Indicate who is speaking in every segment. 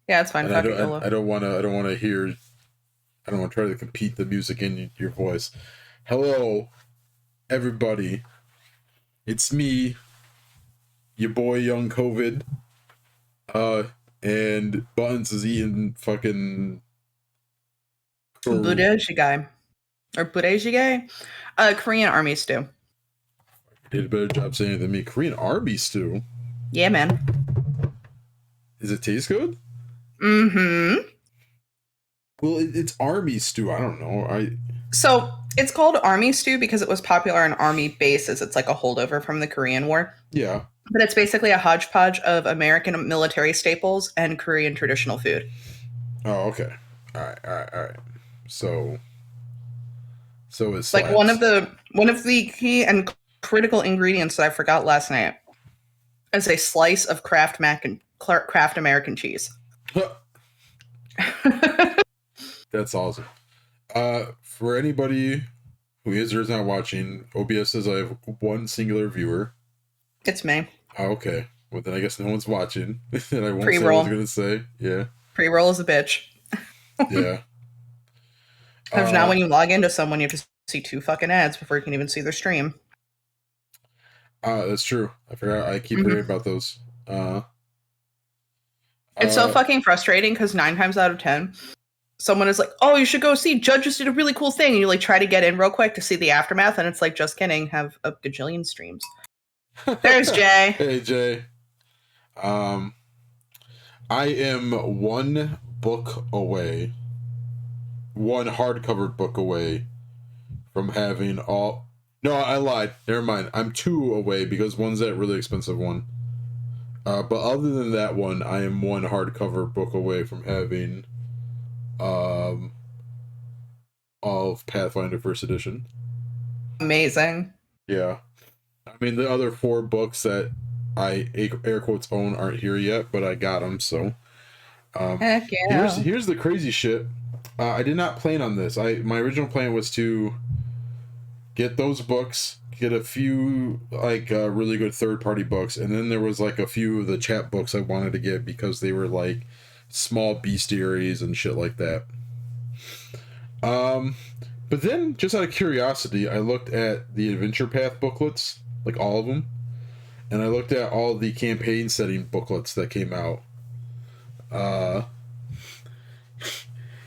Speaker 1: Yeah, it's fine.
Speaker 2: And I
Speaker 1: Fuck it,
Speaker 2: don't
Speaker 1: YOLO.
Speaker 2: I don't want to hear, I don't want to try to compete the music in your voice. Hello, everybody. It's me, your boy Young COVID. Uh, and Buttons is eating fucking.
Speaker 1: Budae or Budae Korean army stew.
Speaker 2: Did a better job saying it than me. Korean army stew.
Speaker 1: Yeah, man.
Speaker 2: Does it taste good?
Speaker 1: Mm-hmm.
Speaker 2: Well, it's army stew. I don't know.
Speaker 1: So it's called army stew because it was popular on army bases. It's like a holdover from the Korean War.
Speaker 2: Yeah.
Speaker 1: But it's basically a hodgepodge of American military staples and Korean traditional food.
Speaker 2: Oh, okay. All right. All right. All right. So, it
Speaker 1: Like one of
Speaker 2: slaps.
Speaker 1: the one of the key and critical ingredients that I forgot last night is a slice of Kraft American cheese.
Speaker 2: That's awesome. For anybody who is or is not watching, OBS says I have one singular viewer.
Speaker 1: It's me.
Speaker 2: Oh, okay. Well, then I guess no one's watching, and I won't say what I was
Speaker 1: Pre-roll.
Speaker 2: gonna say. Yeah.
Speaker 1: Pre-roll is a bitch.
Speaker 2: Yeah.
Speaker 1: Because now
Speaker 2: Uh,
Speaker 1: when you log into someone, you have to see two fucking ads before you can even see their stream.
Speaker 2: that's true. I forgot. I keep
Speaker 1: Mm-hmm.
Speaker 2: forgetting about those. Uh,
Speaker 1: It's so
Speaker 2: uh,
Speaker 1: fucking frustrating because 9 times out of 10, someone is like, "Oh, you should go see. Judge just did a really cool thing," and you like try to get in real quick to see the aftermath, and it's like, just kidding. Have a gajillion streams. There's Jay.
Speaker 2: hey Jay. Um, I am one book away, one hardcover book away from having all. No, I lied. Never mind. I'm two away because one's that really expensive one. But other than that one, I am one hardcover book away from having um, all of Pathfinder First Edition.
Speaker 1: Amazing.
Speaker 2: Yeah. I mean, the other four books that I air quotes own aren't here yet, but I got them. So
Speaker 1: Heck
Speaker 2: here's
Speaker 1: yeah.
Speaker 2: the crazy shit. I did not plan on this. My original plan was to get those books, get a few like really good third party books, and then there was like a few of the chat books I wanted to get because they were like small bestiaries and shit like that. Um, but then just out of curiosity, I looked at the Adventure Path booklets, like all of them, and I looked at all the campaign setting booklets that came out. Uh,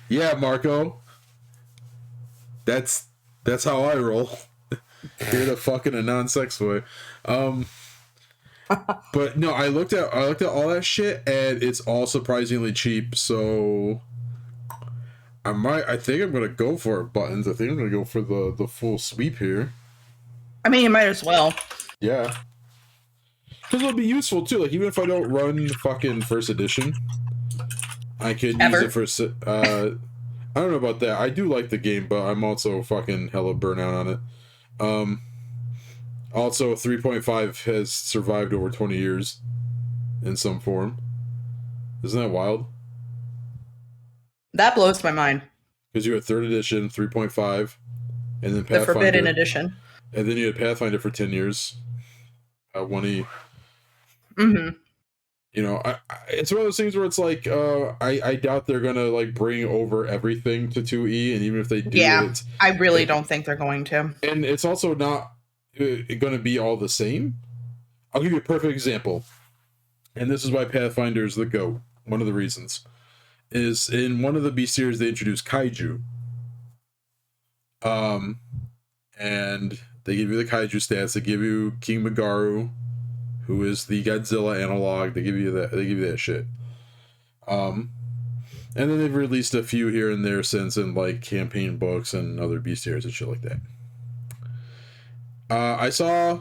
Speaker 2: yeah, Marco, that's how I roll. Here to fucking a non-sex way. Um, but no, I looked at all that shit, and it's all surprisingly cheap. So I think I'm gonna go for it, Buttons. I think I'm gonna go for the full sweep here.
Speaker 1: I mean, you might as well.
Speaker 2: Yeah, because it'll be useful too. Like even if I don't run fucking first edition, I can use it
Speaker 1: Ever.
Speaker 2: for. I don't know about that. I do like the game, but I'm also fucking hella burnout on it. Um, Also, 3.5 has survived over 20 years in some form. Isn't that wild?
Speaker 1: That blows my mind.
Speaker 2: Because you had third edition, 3.5, and then
Speaker 1: The Forbidden
Speaker 2: Pathfinder,
Speaker 1: Edition.
Speaker 2: and then you had Pathfinder for 10 years. 1E.
Speaker 1: Mm-hmm.
Speaker 2: You know, it's one of those things where it's like, I doubt they're gonna like bring over everything to 2E, and even if they do,
Speaker 1: Yeah, I really
Speaker 2: it,
Speaker 1: don't think they're going to.
Speaker 2: and it's also not gonna be all the same. I'll give you a perfect example, and this is why Pathfinder is the GOAT. One of the reasons is in one of the B series they introduced kaiju. Um, and they give you the kaiju stats. They give you King Megaru, who is the Godzilla analog. They give you that. They give you that shit. Um, and then they've released a few here and there since in like campaign books and other bestiaries and shit like that. I saw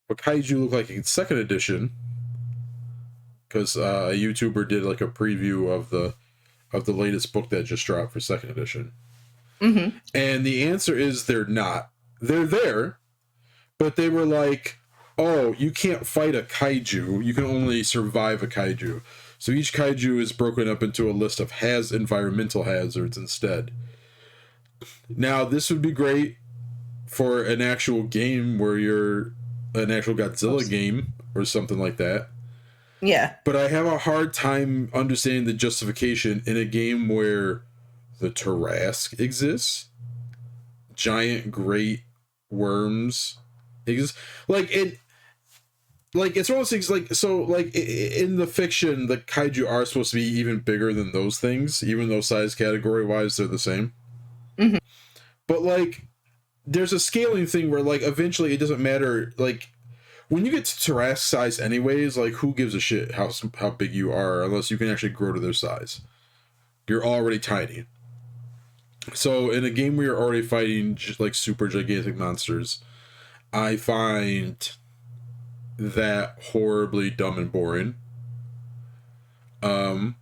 Speaker 2: what kaiju looked like in second edition because a YouTuber did like a preview of the latest book that just dropped for second edition.
Speaker 1: Mm-hmm.
Speaker 2: And the answer is they're not. They're there, but they were like, oh, you can't fight a kaiju. You can only survive a kaiju. So each kaiju is broken up into a list of environmental hazards instead. Now, this would be great for an actual game where you're an actual Godzilla
Speaker 1: Oops.
Speaker 2: game or something like that.
Speaker 1: Yeah.
Speaker 2: But I have a hard time understanding the justification in a game where the Tarrasque exists, giant great worms exist. Like it, like it's one of those things. Like so, like in the fiction, the kaiju are supposed to be even bigger than those things, even though size category wise they're the same.
Speaker 1: Hmm.
Speaker 2: But like, there's a scaling thing where like eventually it doesn't matter. Like when you get to Tarrasque size, anyways, like who gives a shit how big you are unless you can actually grow to their size. You're already tiny. So in a game where you're already fighting like super gigantic monsters, I find that horribly dumb and boring. Um,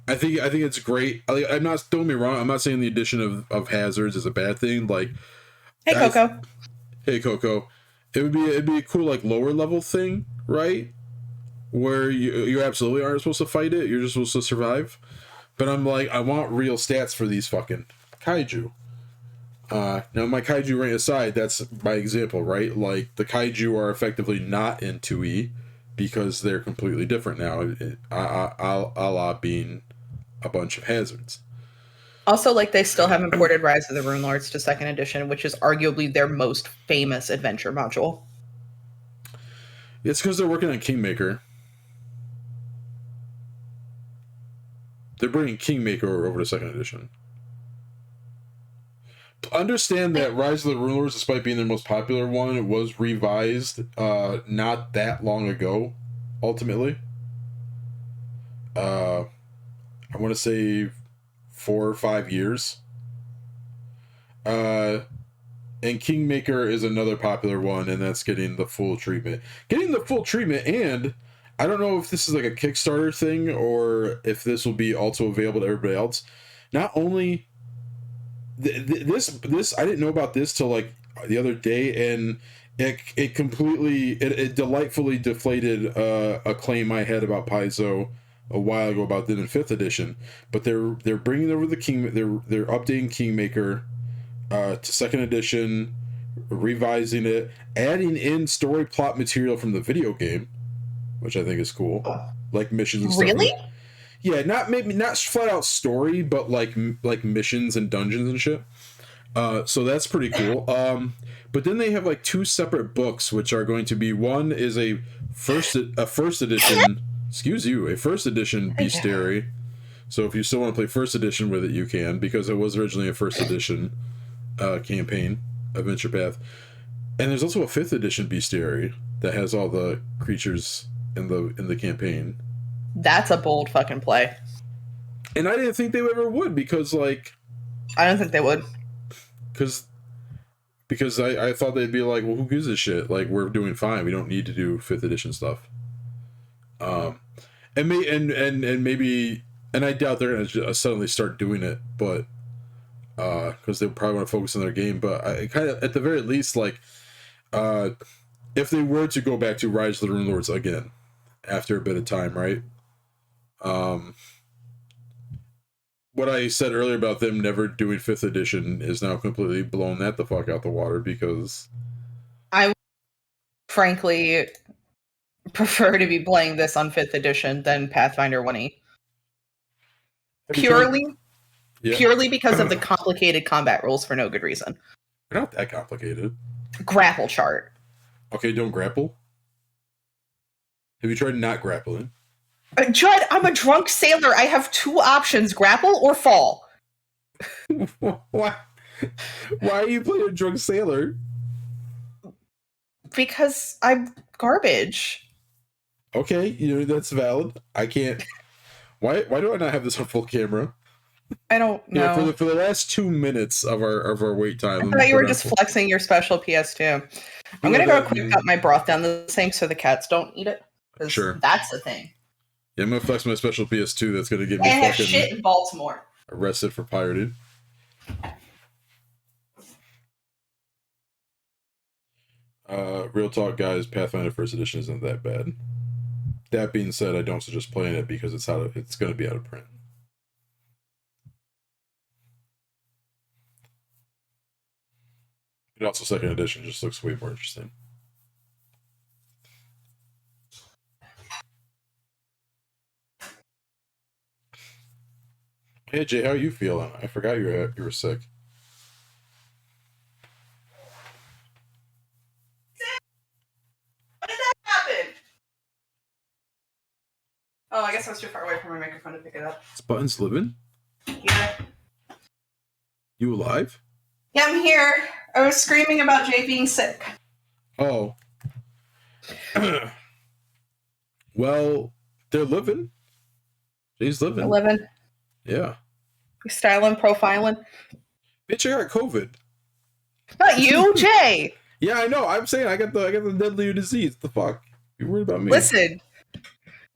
Speaker 2: I think it's great. I'm not, don't get me wrong. I'm not saying the addition of hazards is a bad thing. Like
Speaker 1: Hey,
Speaker 2: I,
Speaker 1: Coco.
Speaker 2: hey Coco, it'd be a cool like lower level thing, right? Where you absolutely aren't supposed to fight it. You're just supposed to survive. But I'm like, I want real stats for these fucking kaiju. Now, my kaiju rank aside, that's my example, right? Like, the kaiju are effectively not in 2E because they're completely different now, a la being a bunch of hazards.
Speaker 1: Also, like they still haven't ported Rise of the Rune Lords to second edition, which is arguably their most famous adventure module.
Speaker 2: It's because they're working on Kingmaker. They're bringing Kingmaker over to second edition. Understand that Rise of the Rune Lords, despite being their most popular one, was revised not that long ago, ultimately. I want to say 4 or 5 years. Uh, and Kingmaker is another popular one, and that's getting the full treatment. Getting the full treatment, and I don't know if this is like a Kickstarter thing or if this will be also available to everybody else. Not only this I didn't know about this till like the other day, and it completely it delightfully deflated a claim I had about Paizo a while ago about the fifth edition. But they're bringing over the King. They're updating Kingmaker to second edition, revising it, adding in story plot material from the video game, which I think is cool, like missions and stuff.
Speaker 1: Really?
Speaker 2: Yeah, not maybe not flat out story, but like missions and dungeons and shit. So that's pretty cool. But then they have like two separate books, which are going to be, one is a first edition. Excuse you, a first edition bestiary. So if you still want to play first edition with it, you can, because it was originally a first edition campaign adventure path. And there's also a fifth edition bestiary that has all the creatures in the campaign.
Speaker 1: That's a bold fucking play.
Speaker 2: And I didn't think they ever would, because like
Speaker 1: I don't think they would.
Speaker 2: because I thought they'd be like, well, who gives a shit? Like, we're doing fine. We don't need to do fifth edition stuff. And maybe, and I doubt they're gonna suddenly start doing it, but because they probably want to focus on their game. But I kind of, at the very least, like, if they were to go back to Rise of the Rune Lords again after a bit of time, right? What I said earlier about them never doing fifth edition is now completely blown that the fuck out the water, because
Speaker 1: I frankly prefer to be playing this on 5th edition than Pathfinder 1E. Purely because of the complicated combat rules for no good reason.
Speaker 2: They're not that complicated.
Speaker 1: Grapple chart.
Speaker 2: Okay, don't grapple. Have you tried not grappling?
Speaker 1: Judd, I'm a drunk sailor. I have two options, grapple or fall.
Speaker 2: Why are you playing a drunk sailor?
Speaker 1: Because I'm garbage.
Speaker 2: Okay, that's valid. I can't. Why do I not have this on full camera?
Speaker 1: I don't know.
Speaker 2: Yeah, for the last 2 minutes of our wait time.
Speaker 1: I thought you were just flexing your special PS2. I'm gonna go quick cut my broth down the sink so the cats don't eat it. Sure. That's the thing.
Speaker 2: Yeah, I'm gonna flex my special PS2. That's gonna get me
Speaker 1: fucking shit in Baltimore.
Speaker 2: Arrested for pirating. Real talk, guys. Pathfinder First Edition isn't that bad. That being said, I don't suggest playing it because it's going to be out of print. And also, second edition just looks way more interesting. Hey Jay, how you feeling? I forgot you were sick.
Speaker 1: What did that happen? Oh, I guess I was too far away from my microphone to pick it up.
Speaker 2: Is Buttons living?
Speaker 1: Yeah.
Speaker 2: You alive?
Speaker 1: Yeah, I'm here. I was screaming about Jay being sick.
Speaker 2: Oh. Well, they're living. Jay's living.
Speaker 1: 11.
Speaker 2: Yeah.
Speaker 1: Styling, profiling.
Speaker 2: Bitch, I got COVID.
Speaker 1: Not you, Jay.
Speaker 2: Yeah, I know. I'm saying I got the deadlier disease. The fuck? You worried about me?
Speaker 1: Listen,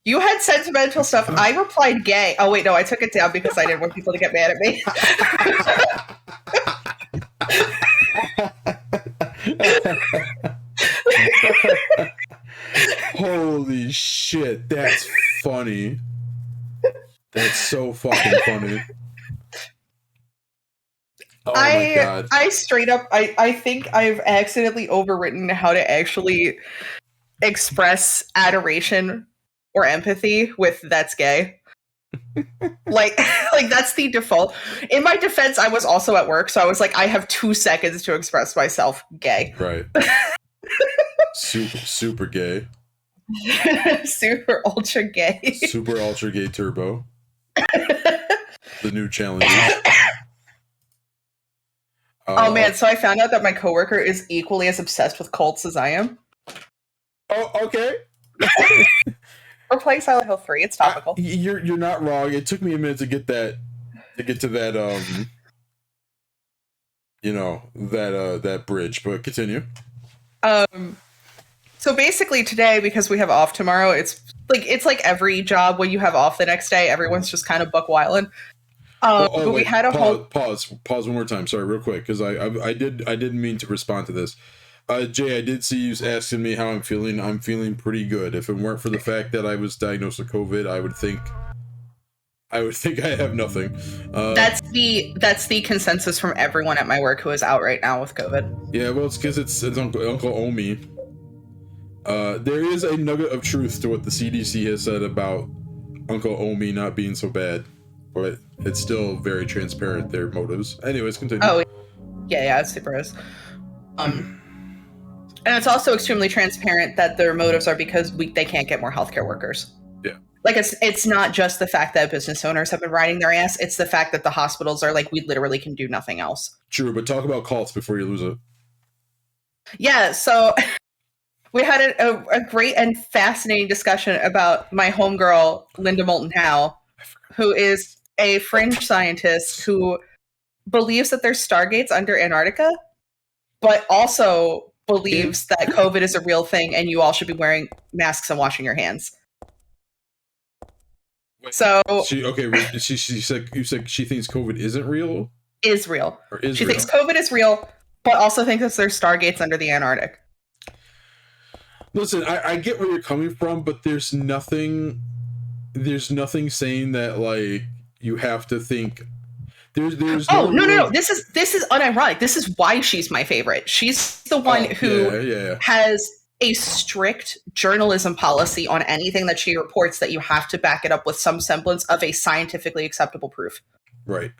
Speaker 1: you had sentimental stuff. I replied gay. Oh, wait, no, I took it down because I didn't want people to get mad at me.
Speaker 2: Holy shit, that's funny. That's so fucking funny. Oh my god.
Speaker 1: I straight up, I think I've accidentally overwritten how to actually express adoration or empathy with "that's gay." like that's the default. In my defense, I was also at work, so I was like, I have 2 seconds to express myself gay.
Speaker 2: Right. super gay.
Speaker 1: Super ultra gay.
Speaker 2: Super ultra gay turbo. The new challenge.
Speaker 1: Oh man, so I found out that my coworker is equally as obsessed with cults as I am.
Speaker 2: Oh, okay.
Speaker 1: We're playing Silent Hill 3. It's topical.
Speaker 2: You're not wrong. It took me a minute to get to that that bridge, but continue.
Speaker 1: So basically today, because we have off tomorrow, it's like every job when you have off the next day, everyone's just kind of buck wilding. But we had a
Speaker 2: pause one more time. Sorry, real quick, because I didn't mean to respond to this. Jay, I did see you asking me how I'm feeling. I'm feeling pretty good. If it weren't for the fact that I was diagnosed with COVID, I would think I have nothing.
Speaker 1: That's the consensus from everyone at my work who is out right now with COVID.
Speaker 2: Yeah, well, it's because it's Uncle Omi. There is a nugget of truth to what the CDC has said about Uncle Omi not being so bad, but it's still very transparent, their motives. Anyways, continue.
Speaker 1: Oh, yeah, it super is. And it's also extremely transparent that their motives are because they can't get more healthcare workers.
Speaker 2: Yeah.
Speaker 1: Like, it's not just the fact that business owners have been riding their ass, it's the fact that the hospitals are like, we literally can do nothing else.
Speaker 2: True, but talk about cults before you lose it.
Speaker 1: Yeah, so we had a great and fascinating discussion about my homegirl, Linda Moulton Howe, who is a fringe scientist who believes that there's stargates under Antarctica, but also believes that COVID is a real thing and you all should be wearing masks and washing your hands.
Speaker 2: Wait,
Speaker 1: so
Speaker 2: she said you said she thinks COVID isn't real?
Speaker 1: Is real.
Speaker 2: Or is
Speaker 1: she
Speaker 2: real?
Speaker 1: Thinks COVID is real, but also thinks that there's stargates under the Antarctic.
Speaker 2: Listen, I get where you're coming from, but there's nothing saying that like you have to think there's
Speaker 1: no. This is unironic. This is why she's my favorite. She's the one who has a strict journalism policy on anything that she reports that you have to back it up with some semblance of a scientifically acceptable proof.
Speaker 2: Right.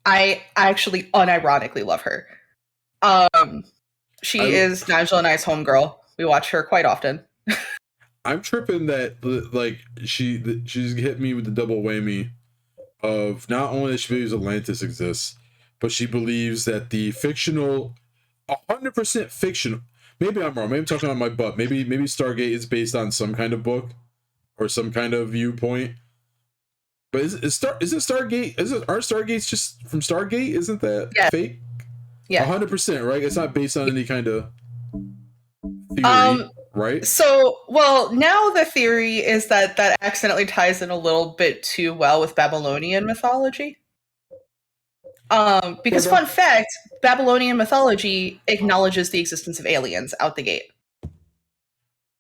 Speaker 2: I
Speaker 1: actually unironically love her. She is Nigel and I's homegirl. We watch her quite often.
Speaker 2: I'm tripping that like she's hit me with the double whammy of not only that she believes Atlantis exists, but she believes that the fictional, 100% fictional. Maybe I'm wrong. Maybe I'm talking on my butt. Maybe Stargate is based on some kind of book or some kind of viewpoint. But is it Stargate? Are Stargates just from Stargate? Isn't that fake?
Speaker 1: Yeah,
Speaker 2: 100%. Right? It's not based on any kind of theory, right?
Speaker 1: So, well, now the theory is that accidentally ties in a little bit too well with Babylonian mythology. Because fun fact, Babylonian mythology acknowledges the existence of aliens out the gate.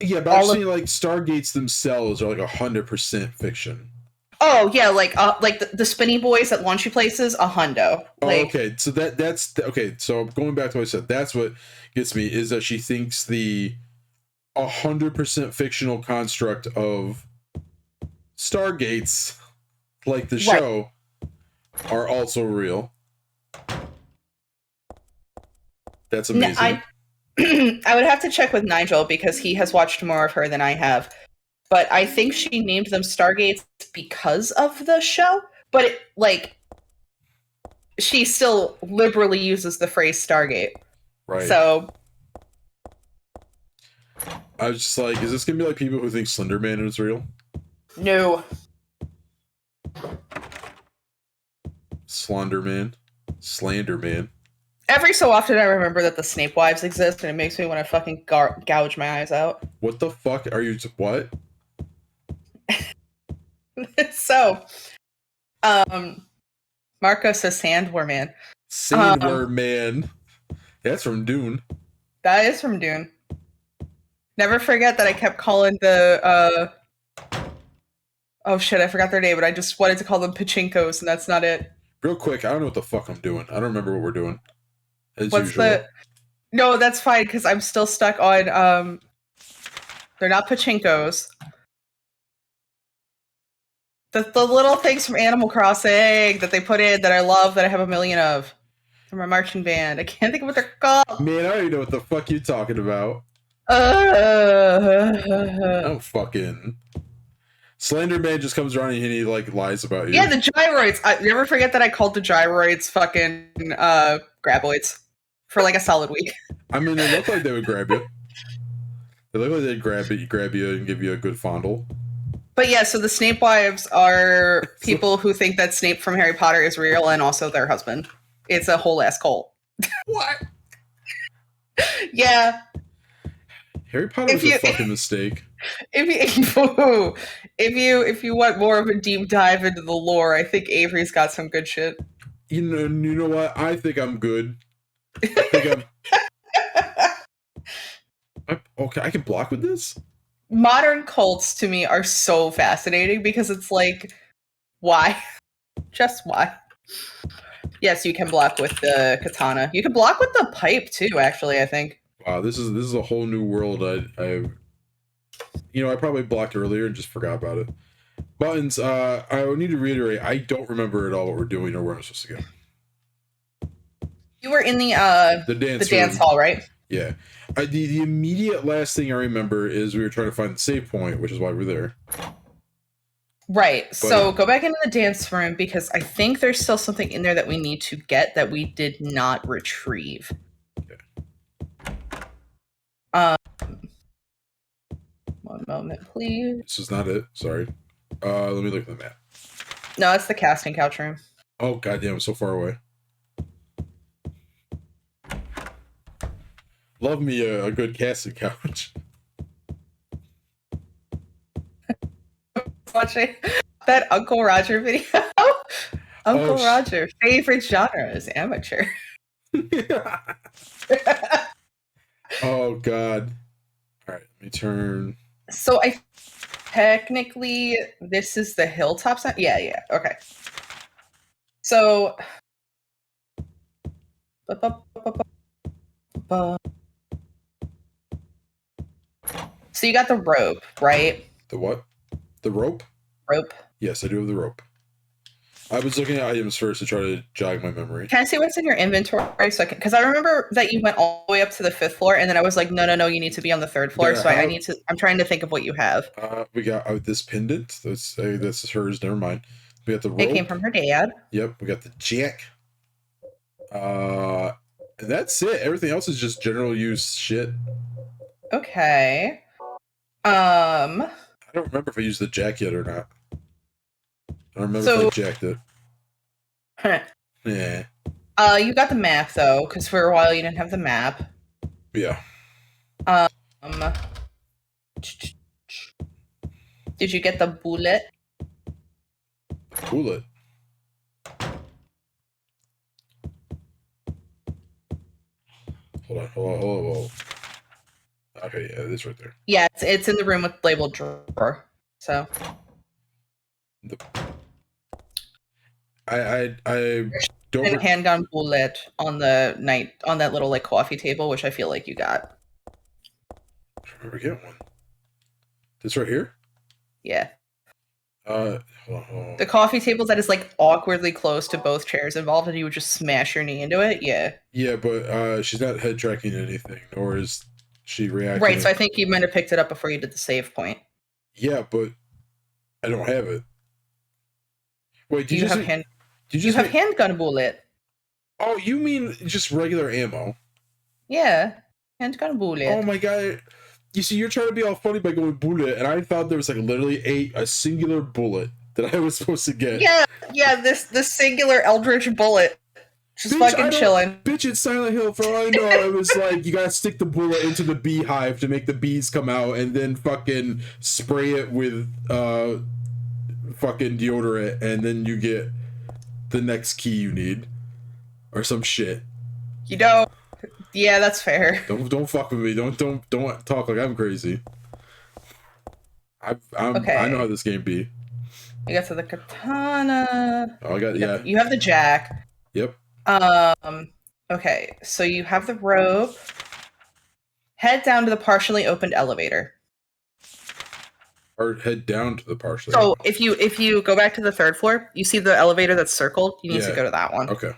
Speaker 2: Yeah, but actually, like Stargates themselves are like 100% fiction.
Speaker 1: Oh yeah, like the spinny boys that launch you places, a hundo.
Speaker 2: Okay, so that's okay. So going back to what I said, that's what gets me is that she thinks the 100% fictional construct of Stargates, like the show, are also real. That's amazing.
Speaker 1: I would have to check with Nigel because he has watched more of her than I have. But I think she named them Stargates because of the show. But she still liberally uses the phrase Stargate.
Speaker 2: Right.
Speaker 1: So
Speaker 2: I was just like, is this gonna be like people who think Slender Man is real?
Speaker 1: no.
Speaker 2: Slenderman.
Speaker 1: Every so often I remember that the Snape wives exist, and it makes me want to fucking gouge my eyes out.
Speaker 2: What the fuck are you? What?
Speaker 1: So, Marco says Sandworm.
Speaker 2: Sandworm. That's from Dune.
Speaker 1: That is from Dune. Never forget that I kept calling the oh shit, I forgot their name, but I just wanted to call them Pachinkos, and that's not it.
Speaker 2: Real quick, I don't know what the fuck I'm doing. I don't remember what we're doing. As
Speaker 1: What's
Speaker 2: usual.
Speaker 1: No, that's fine, because I'm still stuck on they're not Pachinkos. The little things from Animal Crossing that they put in that I love, that I have a million of. From a marching band. I can't think of what they're called.
Speaker 2: Man, I don't even know what the fuck you're talking about. I'm fucking... Slenderman just comes around and he like lies about you.
Speaker 1: Yeah, the gyroids. I never forget that I called the gyroids fucking graboids for like a solid week.
Speaker 2: I mean, they look like they would grab you. They look like they'd grab you and give you a good fondle.
Speaker 1: But yeah, so the Snape wives are people who think that Snape from Harry Potter is real, and also their husband. It's a whole ass cult.
Speaker 2: What?
Speaker 1: Yeah.
Speaker 2: Harry Potter was a fucking mistake.
Speaker 1: If you want more of a deep dive into the lore, I think Avery's got some good shit.
Speaker 2: You know what? I think I'm good. I think okay, I can block with this?
Speaker 1: Modern cults to me are so fascinating because it's like, why? Just why? Yes, you can block with the katana. You can block with the pipe too, actually, I think.
Speaker 2: Wow, this is a whole new world. I probably blocked earlier and just forgot about it. Buttons, I need to reiterate, I don't remember at all what we're doing or where I'm supposed to go.
Speaker 1: You were in the dance hall, right?
Speaker 2: Yeah. The immediate last thing I remember is we were trying to find the save point, which is why we're there.
Speaker 1: Right. But, so go back into the dance room because I think there's still something in there that we need to get that we did not retrieve. Okay. One moment, please.
Speaker 2: This is not it. Sorry. Let me look at the map.
Speaker 1: No, it's the casting couch room.
Speaker 2: Oh, goddamn, I'm so far away. Love me a good casting couch.
Speaker 1: Watching that Uncle Roger video. Uncle Roger, favorite genre is amateur.
Speaker 2: Oh, God. All right, let me turn.
Speaker 1: So technically, this is the hilltop side. Yeah. Okay. So. So you got the rope, right?
Speaker 2: The what? The rope?
Speaker 1: Rope.
Speaker 2: Yes, I do have the rope. I was looking at items first to try to jog my memory.
Speaker 1: Can I see what's in your inventory so I can? Because I remember that you went all the way up to the 5th floor, and then I was like, no, you need to be on the 3rd floor. So I need to. I'm trying to think of what you have.
Speaker 2: We got this pendant. That's hers. Never mind. We got the rope.
Speaker 1: It came from her dad.
Speaker 2: Yep. We got the jack. And that's it. Everything else is just general use shit.
Speaker 1: Okay.
Speaker 2: I don't remember if I used the jack yet or not. I don't remember if I jacked it. Yeah.
Speaker 1: You got the map though, because for a while you didn't have the map.
Speaker 2: Yeah.
Speaker 1: Did you get the bullet?
Speaker 2: Bullet. Hold on. Okay, yeah, it is right there.
Speaker 1: Yeah, it's in the room with labeled drawer. So.
Speaker 2: I don't.
Speaker 1: Handgun bullet on that little like coffee table, which I feel like you got.
Speaker 2: I remember getting one. This right here?
Speaker 1: Yeah.
Speaker 2: Hold on, hold on.
Speaker 1: The coffee table that is like awkwardly close to both chairs involved, and you would just smash your knee into it. Yeah.
Speaker 2: Yeah, but she's not head tracking anything, nor is she reacting.
Speaker 1: Right. So I think you might have picked it up before you did the save point.
Speaker 2: Yeah, but I don't have it. Wait,
Speaker 1: Do you have hand?
Speaker 2: Did
Speaker 1: You have
Speaker 2: make...
Speaker 1: handgun bullet.
Speaker 2: Oh, you mean just regular ammo?
Speaker 1: Yeah, handgun bullet.
Speaker 2: Oh my god! You see, you're trying to be all funny by going bullet, and I thought there was like literally a singular bullet that I was supposed to get.
Speaker 1: Yeah. This singular eldritch bullet. Just
Speaker 2: Bitch,
Speaker 1: fucking chilling.
Speaker 2: Bitch, it's Silent Hill. For all I know, it was like you gotta stick the bullet into the beehive to make the bees come out, and then fucking spray it with fucking deodorant, and then you get the next key you need, or some shit.
Speaker 1: You know, yeah, that's fair.
Speaker 2: Don't fuck with me. Don't talk like I'm crazy.
Speaker 1: Okay.
Speaker 2: I know how this game be.
Speaker 1: You got to the katana.
Speaker 2: Oh, I got
Speaker 1: you have the jack.
Speaker 2: Yep.
Speaker 1: Okay, so you have the rope. Head down to the partially opened elevator.
Speaker 2: Or head down to the partially.
Speaker 1: So if you go back to the third floor, you see the elevator that's circled. You need to go to that one.
Speaker 2: Okay.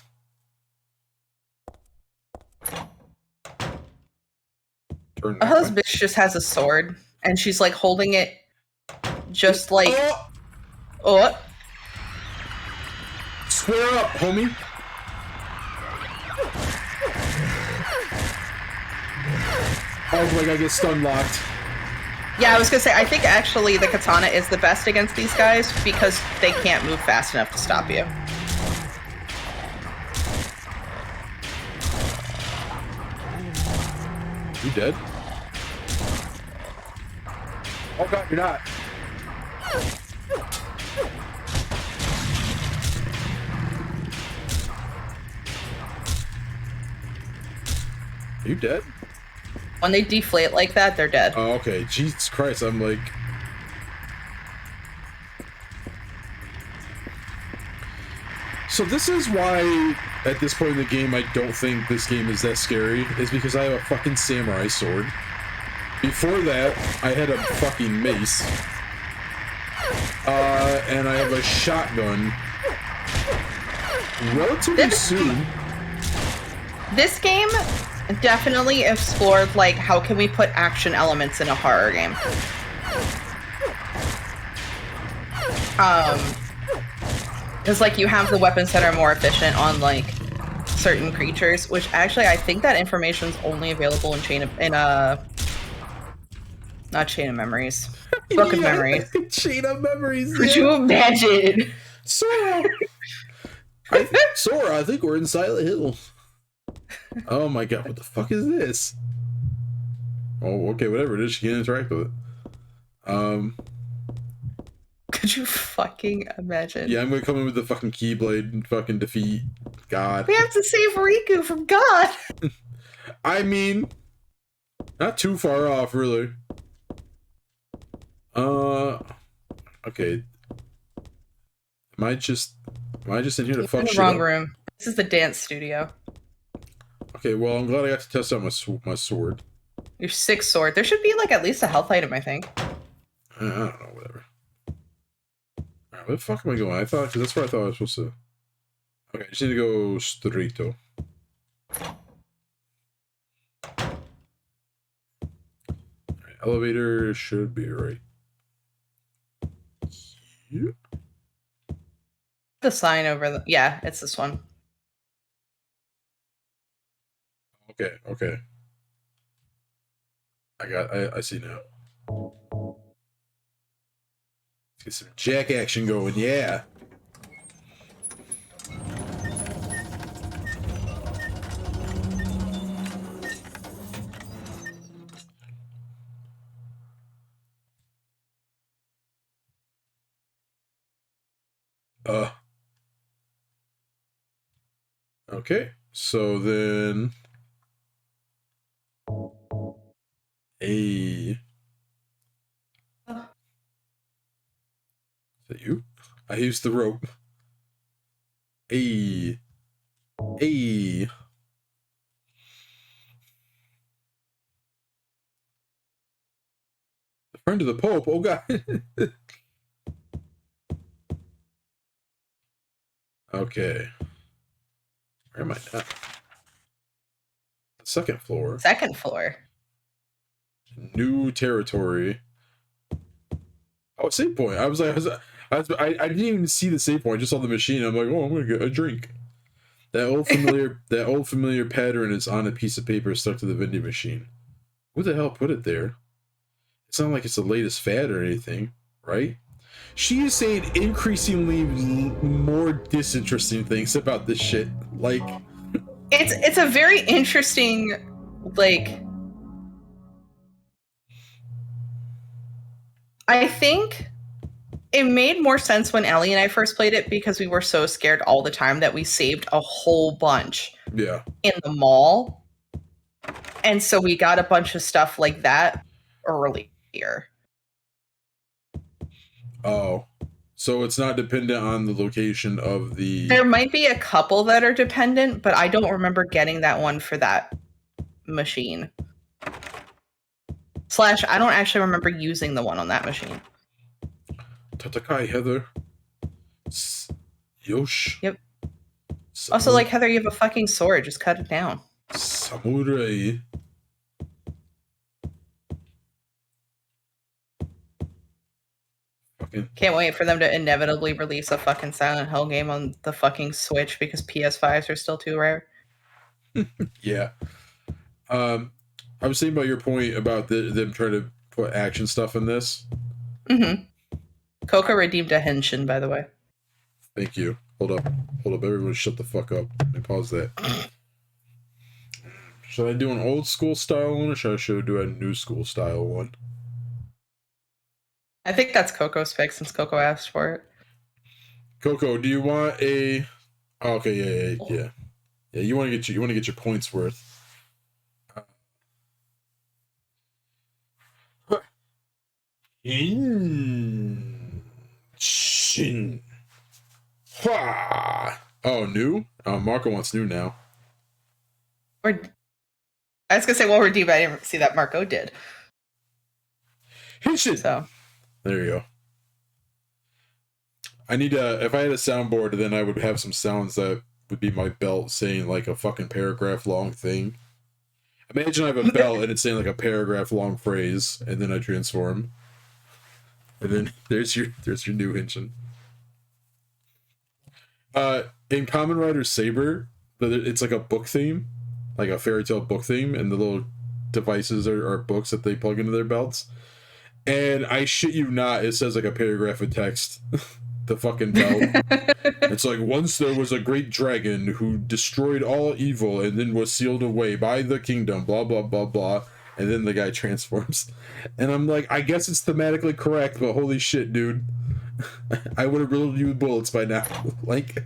Speaker 1: A husband just has a sword, and she's like holding it, just like oh.
Speaker 2: Square up, homie. Oh my god, I get stun locked.
Speaker 1: Yeah, I was gonna say, I think actually the katana is the best against these guys because they can't move fast enough to stop you.
Speaker 2: You dead? Oh god, you're not. Are you dead?
Speaker 1: When they deflate like that, they're dead.
Speaker 2: Oh, okay. Jesus Christ, I'm like... So this is why, at this point in the game, I don't think this game is that scary, is because I have a fucking samurai sword. Before that, I had a fucking mace. And I have a shotgun. Relatively soon.
Speaker 1: This game definitely explored, like, how can we put action elements in a horror game? Because, like, you have the weapons that are more efficient on, like, certain creatures, which actually I think that information's only available in not Chain of Memories. Book of Memories.
Speaker 2: Chain of Memories.
Speaker 1: Could you imagine?
Speaker 2: Sora, I think we're in Silent Hill. Oh my god, what the fuck is this? Oh, okay, whatever it is, she can't interact with it.
Speaker 1: Could you fucking imagine?
Speaker 2: Yeah, I'm gonna come in with the fucking Keyblade and fucking defeat God.
Speaker 1: We have to save Riku from God!
Speaker 2: I mean, not too far off, really. Okay. Am I just in here to fuck shit up?
Speaker 1: In the wrong room. This is the dance studio.
Speaker 2: Okay, well, I'm glad I got to test out my sword.
Speaker 1: Your 6th sword. There should be, like, at least a health item, I think.
Speaker 2: I don't know, whatever. Alright, where the fuck am I going? Because that's where I thought I was supposed to... Okay, I just need to go straighto. Alright, elevator should be right. Yep.
Speaker 1: The sign over the... Yeah, it's this one.
Speaker 2: Okay. I see now. Let's get some jack action going, yeah. Okay, so then... Is that you? I used the rope. The friend of the Pope, oh god. Okay. Where am I at? The second floor.
Speaker 1: Second floor.
Speaker 2: New territory. Oh, save point. I didn't even see the save point. I just saw the machine. I'm like, oh, I'm gonna get a drink. That old familiar pattern is on a piece of paper stuck to the vending machine. Who the hell put it there? It's not like it's the latest fad or anything, right? She is saying increasingly more disinteresting things about this shit. Like,
Speaker 1: it's a very interesting, like, I think it made more sense when Ellie and I first played it because we were so scared all the time that we saved a whole bunch in the mall. And so we got a bunch of stuff like that earlier.
Speaker 2: Oh. So it's not dependent on the location of the...
Speaker 1: There might be a couple that are dependent, but I don't remember getting that one for that machine. / I don't actually remember using the one on that machine.
Speaker 2: Tatakai, Heather. Yosh.
Speaker 1: Yep. Also, like, Heather, you have a fucking sword. Just cut it down.
Speaker 2: Samurai.
Speaker 1: Can't wait for them to inevitably release a fucking Silent Hill game on the fucking Switch because PS5s are still too rare.
Speaker 2: Yeah. I was thinking about your point about them trying to put action stuff in this.
Speaker 1: Mm-hmm. Coco redeemed a henshin, by the way.
Speaker 2: Thank you. Hold up. Everyone shut the fuck up. Let me pause that. Should I do an old school style one or should I do a new school style one?
Speaker 1: I think that's Coco's pick since Coco asked for it.
Speaker 2: Coco, do you want a... Oh, okay, yeah. Yeah, you want to get your points worth. Shin. Oh, new? Oh, Marco wants new now.
Speaker 1: I was gonna say, well, redeem. I didn't see that Marco did.
Speaker 2: Henshin.
Speaker 1: So
Speaker 2: there you go. I need if I had a soundboard, then I would have some sounds that would be my belt saying like a fucking paragraph long thing. Imagine I have a belt and it's saying like a paragraph long phrase, and then I transform. And then there's your new Henshin. In Kamen Rider Saber, it's like a book theme, like a fairy tale book theme, and the little devices are books that they plug into their belts. And I shit you not, it says like a paragraph of text. The fucking belt. It's like, once there was a great dragon who destroyed all evil and then was sealed away by the kingdom, blah, blah, blah, blah. And then the guy transforms. And I'm like, I guess it's thematically correct, but holy shit, dude. I would have riddled you with bullets by now. Like...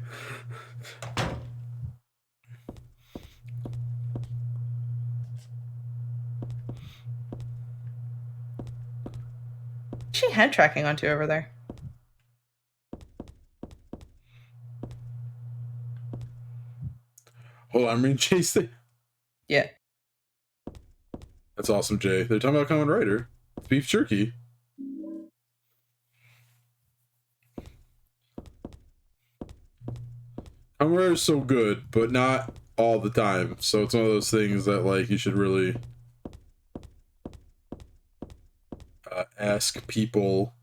Speaker 1: What's she head tracking onto over there?
Speaker 2: Hold on, I'm reading Jay's thing.
Speaker 1: Yeah.
Speaker 2: That's awesome, Jay. They're talking about Kamen Rider. It's beef jerky. Kamen Rider's so good, but not all the time. So it's one of those things that, like, you should really ask people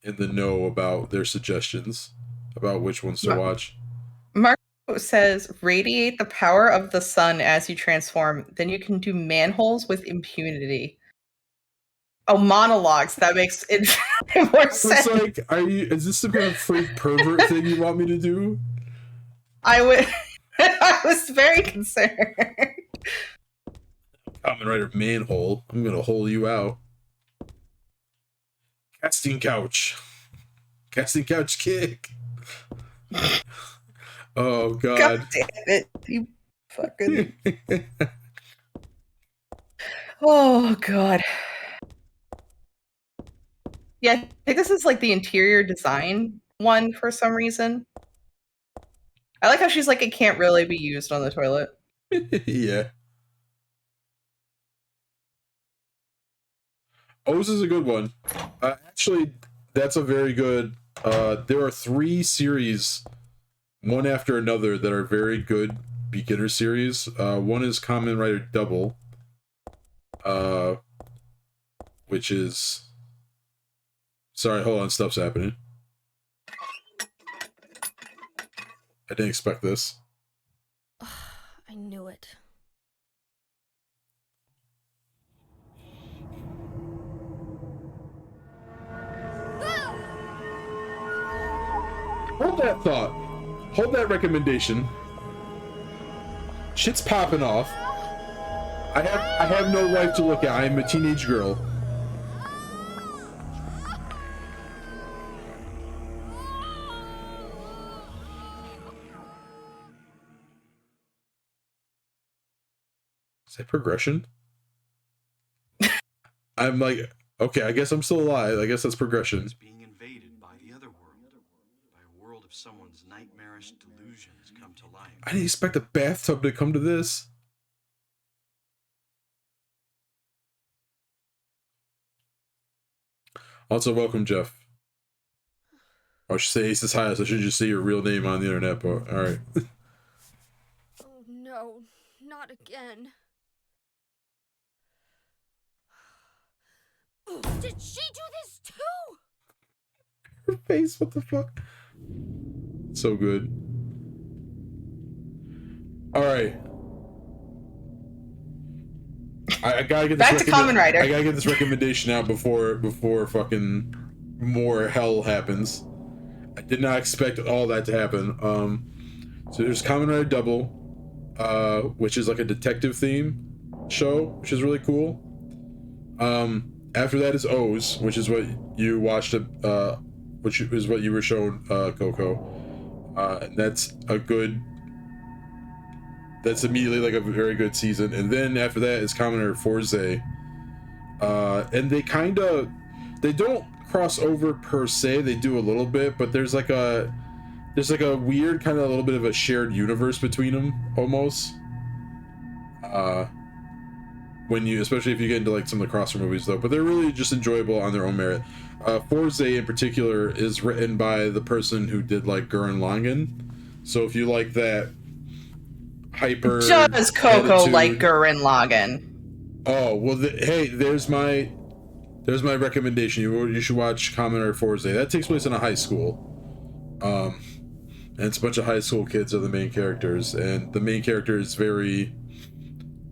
Speaker 2: in the know about their suggestions about which ones to watch.
Speaker 1: Marco says, radiate the power of the sun as you transform. Then you can do manholes with impunity. Oh, monologues. That makes it more sense.
Speaker 2: It's like, is this some kind of freak pervert thing you want me to do?
Speaker 1: I was very concerned.
Speaker 2: Kamen Rider manhole. I'm gonna hole you out. Casting couch kick. Oh god.
Speaker 1: God damn it, you fucking. Oh god. Yeah, I think this is like the interior design one for some reason. I like how she's like, it can't really be used on the toilet.
Speaker 2: Yeah. Oh, this is a good one. Actually, that's a very good... there are 3 series one after another that are very good beginner series. One is Kamen Rider Double, which is... Sorry, hold on, stuff's happening. I didn't expect this.
Speaker 3: I knew it.
Speaker 2: Hold that thought. Hold that recommendation. Shit's popping off. I have no wife to look at. I am a teenage girl. Is that progression? I'm like, okay, I guess I'm still alive. I guess that's progression.
Speaker 4: It's being invaded by the other world, by a world of someone's nightmarish delusions come to life.
Speaker 2: I didn't expect a bathtub to come to this. Also, welcome, Jeff. I should say Ace is high, so I should just say your real name on the internet, but alright.
Speaker 3: Oh no, not again. Did she do this too?
Speaker 2: Her face, what the fuck? So good. Alright. I gotta get this
Speaker 1: back to Kamen Rider.
Speaker 2: I gotta get this recommendation out before fucking more hell happens. I did not expect all that to happen. So there's Kamen Rider Double, which is like a detective theme show, which is really cool. After that is O's, which is what you watched, which is what you were shown, Coco. And that's immediately like a very good season. And then after that is Kamen Rider Forze. And they don't cross over per se, they do a little bit, but there's like a weird kind of a little bit of a shared universe between them, almost. Especially if you get into like some of the crossover movies though, but they're really just enjoyable on their own merit. Forze in particular is written by the person who did like Gurren Lagann, so if you like that hyper
Speaker 1: Does Coco
Speaker 2: attitude,
Speaker 1: like Gurren Lagann?
Speaker 2: Oh well, hey, there's my recommendation. You should watch Kamen Rider Forze. That takes place in a high school, and it's a bunch of high school kids are the main characters, and the main character is very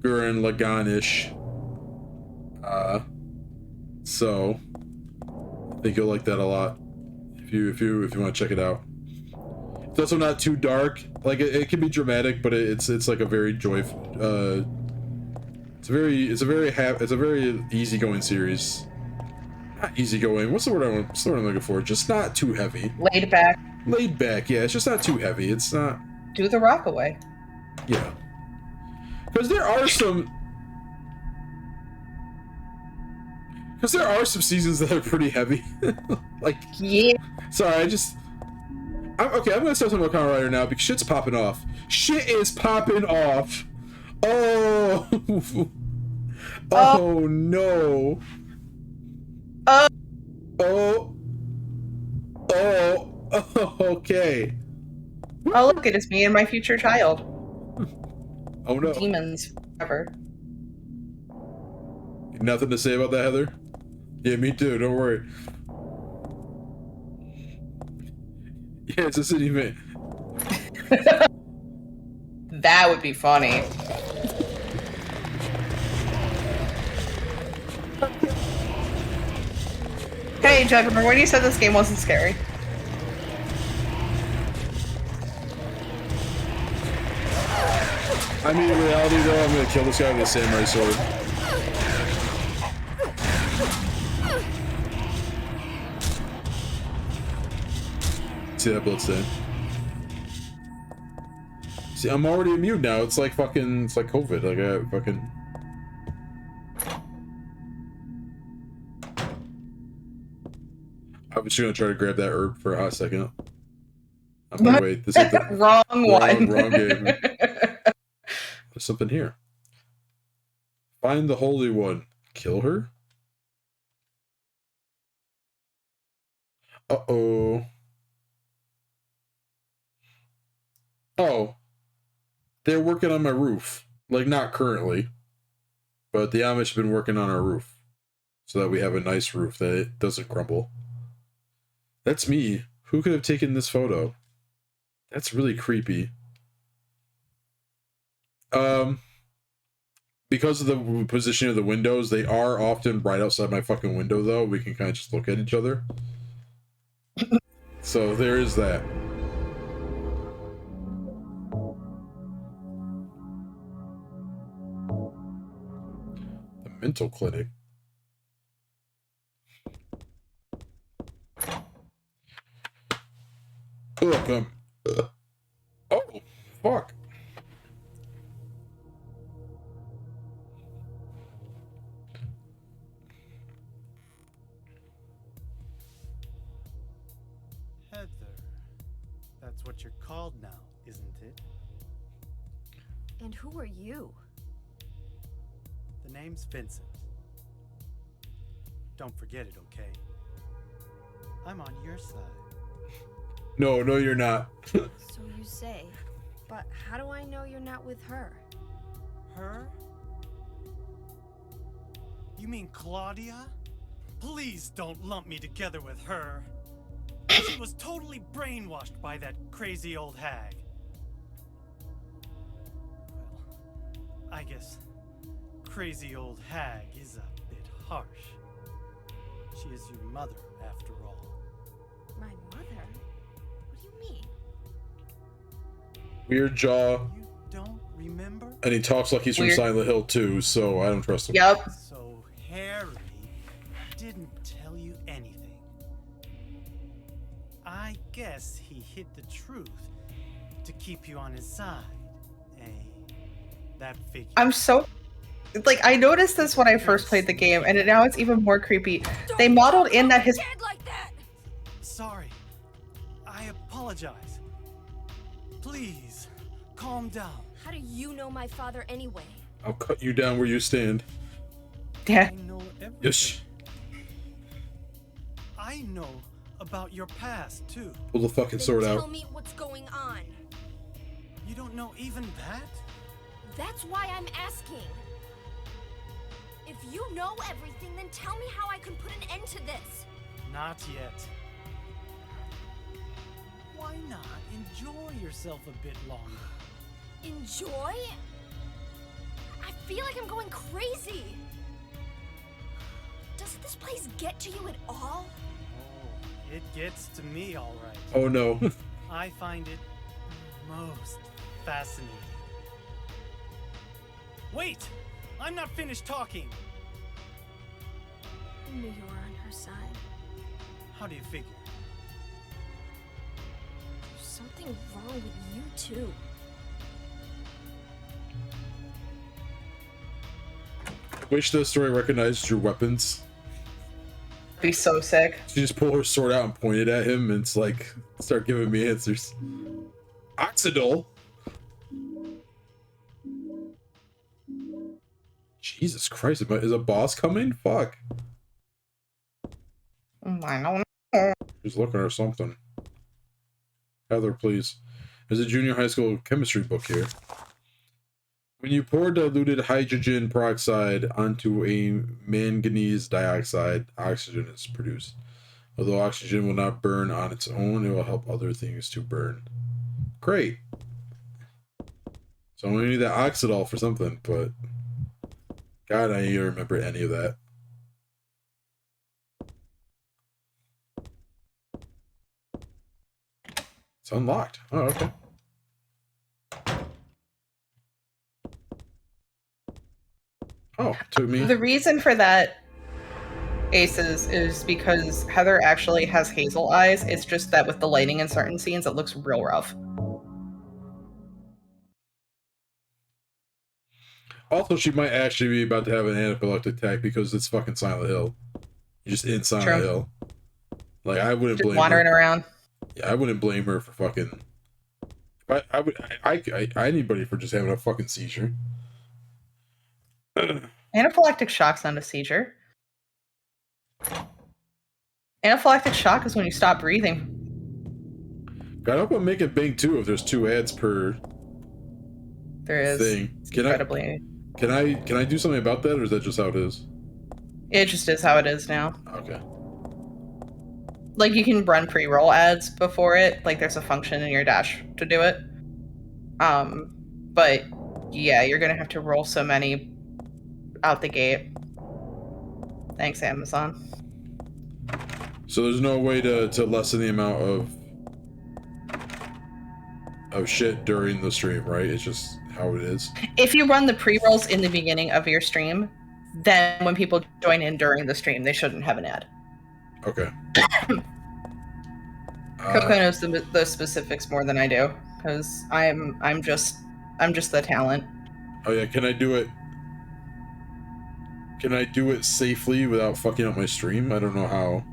Speaker 2: Gurren Lagann-ish. So I think you'll like that a lot if you want to check it out. It's also not too dark. Like it can be dramatic, but it's like a very joyful. It's a very easygoing series. Not easygoing. What's the word I'm looking for? Just not too heavy.
Speaker 1: Laid back.
Speaker 2: Laid back. Yeah, it's just not too heavy. It's not.
Speaker 1: Do the Rockaway.
Speaker 2: Yeah. Because there are some seasons that are pretty heavy. Like,
Speaker 1: yeah.
Speaker 2: Sorry, I'm gonna start talking about Kamen Rider now because shit's popping off. Shit is popping off. Oh. Oh no. Oh. Okay.
Speaker 1: Oh look, it is me and my future child.
Speaker 2: Oh no.
Speaker 1: Demons forever.
Speaker 2: Nothing to say about that, Heather? Yeah, me too, don't worry. Yeah, it's just an event.
Speaker 1: That would be funny. Hey, Judd, remember when you said this game wasn't scary?
Speaker 2: I mean, in reality, though, I'm gonna kill this guy with a samurai sword. See that bloodstain? See, I'm already immune now. It's like COVID. Like, I fucking... I was just gonna try to grab that herb for a hot second. I'm like, wait, this is the
Speaker 1: wrong one.
Speaker 2: Wrong game. There's something here. Find the Holy One. Kill her? Uh-oh. Oh, they're working on my roof. Like, not currently, but the Amish have been working on our roof so that we have a nice roof that it doesn't crumble. That's me. Who could have taken this photo? That's really creepy. Because of the position of the windows, they are often right outside my fucking window, though. We can kind of just look at each other. So there is that. The mental clinic. Look, oh, fuck.
Speaker 5: Heather. That's what you're called now, isn't it?
Speaker 3: And who are you?
Speaker 5: The name's Vincent. Don't forget it, okay? I'm on your side.
Speaker 2: No, you're not.
Speaker 3: So you say. But how do I know you're not with her?
Speaker 5: Her? You mean Claudia? Please don't lump me together with her. She was totally brainwashed by that crazy old hag. Well, I guess crazy old hag is a bit harsh. She is your mother, after all.
Speaker 3: My mother? What do you mean?
Speaker 2: Weird jaw.
Speaker 5: You don't remember?
Speaker 2: And he talks like he's from
Speaker 1: Weird.
Speaker 2: Silent Hill too, so I don't trust him.
Speaker 1: Yep.
Speaker 5: So Harry didn't tell you anything. I guess he hid the truth to keep you on his side. Eh? That figure.
Speaker 1: I'm so like I noticed this when I first played the game, and now it's even more creepy. They modeled in that his
Speaker 3: Dead like that!
Speaker 5: Sorry. I apologize. Please, calm down.
Speaker 3: How do you know my father anyway?
Speaker 2: I'll cut you down where you stand.
Speaker 1: yeah.
Speaker 5: I know everything.
Speaker 2: Yes.
Speaker 5: I know about your past, too.
Speaker 2: Pull the fucking
Speaker 3: Then
Speaker 2: sword
Speaker 3: tell
Speaker 2: out.
Speaker 3: me what's going on.
Speaker 5: You don't know even that?
Speaker 3: That's why I'm asking. If you know everything, then tell me how I can put an end to this.
Speaker 5: Not yet. Why not enjoy yourself a bit longer?
Speaker 3: Enjoy? I feel like I'm going crazy. Does this place get to you at all?
Speaker 5: Oh, it gets to me, all right.
Speaker 2: Oh no.
Speaker 5: I find it most fascinating. Wait! I'm not finished talking!
Speaker 3: I knew you were on her side.
Speaker 5: How do you figure?
Speaker 3: There's something wrong with you, too.
Speaker 2: Wish the story recognized your weapons.
Speaker 1: Be so sick.
Speaker 2: She just pulled her sword out and pointed at him, and it's like, start giving me answers. Oxidol? Jesus Christ, is a boss coming? Fuck.
Speaker 1: I don't know.
Speaker 2: He's looking or something. Heather, please. There's a junior high school chemistry book here. When you pour diluted hydrogen peroxide onto a manganese dioxide, oxygen is produced. Although oxygen will not burn on its own, it will help other things to burn. Great. So we need that oxidol for something, but God, I don't remember any of that. It's unlocked. Oh, okay. Oh, took me.
Speaker 1: The reason for that, Aces, is because Heather actually has hazel eyes. It's just that with the lighting in certain scenes, it looks real rough.
Speaker 2: Also, she might actually be about to have an anaphylactic attack because it's fucking Silent Hill. You're just in Silent
Speaker 1: True.
Speaker 2: Hill. Like, I wouldn't
Speaker 1: Just
Speaker 2: blame
Speaker 1: wandering
Speaker 2: her.
Speaker 1: around.
Speaker 2: Yeah, I wouldn't blame her for fucking. Anybody for just having a fucking seizure.
Speaker 1: Anaphylactic shock's not a seizure. Anaphylactic shock is when you stop breathing.
Speaker 2: God, I hope I'm making bank too if there's 2 ads per
Speaker 1: There is.
Speaker 2: thing.
Speaker 1: It's
Speaker 2: Can
Speaker 1: incredibly.
Speaker 2: I do something about that, or is that just how it is?
Speaker 1: It just is how it is now.
Speaker 2: Okay.
Speaker 1: Like, you can run pre-roll ads before it. Like, there's a function in your dash to do it. But yeah, you're gonna have to roll so many out the gate. Thanks, Amazon.
Speaker 2: So there's no way to lessen the amount of shit during the stream, right? It's just how it is.
Speaker 1: If you run the pre-rolls in the beginning of your stream, then when people join in during the stream, they shouldn't have an ad.
Speaker 2: Okay.
Speaker 1: Coco knows the specifics more than I do, because I'm just the talent.
Speaker 2: Oh yeah, can I do it? Can I do it safely without fucking up my stream? I don't know how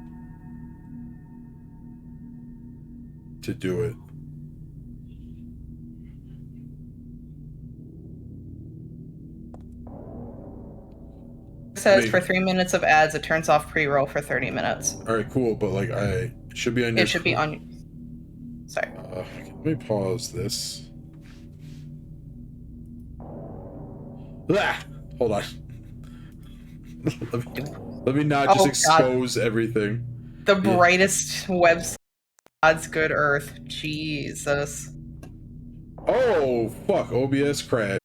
Speaker 2: to do it.
Speaker 1: It says for 3 minutes of ads, it turns off pre-roll for 30 minutes.
Speaker 2: All right, cool. But like, it should be on.
Speaker 1: It should be on. Sorry.
Speaker 2: Let me pause this. Ah, hold on. let me not just expose everything.
Speaker 1: The brightest website, God's good earth. Jesus.
Speaker 2: Oh fuck! OBS crash.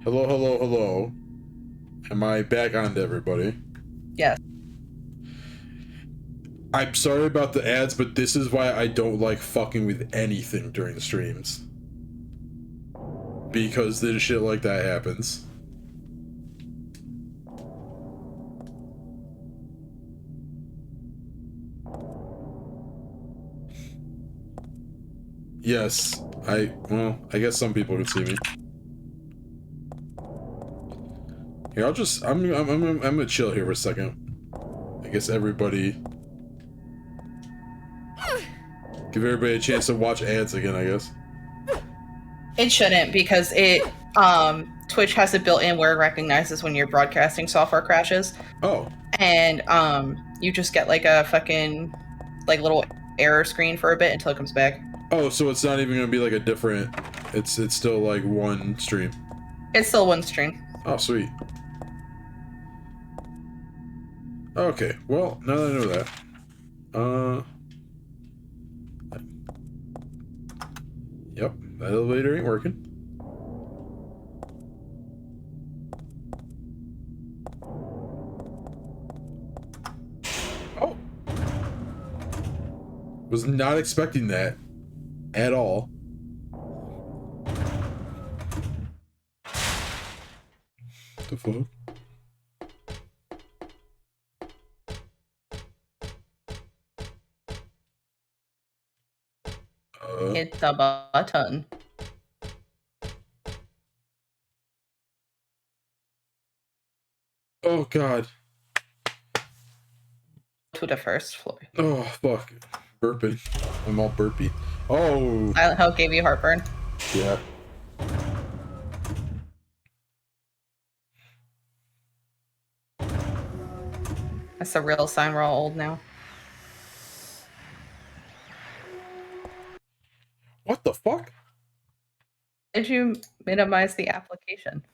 Speaker 2: Hello, hello, hello. Am I back on to everybody?
Speaker 1: Yes.
Speaker 2: I'm sorry about the ads, but this is why I don't like fucking with anything during the streams. Because then shit like that happens. Yes, well, I guess some people can see me. Here, I'm gonna chill here for a second. I guess everybody... Give everybody a chance to watch ads again, I guess.
Speaker 1: It shouldn't, because Twitch has it built in where it recognizes when your broadcasting software crashes.
Speaker 2: Oh.
Speaker 1: And you just get like a fucking like little error screen for a bit until it comes back.
Speaker 2: Oh, so it's not even gonna be like a different... It's still like one stream.
Speaker 1: It's still one stream.
Speaker 2: Oh, sweet. Okay, well, now that I know that. Yep, that elevator ain't working. Oh! Was not expecting that at all. What the fuck?
Speaker 1: Hit the button.
Speaker 2: Oh god.
Speaker 1: To the first floor.
Speaker 2: Oh fuck. Burping. I'm all burpy. Oh.
Speaker 1: Silent Hill gave you heartburn.
Speaker 2: Yeah.
Speaker 1: That's a real sign we're all old now.
Speaker 2: What the fuck?
Speaker 1: Did you minimize the application?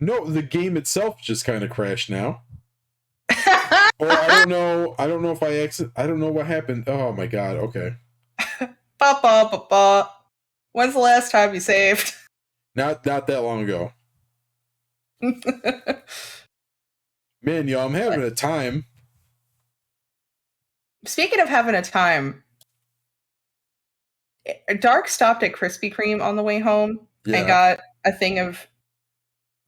Speaker 2: No, the game itself just kind of crashed now. Or I don't know. I don't know if I don't know what happened. Oh my god. Okay.
Speaker 1: When's the last time you saved?
Speaker 2: Not that long ago. Man, yo, I'm having a time.
Speaker 1: Speaking of having a time, Dark stopped at Krispy Kreme on the way home and got a thing of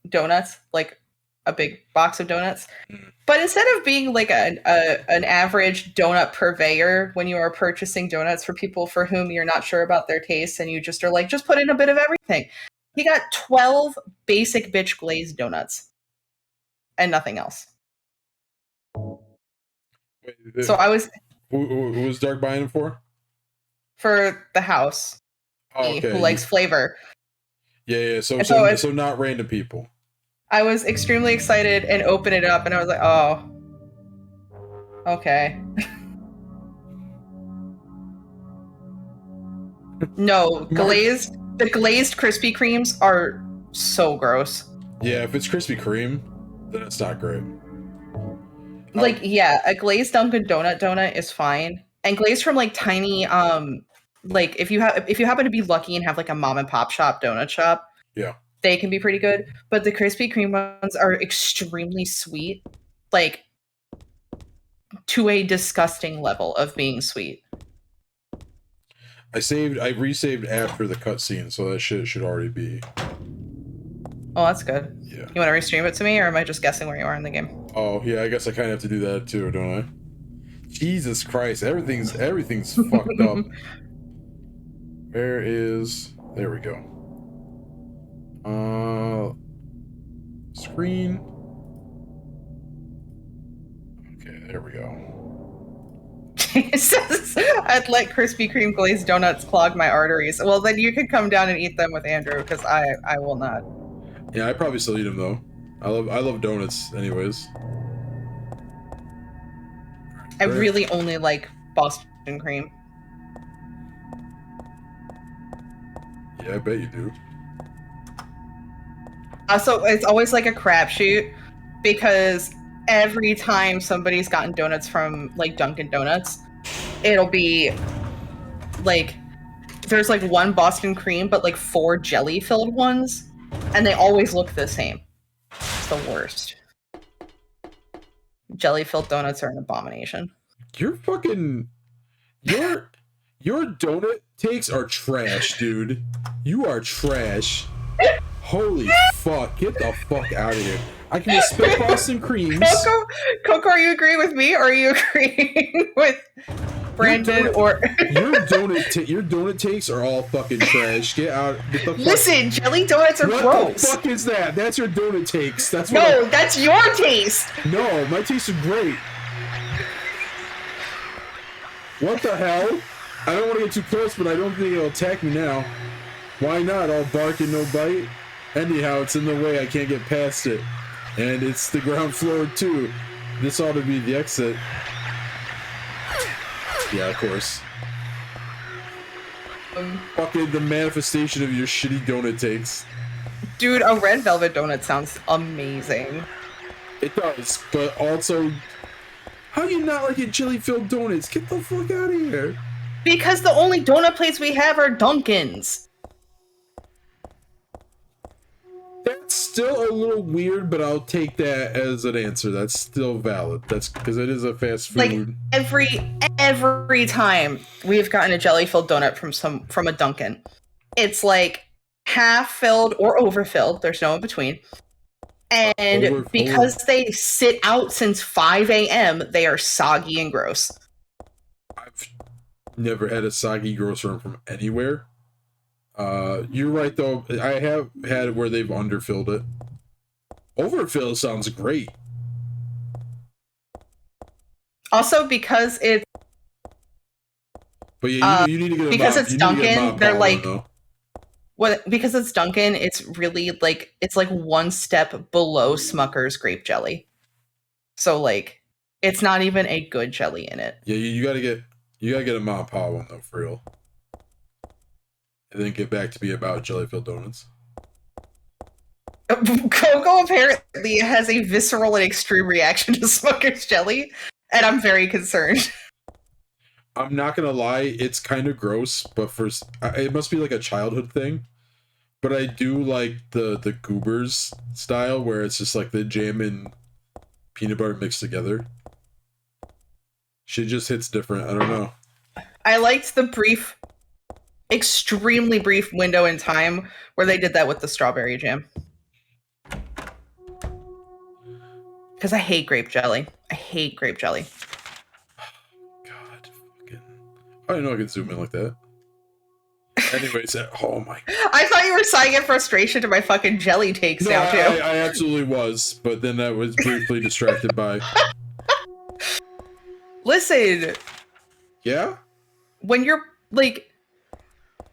Speaker 1: donuts, like a big box of donuts.
Speaker 2: Mm.
Speaker 1: But instead of being like an average donut purveyor when you are purchasing donuts for people for whom you're not sure about their tastes and you just are like, just put in a bit of everything. He got 12 basic bitch glazed donuts and nothing else.
Speaker 2: Wait,
Speaker 1: So I was
Speaker 2: who was Dark buying it for?
Speaker 1: for the house,
Speaker 2: Oh, okay.
Speaker 1: who likes flavor.
Speaker 2: Yeah. So
Speaker 1: And so
Speaker 2: so not random people.
Speaker 1: I was extremely excited and opened it up and I was like, oh, okay. No, the glazed Krispy Kremes are so gross.
Speaker 2: Yeah, if it's Krispy Kreme, then it's not great.
Speaker 1: Like, yeah, a glazed Dunkin' donut is fine. And glazed from like tiny like if you happen to be lucky and have like a mom and pop shop donut shop,
Speaker 2: Yeah.
Speaker 1: they can be pretty good. But the Krispy Kreme ones are extremely sweet. Like to a disgusting level of being sweet.
Speaker 2: I resaved after the cutscene, so that shit should already be.
Speaker 1: Oh, that's good.
Speaker 2: Yeah.
Speaker 1: You want to restream it to me, or am I just guessing where you are in the game?
Speaker 2: Oh yeah, I guess I kind of have to do that too, don't I? Jesus Christ, everything's fucked up. Where is? There we go. Screen. Okay, there we go.
Speaker 1: It says, I'd let Krispy Kreme glazed donuts clog my arteries. Well, then you could come down and eat them with Andrew, because I will not.
Speaker 2: Yeah, I probably still eat them though. I love donuts, anyways.
Speaker 1: I really only like Boston cream.
Speaker 2: Yeah, I bet you do.
Speaker 1: So it's always like a crapshoot, because every time somebody's gotten donuts from like Dunkin' Donuts, it'll be like there's like one Boston cream, but like 4 jelly filled ones, and they always look the same. It's the worst. Jelly filled donuts are an abomination.
Speaker 2: Your donut takes are trash, dude. You are trash. Holy fuck! Get the fuck out of here. I can respect Boston creams.
Speaker 1: Coco, are you agreeing with me, or are you agreeing with Brandon? Your
Speaker 2: donut takes are all fucking trash. Get out. Get the fuck.
Speaker 1: Listen, jelly donuts are
Speaker 2: gross. What the fuck is that? That's your donut takes. That's what
Speaker 1: that's your taste.
Speaker 2: No, my tastes are great. What the hell? I don't want to get too close, but I don't think it'll attack me now. Why not? All bark and no bite. Anyhow, it's in the way. I can't get past it. And it's the ground floor, too. This ought to be the exit. Yeah, of course. Fucking the manifestation of your shitty donut takes.
Speaker 1: Dude, a red velvet donut sounds amazing.
Speaker 2: It does, but also... How do you not like it jelly-filled donuts? Get the fuck out of here.
Speaker 1: Because the only donut plates we have are Dunkin's.
Speaker 2: That's still a little weird, but I'll take that as an answer. That's still valid. That's because it is a fast food.
Speaker 1: Like every time we've gotten a jelly-filled donut from a Dunkin', it's like half filled or overfilled. There's no in between. And because they sit out since 5 a.m., they are soggy and gross.
Speaker 2: I've never had a soggy gross one from anywhere. You're right though. I have had it where they've underfilled it. Overfill sounds great.
Speaker 1: Also, because it's
Speaker 2: but yeah, you need to get
Speaker 1: because it's Dunkin'. They're like because it's Dunkin'. It's really like it's like one step below Smucker's grape jelly. So like, it's not even a good jelly in it.
Speaker 2: Yeah, you gotta get a mom and pop one though, for real. And then get back to be about jelly-filled donuts.
Speaker 1: Coco apparently has a visceral and extreme reaction to Smucker's jelly, and I'm very concerned.
Speaker 2: I'm not gonna lie, it's kind of gross, but it must be like a childhood thing. But I do like the Goobers style, where it's just like the jam and peanut butter mixed together. Shit just hits different. I don't know.
Speaker 1: I liked the extremely brief window in time where they did that with the strawberry jam. Because I hate grape jelly. I hate grape jelly.
Speaker 2: God, fucking. I didn't know I could zoom in like that. Anyways, oh my.
Speaker 1: I thought you were sighing in frustration to my fucking jelly takes
Speaker 2: No,
Speaker 1: now, too.
Speaker 2: I absolutely was, but then I was briefly distracted by.
Speaker 1: Listen,
Speaker 2: Yeah?
Speaker 1: when you're like,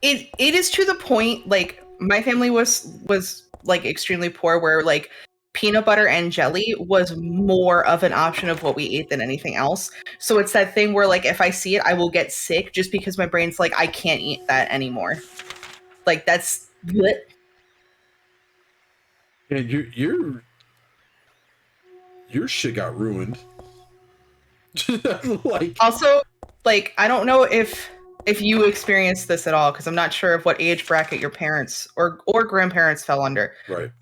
Speaker 1: it is to the point, like, my family was like extremely poor, where like peanut butter and jelly was more of an option of what we ate than anything else. So it's that thing where like if I see it, I will get sick just because my brain's like, I can't eat that anymore. Like that's lit.
Speaker 2: And your shit got ruined. Like,
Speaker 1: Also, like, I don't know if you experienced this at all, because I'm not sure of what age bracket your parents or grandparents fell under.
Speaker 2: right.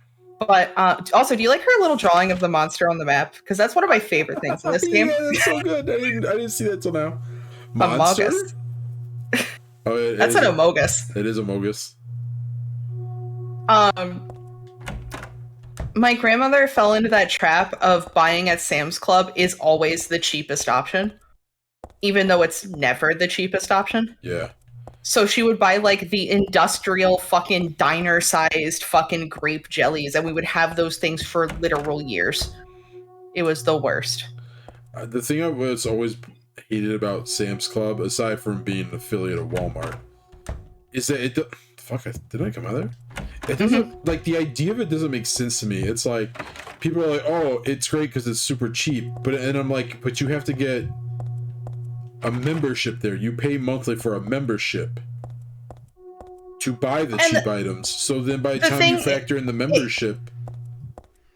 Speaker 1: But also, do you like her little drawing of the monster on the map? Because that's one of my favorite things in this game.
Speaker 2: Yeah, that's so good. I didn't see that till now.
Speaker 1: Monster?
Speaker 2: Monster? Oh,
Speaker 1: That's an Amogus.
Speaker 2: It is Amogus.
Speaker 1: My grandmother fell into that trap of buying at Sam's Club is always the cheapest option, even though it's never the cheapest option.
Speaker 2: Yeah.
Speaker 1: So she would buy like the industrial fucking diner-sized fucking grape jellies, and we would have those things for literal years. It was the worst.
Speaker 2: The thing I was always hated about Sam's Club, aside from being an affiliate of Walmart, is that it. Fuck, did I come out there? It doesn't, like, the idea of it doesn't make sense to me. It's like, people are like, oh, it's great because it's super cheap. And I'm like, but you have to get a membership there. You pay monthly for a membership to buy the cheap items. So then by the time you factor in the membership...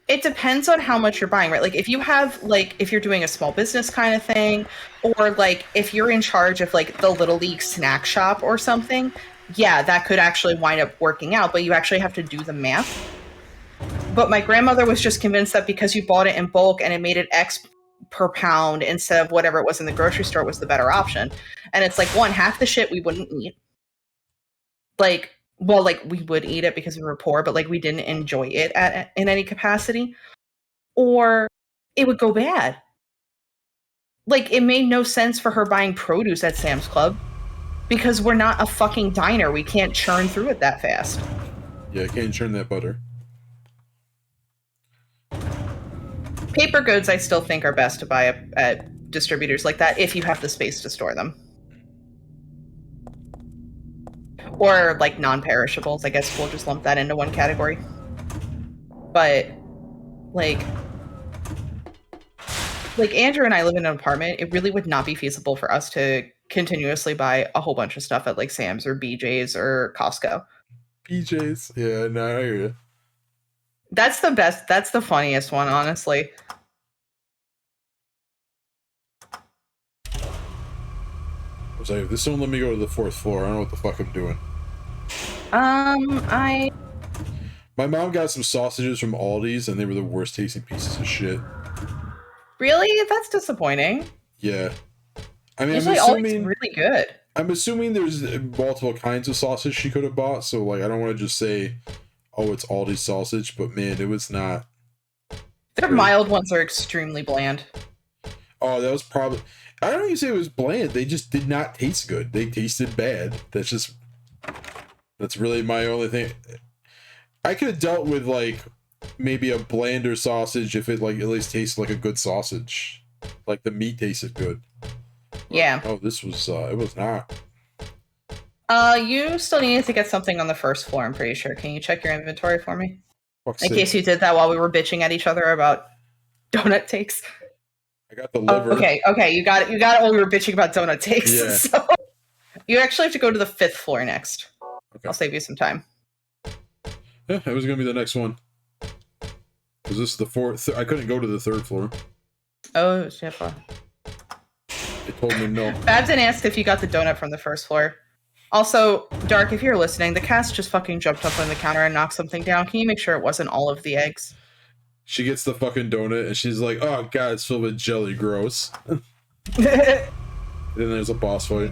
Speaker 1: It depends on how much you're buying, right? Like, if you have, like, if you're doing a small business kind of thing, or, like, if you're in charge of, like, the Little League snack shop or something... Yeah, that could actually wind up working out, but you actually have to do the math. But my grandmother was just convinced that because you bought it in bulk and it made it X per pound instead of whatever it was in the grocery store was the better option. And it's like, one, half the shit we wouldn't eat. Like, well, like, we would eat it because we were poor, but, like, we didn't enjoy it in any capacity. Or it would go bad. Like, it made no sense for her buying produce at Sam's Club. Because we're not a fucking diner. We can't churn through it that fast.
Speaker 2: Yeah, I can't churn that butter.
Speaker 1: Paper goods, I still think, are best to buy at distributors like that if you have the space to store them. Or, like, non-perishables. I guess we'll just lump that into one category. But, like, Andrew and I live in an apartment. It really would not be feasible for us to continuously buy a whole bunch of stuff at like Sam's or BJ's or Costco.
Speaker 2: BJ's? Yeah, no, I hear you.
Speaker 1: That's the best. That's the funniest one, honestly.
Speaker 2: I was like, if this don't let me go to the 4th floor, I don't know what the fuck I'm doing. My mom got some sausages from Aldi's, and they were the worst tasting pieces of shit.
Speaker 1: Really? That's disappointing.
Speaker 2: Yeah. I mean,
Speaker 1: usually Aldi's really good.
Speaker 2: I'm assuming there's multiple kinds of sausage she could have bought, so, like, I don't want to just say, oh, it's Aldi's sausage, but, man, it was not...
Speaker 1: Their mild ones are extremely bland.
Speaker 2: Oh, that was probably... I don't even say it was bland. They just did not taste good. They tasted bad. That's really my only thing. I could have dealt with, like, maybe a blander sausage if it, like, at least tasted like a good sausage. Like, the meat tasted good.
Speaker 1: Yeah.
Speaker 2: Oh, this was, it was not.
Speaker 1: You still needed to get something on the 1st floor, I'm pretty sure. Can you check your inventory for me?
Speaker 2: Fuck's
Speaker 1: In
Speaker 2: sake.
Speaker 1: case you did that while we were bitching at each other about donut takes.
Speaker 2: I got the liver.
Speaker 1: Okay, you got it while we were bitching about donut takes.
Speaker 2: Yeah.
Speaker 1: So you actually have to go to the 5th floor next.
Speaker 2: Okay.
Speaker 1: I'll save you some time.
Speaker 2: Yeah, it was gonna be the next one. Because this is the 4th. I couldn't go to the 3rd floor.
Speaker 1: Oh, shit.
Speaker 2: They told me no.
Speaker 1: Babson asked if you got the donut from the 1st floor. Also, Dark, if you're listening, the cat just fucking jumped up on the counter and knocked something down. Can you make sure it wasn't all of the eggs?
Speaker 2: She gets the fucking donut and she's like, oh god, it's filled with jelly, gross. And then there's a boss fight.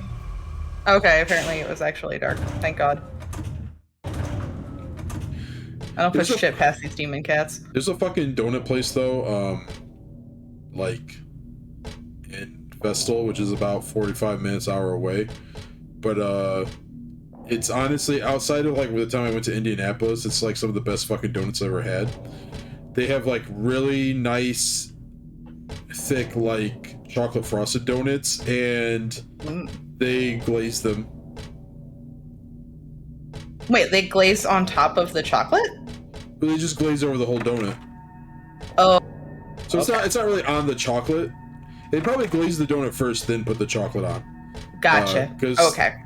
Speaker 1: Okay, apparently it was actually Dark. Thank God. I don't push shit past these demon cats.
Speaker 2: There's a fucking donut place though, like in Vestal, which is about 45 minutes, hour away. But it's honestly, outside of like the time I went to Indianapolis, it's like some of the best fucking donuts I've ever had. They have like really nice, thick, like chocolate frosted donuts, and they glaze them.
Speaker 1: Wait, they glaze on top of the chocolate?
Speaker 2: But they just glaze over the whole donut.
Speaker 1: Oh,
Speaker 2: So
Speaker 1: okay.
Speaker 2: it's not really on the chocolate. They probably glaze the donut first, then put the chocolate on.
Speaker 1: Gotcha. Okay.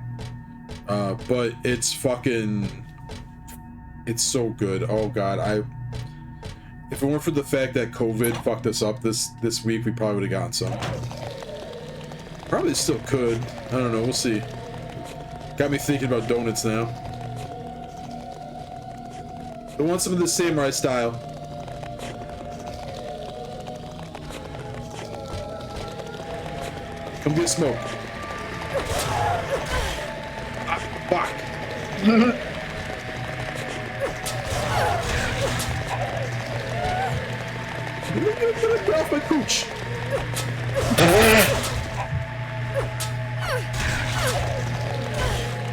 Speaker 2: But it's so good. Oh god, if it weren't for the fact that COVID fucked us up this week, we probably would have gotten some. Probably still could. I don't know. We'll see. Got me thinking about donuts now. I want some of the samurai style. Come get smoke. Ah, fuck. Get off my cooch.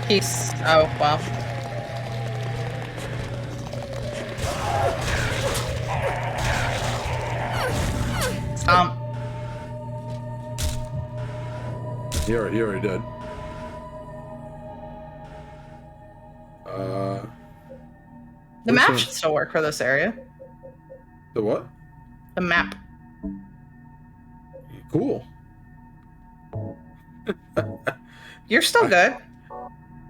Speaker 1: Peace. Oh, wow.
Speaker 2: He already did.
Speaker 1: The map should still work for this area.
Speaker 2: The what?
Speaker 1: The map.
Speaker 2: Cool.
Speaker 1: You're still good.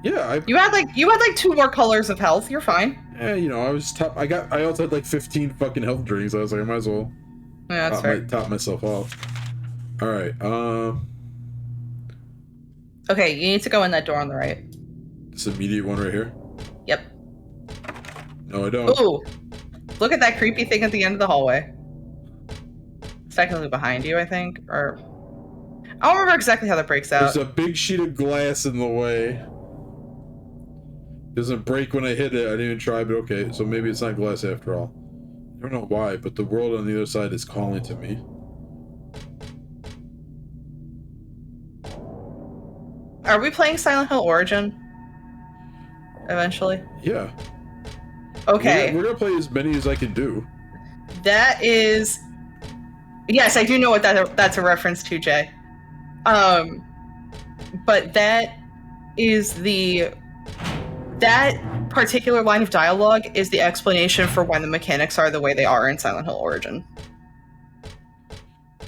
Speaker 2: Yeah,
Speaker 1: You had like 2 more colors of health. You're fine.
Speaker 2: Yeah, you know, I was top. I also had like 15 fucking health drinks. I was like, I might as well.
Speaker 1: Yeah, that's fair.
Speaker 2: Top myself off. All right.
Speaker 1: Okay, you need to go in that door on the right.
Speaker 2: This immediate one right here.
Speaker 1: Yep.
Speaker 2: No, I don't.
Speaker 1: Ooh, look at that creepy thing at the end of the hallway. It's technically behind you, I think, or I don't remember exactly how that breaks out.
Speaker 2: There's a big sheet of glass in the way. Doesn't break when I hit it. I didn't even try, but okay. So maybe it's not glass after all. I don't know why, but the world on the other side is calling to me.
Speaker 1: Are we playing Silent Hill Origin? Eventually?
Speaker 2: Yeah.
Speaker 1: Okay.
Speaker 2: We're gonna play as many as I can do.
Speaker 1: That is... Yes, I do know what that's a reference to, Jay. But that is that particular line of dialogue is the explanation for why the mechanics are the way they are in Silent Hill Origin.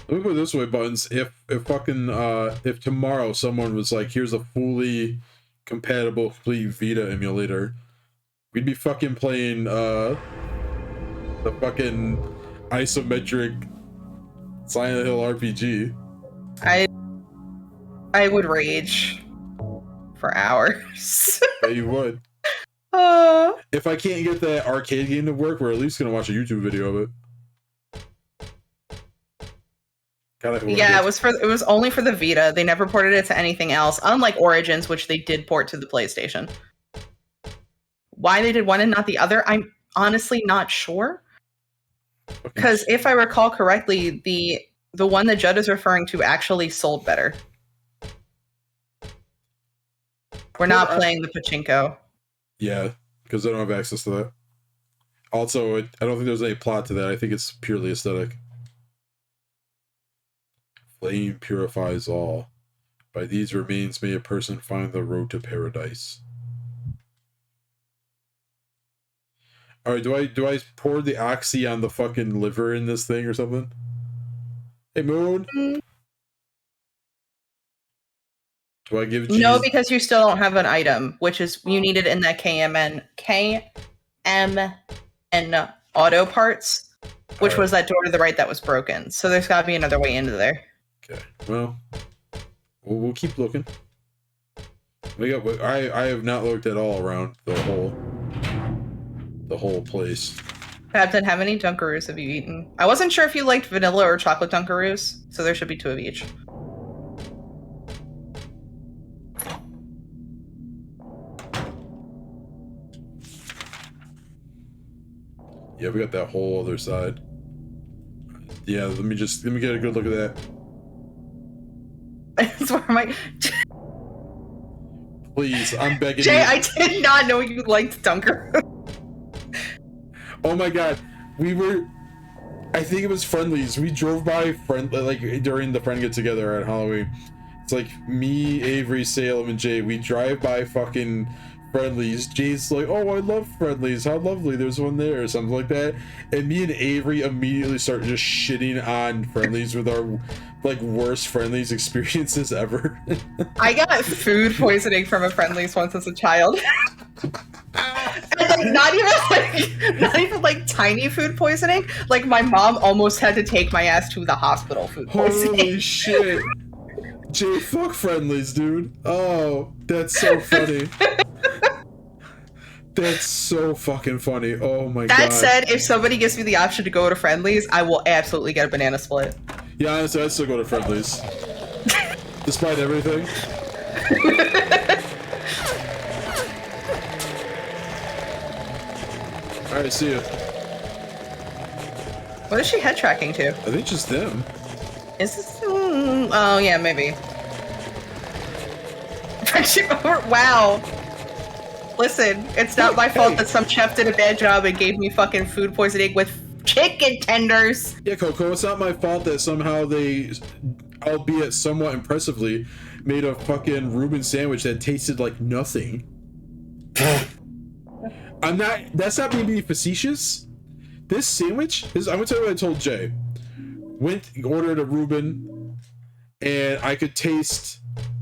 Speaker 2: Let me put it this way, Buttons. If tomorrow someone was like, here's a fully compatible complete Vita emulator, we'd be fucking playing the fucking isometric Silent Hill RPG.
Speaker 1: I would rage for hours.
Speaker 2: Yeah, you would. If I can't get that arcade game to work, we're at least gonna watch a YouTube video of it.
Speaker 1: Yeah, it was only for the Vita. They never ported it to anything else, unlike Origins, which they did port to the PlayStation. Why they did one and not the other, I'm honestly not sure. Because if I recall correctly, the one that Judd is referring to actually sold better. We're not playing the pachinko.
Speaker 2: Yeah, because I don't have access to that. Also, I don't think there's any plot to that. I think it's purely aesthetic. Flame purifies all. By these remains may a person find the road to paradise. Alright, do I pour the oxy on the fucking liver in this thing or something? Hey, Moon? Do I give cheese?
Speaker 1: No, because you still don't have an item, which is you need it in that KMN auto parts, which was that door to the right that was broken. So there's got to be another way into there.
Speaker 2: Okay, well, we'll keep looking. I have not looked at all around the whole place.
Speaker 1: Captain, how many Dunkaroos have you eaten? I wasn't sure if you liked vanilla or chocolate Dunkaroos, so there should be 2 of each.
Speaker 2: Yeah, we got that whole other side. Yeah, let me get a good look at that.
Speaker 1: That's where my
Speaker 2: Please, I'm begging
Speaker 1: Jay,
Speaker 2: you.
Speaker 1: I did not know you liked Dunker.
Speaker 2: Oh my god, I think it was Friendlies. We drove by during the friend get together at Halloween. It's like me, Avery, Salem, and Jay. We drive by fucking Friendlies. Jay's like, "Oh, I love Friendlies. How lovely! There's one there," or something like that. And me and Avery immediately start just shitting on Friendlies with our like worst Friendlies experiences ever.
Speaker 1: I got food poisoning from a Friendlies once as a child. And like not even like tiny food poisoning. Like my mom almost had to take my ass to the hospital food poisoning.
Speaker 2: Holy shit. Jay, fuck Friendlies, dude. Oh, that's so funny. That's so fucking funny. Oh my god.
Speaker 1: That said, if somebody gives me the option to go to Friendlies, I will absolutely get a banana split.
Speaker 2: Yeah, honestly, I'd still go to Friendlies. Despite everything. Alright, see ya.
Speaker 1: What is she head tracking to?
Speaker 2: I think just them.
Speaker 1: Is this? Oh yeah, maybe. Wow. Listen, it's not my fault that some chef did a bad job and gave me fucking food poisoning with chicken tenders.
Speaker 2: Yeah, Coco, it's not my fault that somehow they, albeit somewhat impressively, made a fucking Reuben sandwich that tasted like nothing. That's not me being facetious. This sandwich, I'm gonna tell you what I told Jay. Ordered a Reuben, and I could taste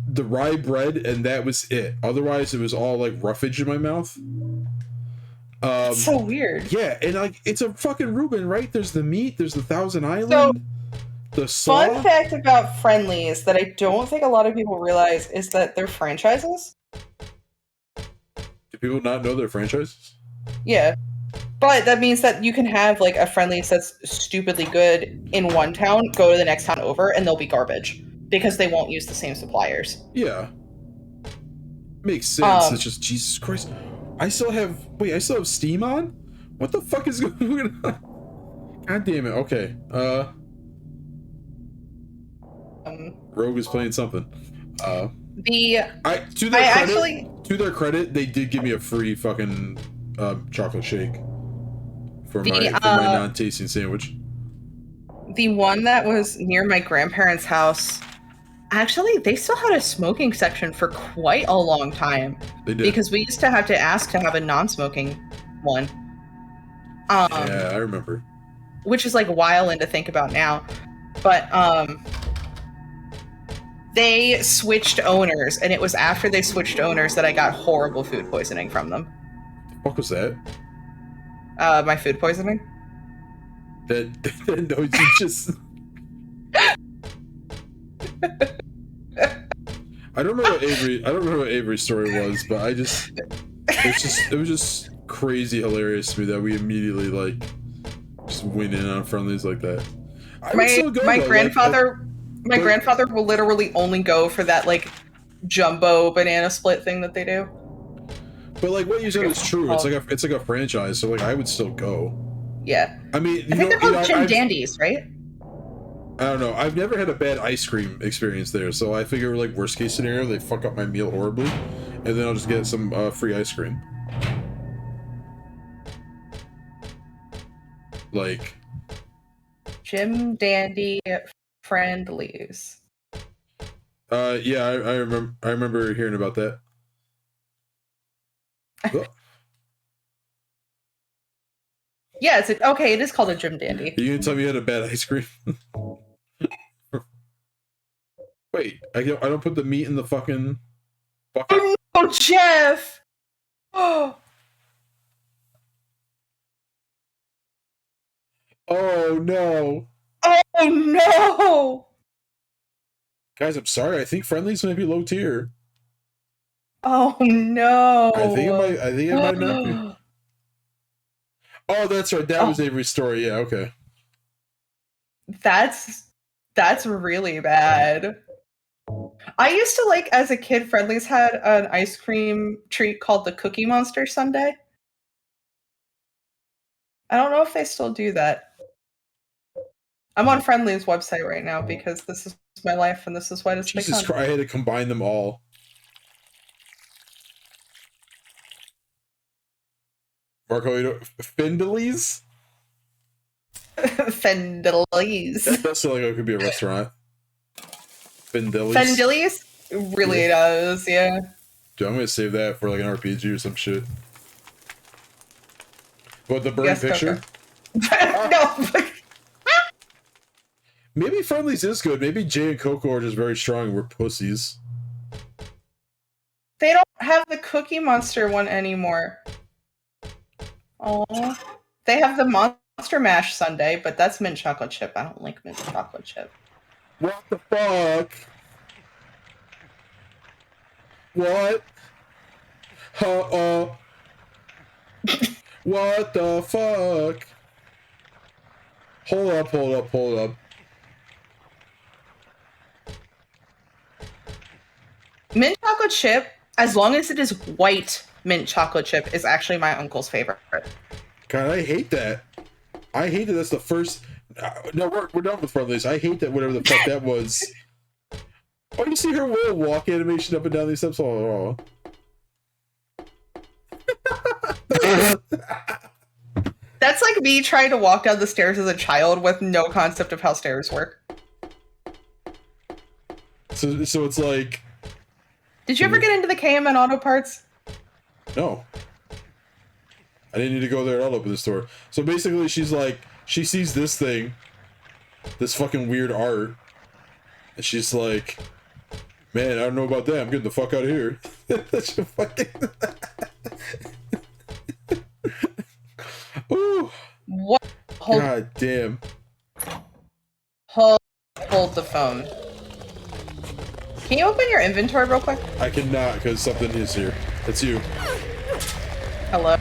Speaker 2: the rye bread, and that was it. Otherwise, it was all like roughage in my mouth.
Speaker 1: That's so weird.
Speaker 2: Yeah, and like it's a fucking Reuben, right? There's the meat, there's the Thousand Island, the saw.
Speaker 1: Fun fact about Friendlies that I don't think a lot of people realize is that they're franchises.
Speaker 2: Do people not know their franchises?
Speaker 1: Yeah. But that means that you can have like a Friendlies that's stupidly good in one town, go to the next town over, and they'll be garbage because they won't use the same suppliers.
Speaker 2: Yeah. Makes sense. It's just Jesus Christ. I still have Steam on? What the fuck is going on? God damn it. Okay. Rogue is playing something. To their credit, they did give me a free fucking chocolate shake for my non-tasting sandwich.
Speaker 1: The one that was near my grandparents' house, actually, they still had a smoking section for quite a long time.
Speaker 2: They did.
Speaker 1: Because we used to have to ask to have a non-smoking one.
Speaker 2: Yeah, I remember.
Speaker 1: Which is like wild to think about now. But they switched owners, and it was after they switched owners that I got horrible food poisoning from them.
Speaker 2: What was that?
Speaker 1: My food poisoning?
Speaker 2: That noise you just... I don't remember what Avery's story was, but it was just crazy hilarious to me that we immediately like just went in on Friendlies like that.
Speaker 1: My grandfather will literally only go for that like jumbo banana split thing that they do.
Speaker 2: But like what you said is true. It's like a franchise, so like I would still go.
Speaker 1: Yeah.
Speaker 2: I mean,
Speaker 1: I think they're called Jim Dandies, right?
Speaker 2: I don't know. I've never had a bad ice cream experience there, so I figure like worst case scenario, they fuck up my meal horribly, and then I'll just get some free ice cream. Like
Speaker 1: Jim Dandy Friendlies.
Speaker 2: Yeah, I remember hearing about that.
Speaker 1: Yeah, it is called a Jim Dandy.
Speaker 2: Are you gonna tell me you had a bad ice cream? Wait, I don't put the meat in the fucking bucket?
Speaker 1: Oh, Jeff! Oh.
Speaker 2: Oh no!
Speaker 1: Oh no!
Speaker 2: Guys, I'm sorry. I think Friendly's gonna be low tier.
Speaker 1: Oh no!
Speaker 2: I think it might not be. Oh, that's right. That was Avery's story. Yeah, okay.
Speaker 1: That's really bad. I used to like, as a kid, Friendly's had an ice cream treat called the Cookie Monster Sundae. I don't know if they still do that. I'm on Friendly's website right now because this is my life and this is what it's
Speaker 2: Jesus
Speaker 1: become.
Speaker 2: Christ, I had to combine them all. Marco, you know, Findley's?
Speaker 1: Fendelies.
Speaker 2: That does sound like it could be a restaurant. Findley's?
Speaker 1: Fendelies? It really does, yeah.
Speaker 2: Dude, I'm gonna save that for like an RPG or some shit. What, the burning
Speaker 1: Yes,
Speaker 2: picture?
Speaker 1: No.
Speaker 2: Maybe Friendly's is good. Maybe Jay and Coco are just very strong and we're pussies.
Speaker 1: They don't have the Cookie Monster one anymore. Oh, they have the Monster Mash sundae, but that's mint chocolate chip. I don't like mint chocolate chip.
Speaker 2: What the fuck? What? What the fuck? Hold up, hold up, hold up.
Speaker 1: Mint chocolate chip, as long as it is white mint chocolate chip, is actually my uncle's favorite.
Speaker 2: God, I hate that. I hate that that's the first... No, we're done with Friendly's. I hate that whatever the fuck that was. Oh, you see her little walk animation up and down these steps? Oh.
Speaker 1: That's like me trying to walk down the stairs as a child with no concept of how stairs work.
Speaker 2: So it's like...
Speaker 1: Did you ever get into the KMN Auto Parts?
Speaker 2: No. I didn't need to go there at all open the store. So basically she's like, she sees this thing, this fucking weird art, and she's like, man, I don't know about that, I'm getting the fuck out of here. That's just fucking... Ooh.
Speaker 1: What?
Speaker 2: God damn.
Speaker 1: Hold the phone. Can you open your inventory real quick?
Speaker 2: I cannot, because something is here. It's you.
Speaker 1: Hello.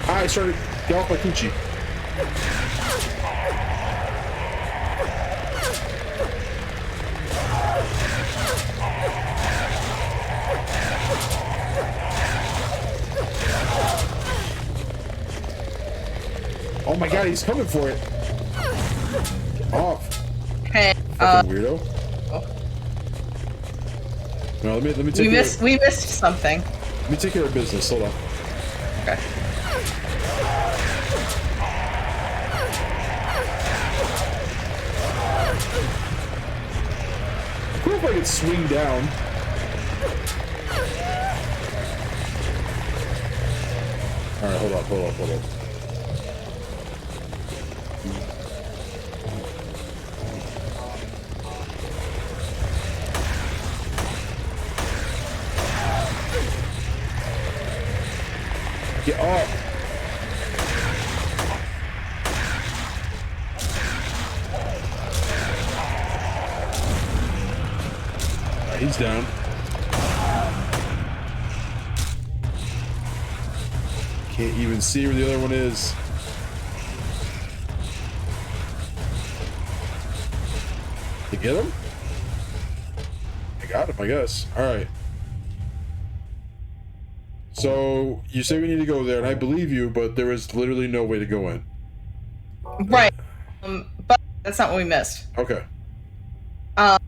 Speaker 2: I started... Get off my coochie. Oh my god, he's coming for it. Off.
Speaker 1: Hey,
Speaker 2: Fucking weirdo. No, let me take
Speaker 1: we missed something.
Speaker 2: Let me take care of business. Hold on.
Speaker 1: Okay.
Speaker 2: Cool if I could swing down. Alright, hold up. Get off! Alright, he's down. Can't even see where the other one is. You get him? I got him, I guess. Alright. So, you say we need to go there, and I believe you, but there is literally no way to go in.
Speaker 1: Right. But that's not what we missed.
Speaker 2: Okay.
Speaker 1: I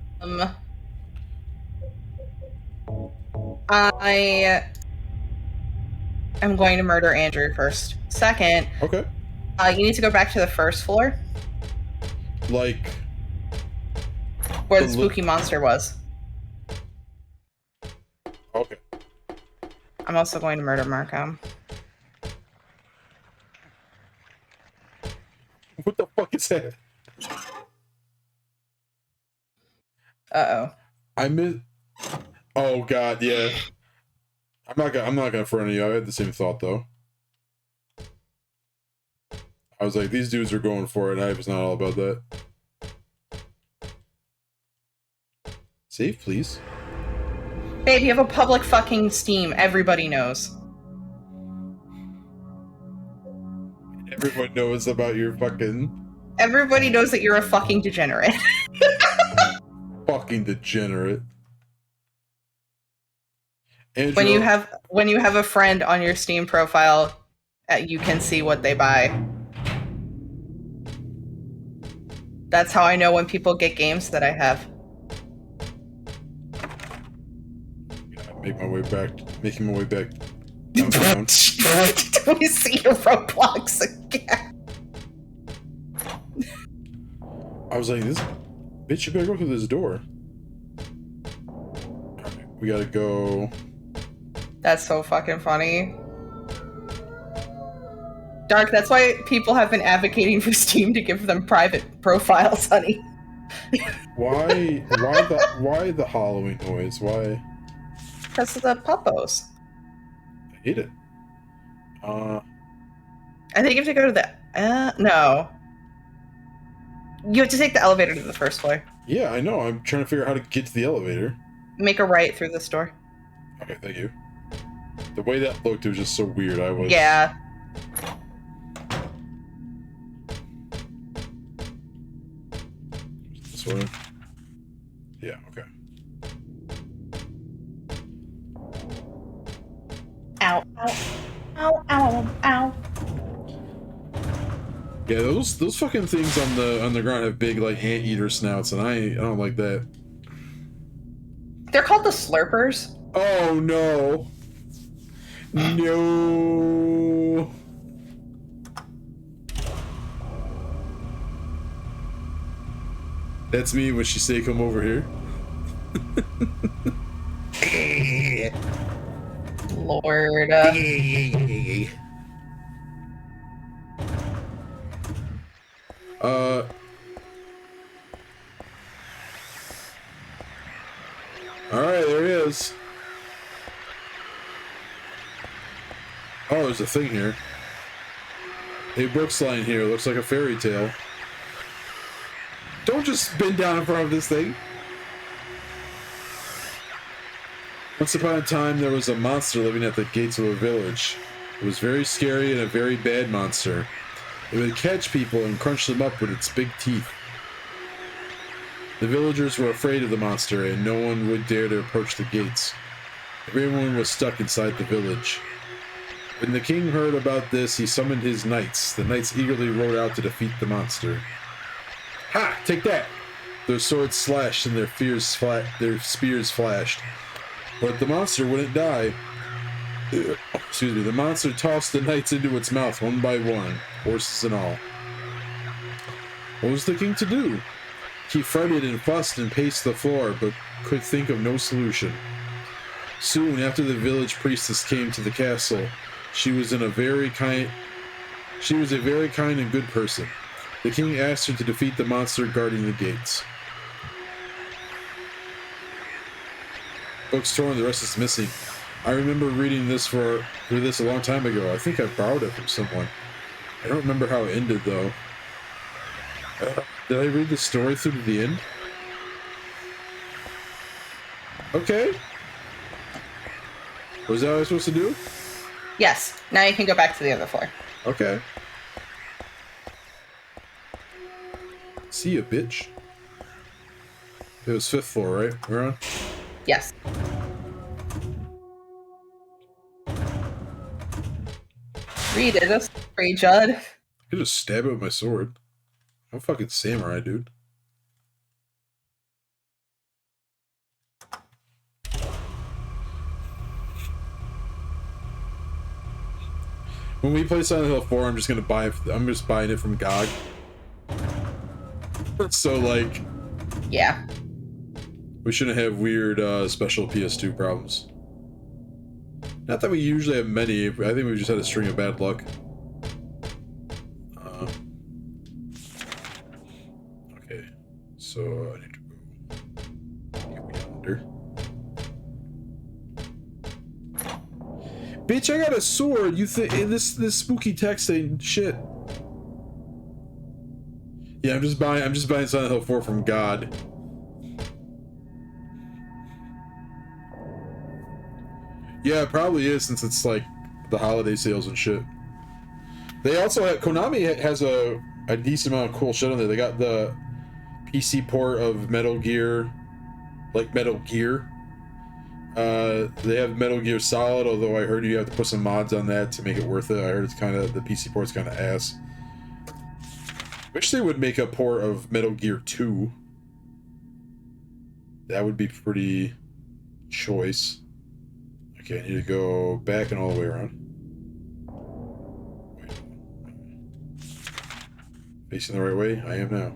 Speaker 1: am going to murder Andrew first. Second,
Speaker 2: Okay.
Speaker 1: you need to go back to the first floor
Speaker 2: Like...
Speaker 1: where the spooky monster was.
Speaker 2: Okay.
Speaker 1: I'm also going to murder Marco.
Speaker 2: What the fuck is that?
Speaker 1: Uh-oh.
Speaker 2: I miss... Oh god, yeah. I'm not gonna front on you. I had the same thought though. I was like, these dudes are going for it, and I was not all about that. Save, please.
Speaker 1: Babe, you have a public fucking Steam. Everybody knows.
Speaker 2: Everyone knows about your fucking...
Speaker 1: Everybody knows that you're a fucking degenerate.
Speaker 2: Fucking degenerate. Andrew,
Speaker 1: when you have a friend on your Steam profile, you can see what they buy. That's how I know when people get games that I have.
Speaker 2: Making my way back downtown.
Speaker 1: Do we see your Roblox again?
Speaker 2: I was like, this bitch, you better go through this door. Alright, we gotta go.
Speaker 1: That's so fucking funny. Dark, that's why people have been advocating for Steam to give them private profiles, honey.
Speaker 2: Why the hollowing noise? Why?
Speaker 1: Because of the puppos.
Speaker 2: I hate it.
Speaker 1: I think you have to go to the... no. You have to take the elevator to the first floor.
Speaker 2: Yeah, I know. I'm trying to figure out how to get to the elevator.
Speaker 1: Make a right through this door.
Speaker 2: Okay, thank you. The way that looked, it was just so weird.
Speaker 1: Yeah.
Speaker 2: This way? Yeah, okay.
Speaker 1: Ow, ow, ow, ow, ow.
Speaker 2: Yeah, those fucking things on the ground have big like anteater snouts, and I don't like that.
Speaker 1: They're called the Slurpers.
Speaker 2: Oh no! No! That's me when she say come over here.
Speaker 1: Lord.
Speaker 2: Alright, there he is. Oh, there's a thing here. A Brooksline here. Looks like a fairy tale. Don't just bend down in front of this thing. Once upon a time, there was a monster living at the gates of a village. It was very scary and a very bad monster. It would catch people and crunch them up with its big teeth. The villagers were afraid of the monster, and no one would dare to approach the gates. Everyone was stuck inside the village. When the king heard about this, he summoned his knights. The knights eagerly rode out to defeat the monster. Ha! Take that! Their swords slashed and their spears flashed. But the monster wouldn't die. Excuse me. The monster tossed the knights into its mouth one by one, horses and all. What was the king to do? He fretted and fussed and paced the floor, but could think of no solution. Soon after the village priestess came to the castle, she was a very kind and good person. The king asked her to defeat the monster guarding the gates. Book's torn, the rest is missing. I remember reading this a long time ago. I think I borrowed it from someone. I don't remember how it ended, though. Did I read the story through to the end? Okay. Was that what I was supposed to do?
Speaker 1: Yes. Now you can go back to the other floor.
Speaker 2: Okay. See ya, bitch. It was 5th floor, right? We're on?
Speaker 1: Yes. Read it. That's free, Judd.
Speaker 2: I could just stab it with my sword. I'm a fucking samurai, dude. When we play Silent Hill 4, I'm just buying it from GOG. So, like...
Speaker 1: Yeah.
Speaker 2: We shouldn't have weird, special PS2 problems. Not that we usually have many, I think we just had a string of bad luck. Okay, so I need to go yonder. Bitch, I got a sword! You think this spooky text ain't shit. Yeah, I'm just buying Silent Hill 4 from God. Yeah, it probably is, since it's like the holiday sales and shit. They also have, Konami has a decent amount of cool shit on there. They got the PC port of Metal Gear, like Metal Gear. They have Metal Gear Solid, although I heard you have to put some mods on that to make it worth it. I heard it's kind of, the PC port's kind of ass. Wish they would make a port of Metal Gear 2. That would be pretty choice. Okay, I need to go back and all the way around. Wait. Facing the right way? I am now.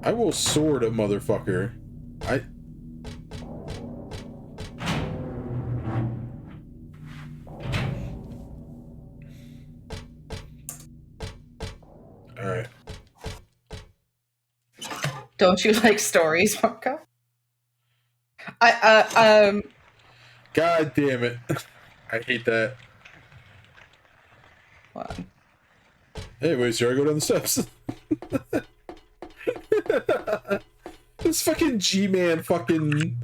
Speaker 2: I will sword a motherfucker. Alright.
Speaker 1: Don't you like stories, Marco?
Speaker 2: God damn it. I hate that.
Speaker 1: What?
Speaker 2: Anyways, here I go down the steps. This fucking G-Man fucking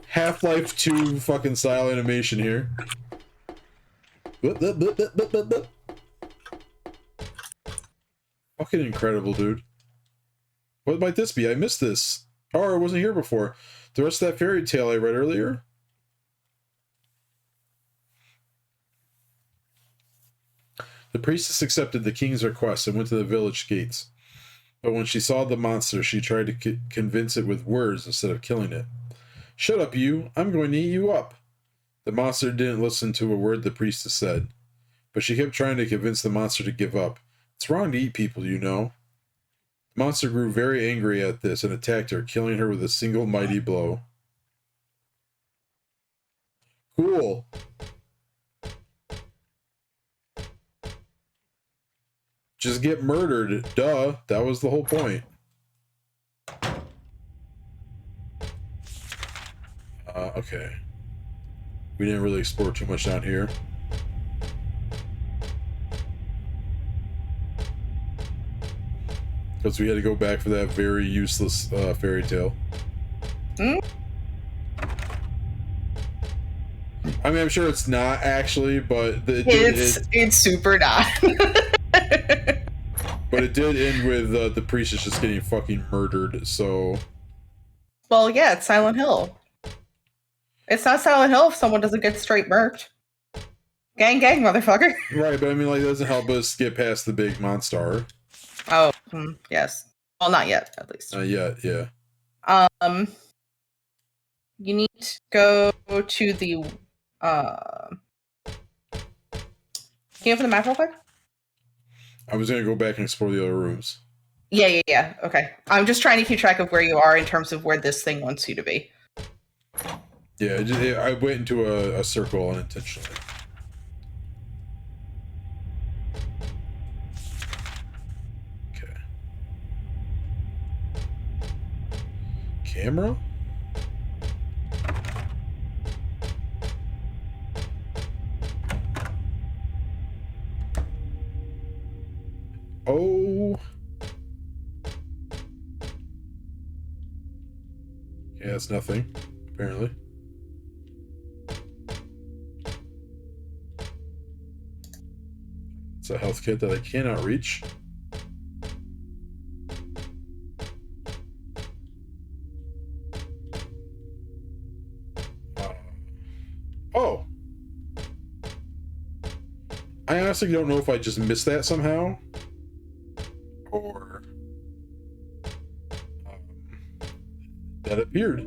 Speaker 2: Half-Life 2 fucking style animation here. Fucking incredible, dude. What might this be? I missed this. Oh, I wasn't here before. The rest of that fairy tale I read earlier? The priestess accepted the king's request and went to the village gates. But when she saw the monster, she tried to convince it with words instead of killing it. Shut up, you. I'm going to eat you up. The monster didn't listen to a word the priestess said, but she kept trying to convince the monster to give up. It's wrong to eat people, you know. The monster grew very angry at this and attacked her, killing her with a single mighty blow. Cool. Just get murdered. Duh. That was the whole point. Okay. We didn't really explore too much down here. Because we had to go back for that very useless fairy tale. I mean, I'm sure it's not actually, but
Speaker 1: It's super not.
Speaker 2: But it did end with the priestess just getting fucking murdered, so...
Speaker 1: Well, yeah, it's Silent Hill. It's not Silent Hill if someone doesn't get straight murked. Gang, gang, motherfucker.
Speaker 2: Right, but I mean, like, it doesn't help us get past the big monster.
Speaker 1: Oh, yes. Well, not yet, at least.
Speaker 2: Not yet, yeah.
Speaker 1: You need to go to the, Can you open the map real quick?
Speaker 2: I was gonna go back and explore the other rooms.
Speaker 1: Yeah. Okay. I'm just trying to keep track of where you are in terms of where this thing wants you to be.
Speaker 2: Yeah, I went into a circle unintentionally. Okay. Camera? Oh. Yeah, that's nothing, apparently. It's a health kit that I cannot reach. Oh! I honestly don't know if I just missed that somehow. Or that appeared.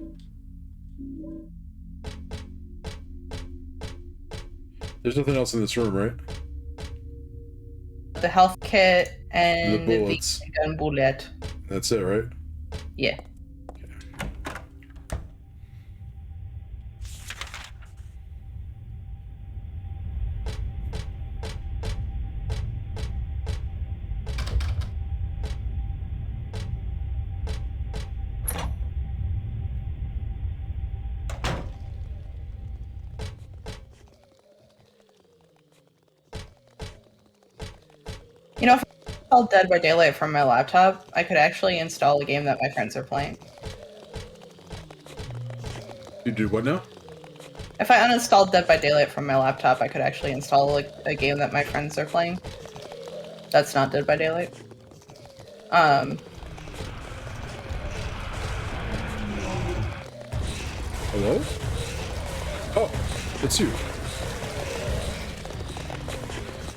Speaker 2: There's nothing else in this room, right?
Speaker 1: The health kit and
Speaker 2: The bullets.
Speaker 1: gun bullet.
Speaker 2: That's it, right?
Speaker 1: Yeah. You know, if I installed Dead by Daylight from my laptop, I could actually install a game that my friends are playing.
Speaker 2: You do what now?
Speaker 1: If I uninstalled Dead by Daylight from my laptop, I could actually install like a game that my friends are playing. That's not Dead by Daylight.
Speaker 2: Hello? Oh, it's you.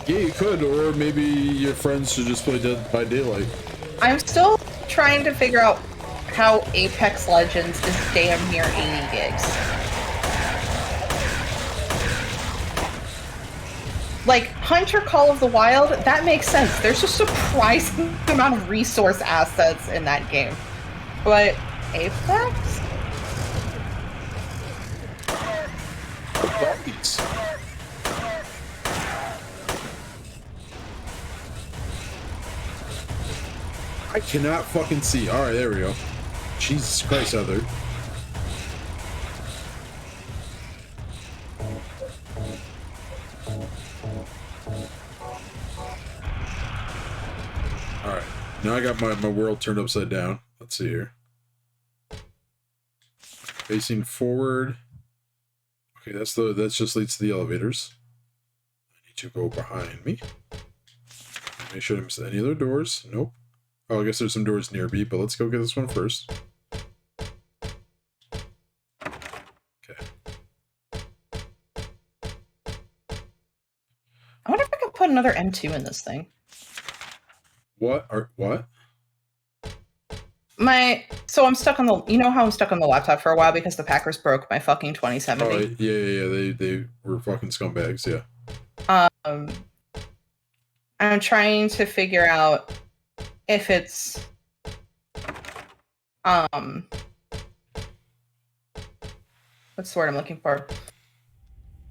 Speaker 2: Yeah, you could, or maybe your friends should just play Dead by Daylight.
Speaker 1: I'm still trying to figure out how Apex Legends is damn near 80 gigs. Like, Hunter Call of the Wild, that makes sense. There's a surprising amount of resource assets in that game. But Apex?
Speaker 2: Right. I cannot fucking see. Alright, there we go. Jesus Christ, Heather. Alright. Now I got my world turned upside down. Let's see here. Facing forward. Okay, that just leads to the elevators. I need to go behind me. Make sure I miss any other doors. Nope. Oh, I guess there's some doors near me, but let's go get this one first. Okay.
Speaker 1: I wonder if I could put another M2 in this thing.
Speaker 2: What?
Speaker 1: So I'm stuck on the, you know how I'm stuck on the laptop for a while because the Packers broke my fucking 2070?
Speaker 2: Oh, yeah. They were fucking scumbags, yeah.
Speaker 1: I'm trying to figure out if it's, what's the word I'm looking for?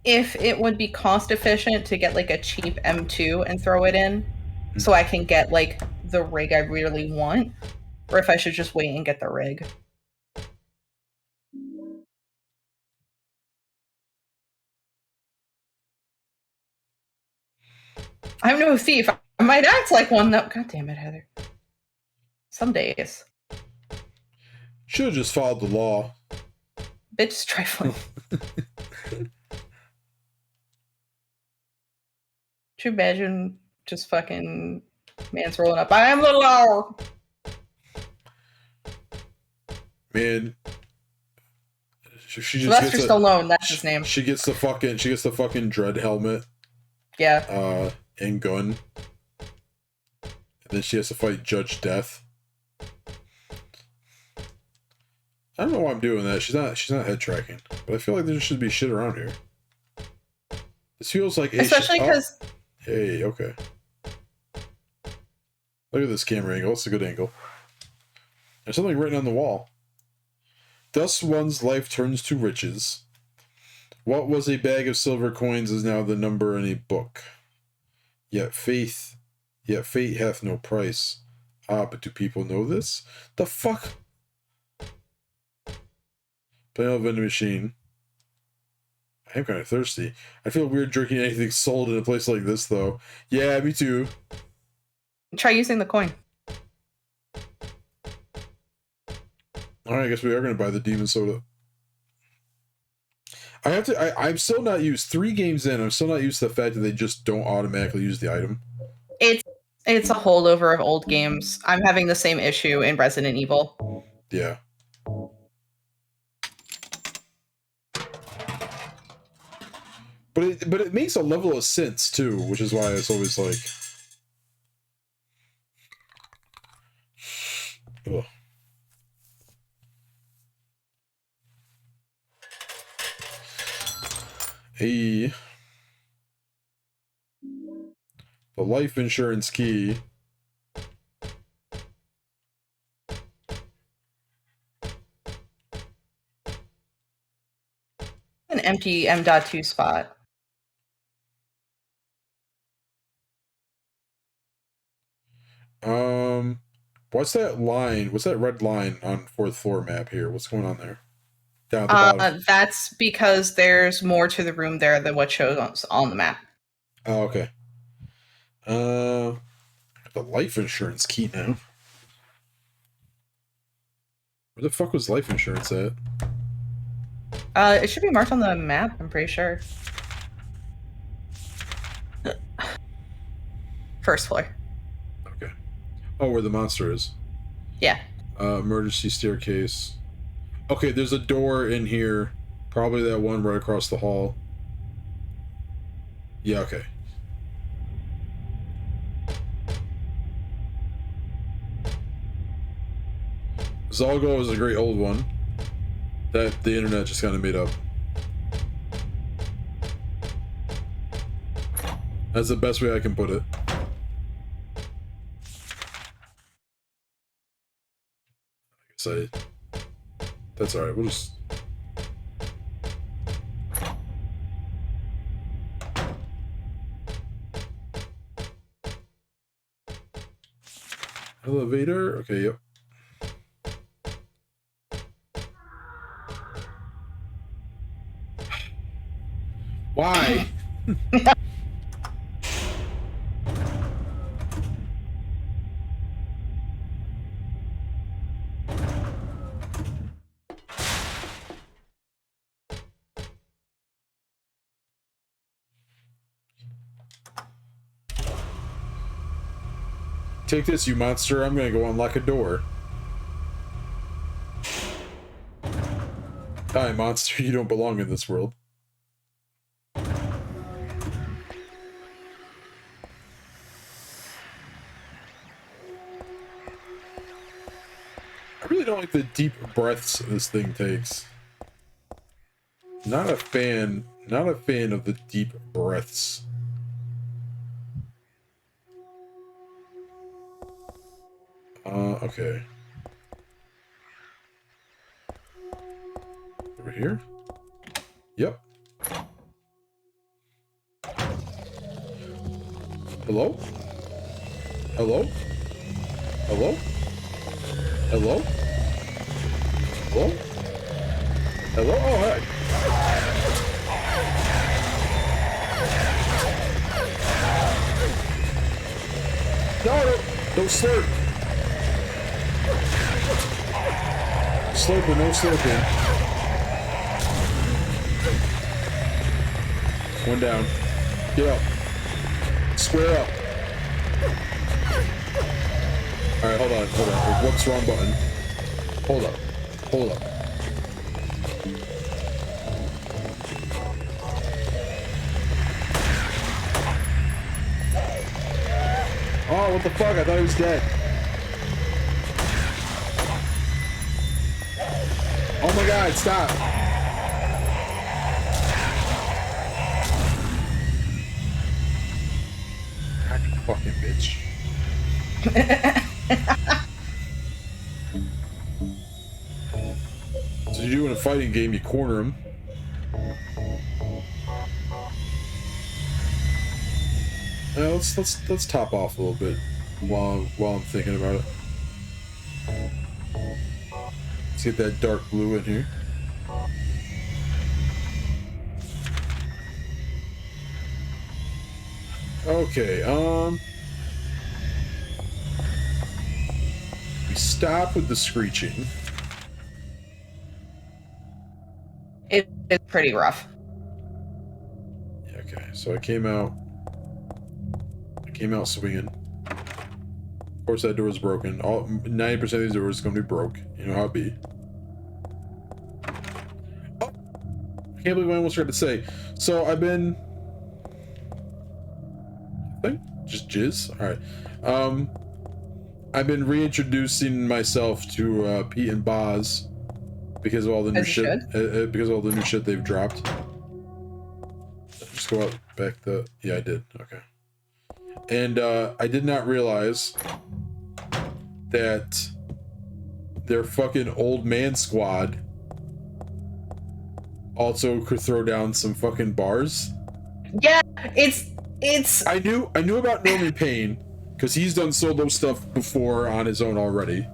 Speaker 1: If it would be cost efficient to get like a cheap M2 and throw it in, so I can get like the rig I really want, or if I should just wait and get the rig. I'm no thief. I might act like one though. God damn it, Heather. Some days.
Speaker 2: Should have just followed the law.
Speaker 1: Bitch is trifling. Could you imagine just fucking man's rolling up? I am the law.
Speaker 2: Man. She just
Speaker 1: Sylvester Stallone, that's his name.
Speaker 2: She gets the fucking dread helmet.
Speaker 1: Yeah.
Speaker 2: And gun. And then she has to fight Judge Death. I don't know why I'm doing that. She's not head tracking. But I feel like there should be shit around here. This feels like
Speaker 1: especially because
Speaker 2: hey, okay. Look at this camera angle. It's a good angle. There's something written on the wall. Thus one's life turns to riches. What was a bag of silver coins is now the number in a book. Yet fate hath no price. Ah, but do people know this? The fuck? Playing a vending machine. I am kind of thirsty. I feel weird drinking anything sold in a place like this, though. Yeah, me too.
Speaker 1: try using the coin.
Speaker 2: Alright, I guess we are going to buy the demon soda. I'm still not used. 3 games in, I'm still not used to the fact that they just don't automatically use the item.
Speaker 1: It's a holdover of old games. I'm having the same issue in Resident Evil.
Speaker 2: Yeah. But it makes a level of sense too, which is why it's always like. Ugh. Hey. The life insurance key.
Speaker 1: An empty M.2 spot.
Speaker 2: What's that line? What's that red line on 4th floor map here? What's going on there? Down at the bottom.
Speaker 1: That's because there's more to the room there than what shows on the map.
Speaker 2: Oh, okay. The life insurance key now. Where the fuck was life insurance at?
Speaker 1: It should be marked on the map, I'm pretty sure. First floor.
Speaker 2: Okay. Oh, where the monster is.
Speaker 1: Yeah.
Speaker 2: Emergency staircase. Okay, there's a door in here. Probably that one right across the hall. Yeah, okay. Zalgo is a great old one that the internet just kind of made up. That's the best way I can put it. I guess that's alright, we'll just... Elevator? Okay, yep. Why? Take this, you monster. I'm gonna go unlock a door. Hi, monster. You don't belong in this world. I really don't like the deep breaths this thing takes. Not a fan of the deep breaths. Okay. Over here? Yep. Hello? Hello? Hello? Hello? Hello? Hello? Oh, hi. No, don't slurp. Slurping, no slurping. One down. Get up. Square up. Alright, hold on. Whoops, wrong button. Hold up. Oh, what the fuck? I thought he was dead. Oh my god, stop. God, you fucking bitch. So you do in a fighting game, you corner him. Let's top off a little bit while I'm thinking about it. Let's get that dark blue in here. Okay, we stop with the screeching.
Speaker 1: It's pretty rough.
Speaker 2: Okay, so I came out swinging. Of course, that door was broken. 90% of these doors are going to be broke. You know how it be. Oh! I can't believe I almost tried to say. So I've been... I think just jizz? Alright. I've been reintroducing myself to Pete and Boz because of all the new shit. Because of all the new shit they've dropped. Just go out back the... Yeah, I did. Okay. And I did not realize that their fucking old man squad also could throw down some fucking bars.
Speaker 1: Yeah, it's.
Speaker 2: I knew about Norman Payne because he's done solo stuff before on his own already.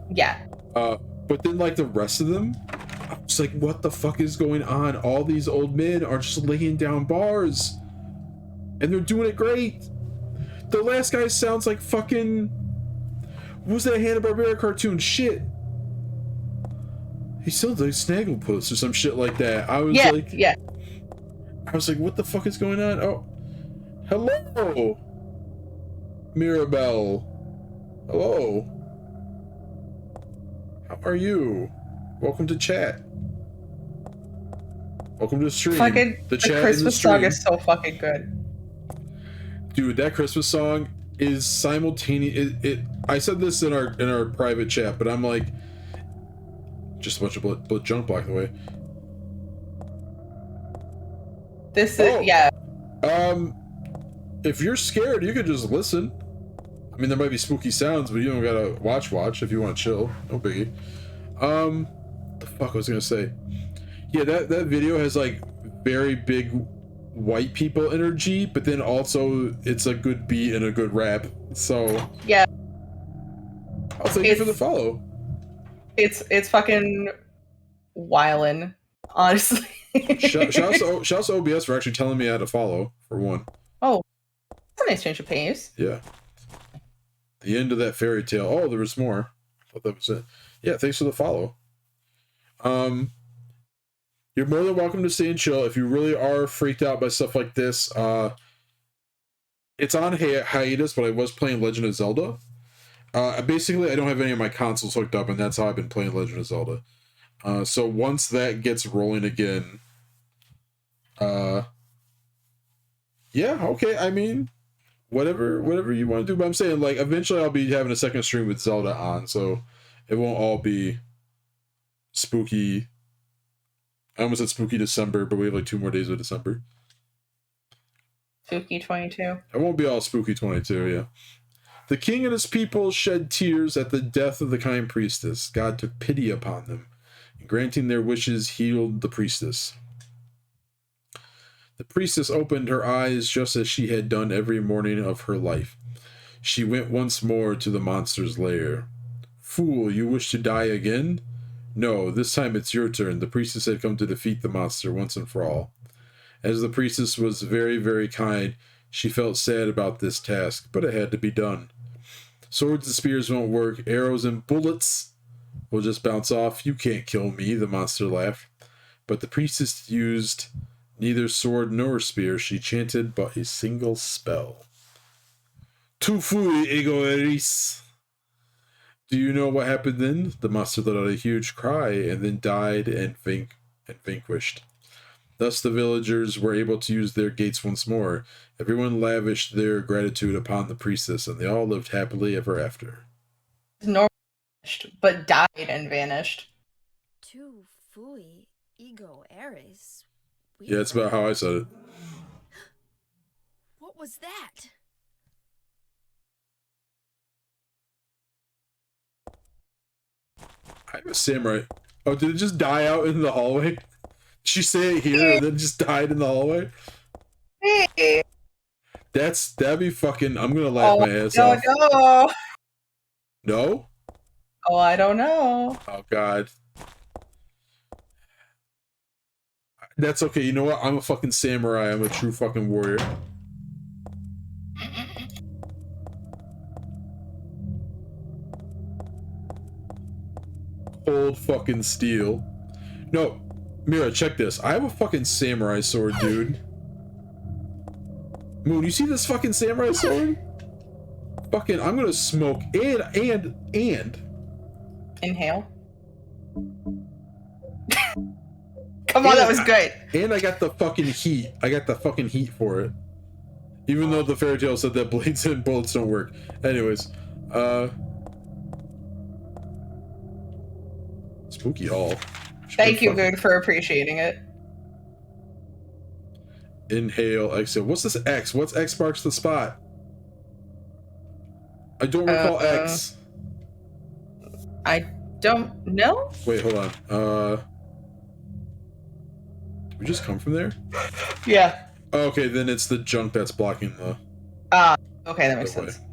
Speaker 1: Yeah.
Speaker 2: But then like the rest of them, I was like, what the fuck is going on? All these old men are just laying down bars, and they're doing it great. The last guy sounds like fucking... What was that Hanna-Barbera cartoon? Shit. He sounds like Snagglepuss or some shit like that. I was like, what the fuck is going on? Oh. Hello. Mirabelle. Hello. How are you? Welcome to chat. Welcome to the stream.
Speaker 1: Fucking
Speaker 2: The
Speaker 1: the
Speaker 2: chat in the
Speaker 1: Christmas song
Speaker 2: stream.
Speaker 1: is so fucking good.
Speaker 2: Dude, that Christmas song is simultaneous. I said this in our private chat, but I'm like, just a bunch of junk block the way.
Speaker 1: This is yeah.
Speaker 2: If you're scared, you could just listen. I mean, there might be spooky sounds, but you don't gotta watch if you want to chill. No biggie. The fuck I was gonna say? Yeah, that video has like very big white people energy, but then also it's a good beat and a good rap. So
Speaker 1: Yeah.
Speaker 2: I'll thank you for the follow.
Speaker 1: It's fucking wildin', honestly.
Speaker 2: Shouts to OBS for actually telling me how to follow, for one.
Speaker 1: Oh, that's a nice change of pace.
Speaker 2: Yeah. The end of that fairy tale. Oh, there was more. I thought that was it. Yeah, thanks for the follow. You're more than welcome to stay and chill. If you really are freaked out by stuff like this, it's on hiatus, but I was playing Legend of Zelda. Basically, I don't have any of my consoles hooked up, and that's how I've been playing Legend of Zelda. So once that gets rolling again, yeah, okay, I mean, whatever you want to do, but I'm saying, like, eventually I'll be having a second stream with Zelda on, so it won't all be spooky. I almost said spooky December, but we have like 2 more days of December.
Speaker 1: Spooky 22.
Speaker 2: It won't be all spooky 22, yeah. The king and his people shed tears at the death of the kind priestess. God took pity upon them, and granting their wishes healed the priestess. The priestess opened her eyes just as she had done every morning of her life. She went once more to the monster's lair. Fool, you wish to die again? No, this time it's your turn. The priestess had come to defeat the monster once and for all. As the priestess was very, very kind, she felt sad about this task, but it had to be done. Swords and spears won't work. Arrows and bullets will just bounce off. You can't kill me, the monster laughed. But the priestess used neither sword nor spear. She chanted but a single spell. Tu fui ego eris. Do you know what happened then? The monster let out a huge cry and then died and vanquished. Thus the villagers were able to use their gates once more. Everyone lavished their gratitude upon the priestess, and they all lived happily ever after.
Speaker 1: Normal, but died and vanished.
Speaker 3: Tu fui ego eris.
Speaker 2: Yeah, it's about how I said it.
Speaker 3: What was that?
Speaker 2: I'm a samurai. Oh, did it just die out in the hallway? Did she say it here and then just died in the hallway?
Speaker 1: Hey.
Speaker 2: That'd be fucking. I'm gonna laugh my ass off.
Speaker 1: No.
Speaker 2: No?
Speaker 1: Oh, I don't know.
Speaker 2: Oh god. That's okay. You know what? I'm a fucking samurai. I'm a true fucking warrior. Cold fucking steel. No, Mira, check this. I have a fucking samurai sword, dude. Moon, you see this fucking samurai sword? Fucking, I'm gonna smoke and
Speaker 1: Inhale. Come on, that was great.
Speaker 2: And I got the fucking heat. I got the fucking heat for it. Even though the fairy tale said that blades and bullets don't work. Anyways, spooky hall.
Speaker 1: Thank you, Good, for appreciating it.
Speaker 2: Inhale, exhale. What's this X? What's X marks the spot? I don't recall X.
Speaker 1: I don't know.
Speaker 2: Wait, hold on. Did we just come from there?
Speaker 1: Yeah.
Speaker 2: Oh, okay, then it's the junk that's blocking the.
Speaker 1: Okay, that makes sense.
Speaker 2: Way.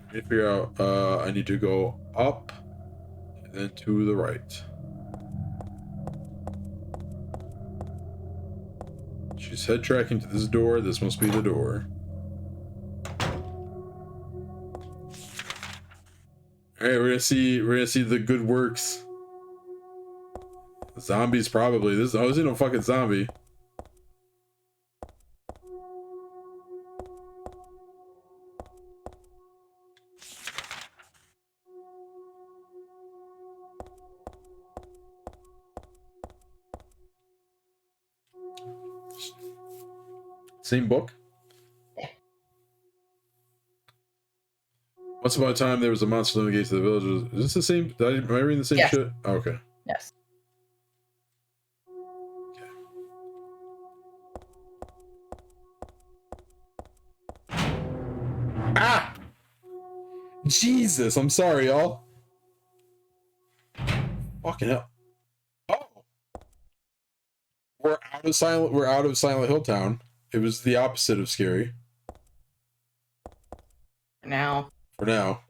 Speaker 2: I need to figure out. I need to go up and then to the right. She's head tracking to this door. This must be the door. All right, we're gonna see the good works. Zombies probably. This isn't no fucking zombie. Same book?
Speaker 1: Yeah.
Speaker 2: Once upon a time, there was a monster living gates to the village. Is this the same? Am I reading the same
Speaker 1: Yes.
Speaker 2: shit? Oh, okay.
Speaker 1: Yes.
Speaker 2: Ah! Jesus, I'm sorry, y'all. Fucking hell. Oh. We're out of Silent Hill Town. It was the opposite of scary.
Speaker 1: Now.
Speaker 2: For now.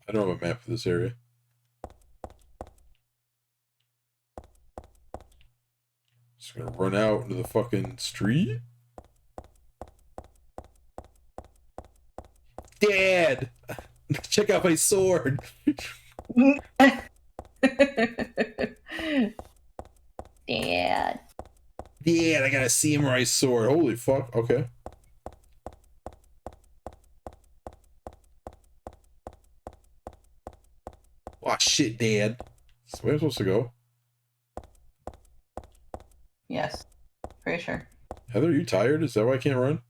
Speaker 2: I don't have a map for this area. Just gonna run out into the fucking street. Dad! Check out my sword!
Speaker 1: Dad.
Speaker 2: Dad, I got a samurai sword. Holy fuck. Okay. Oh shit, Dad. So where am I supposed to go?
Speaker 1: Yes. Pretty sure.
Speaker 2: Heather, are you tired? Is that why I can't run?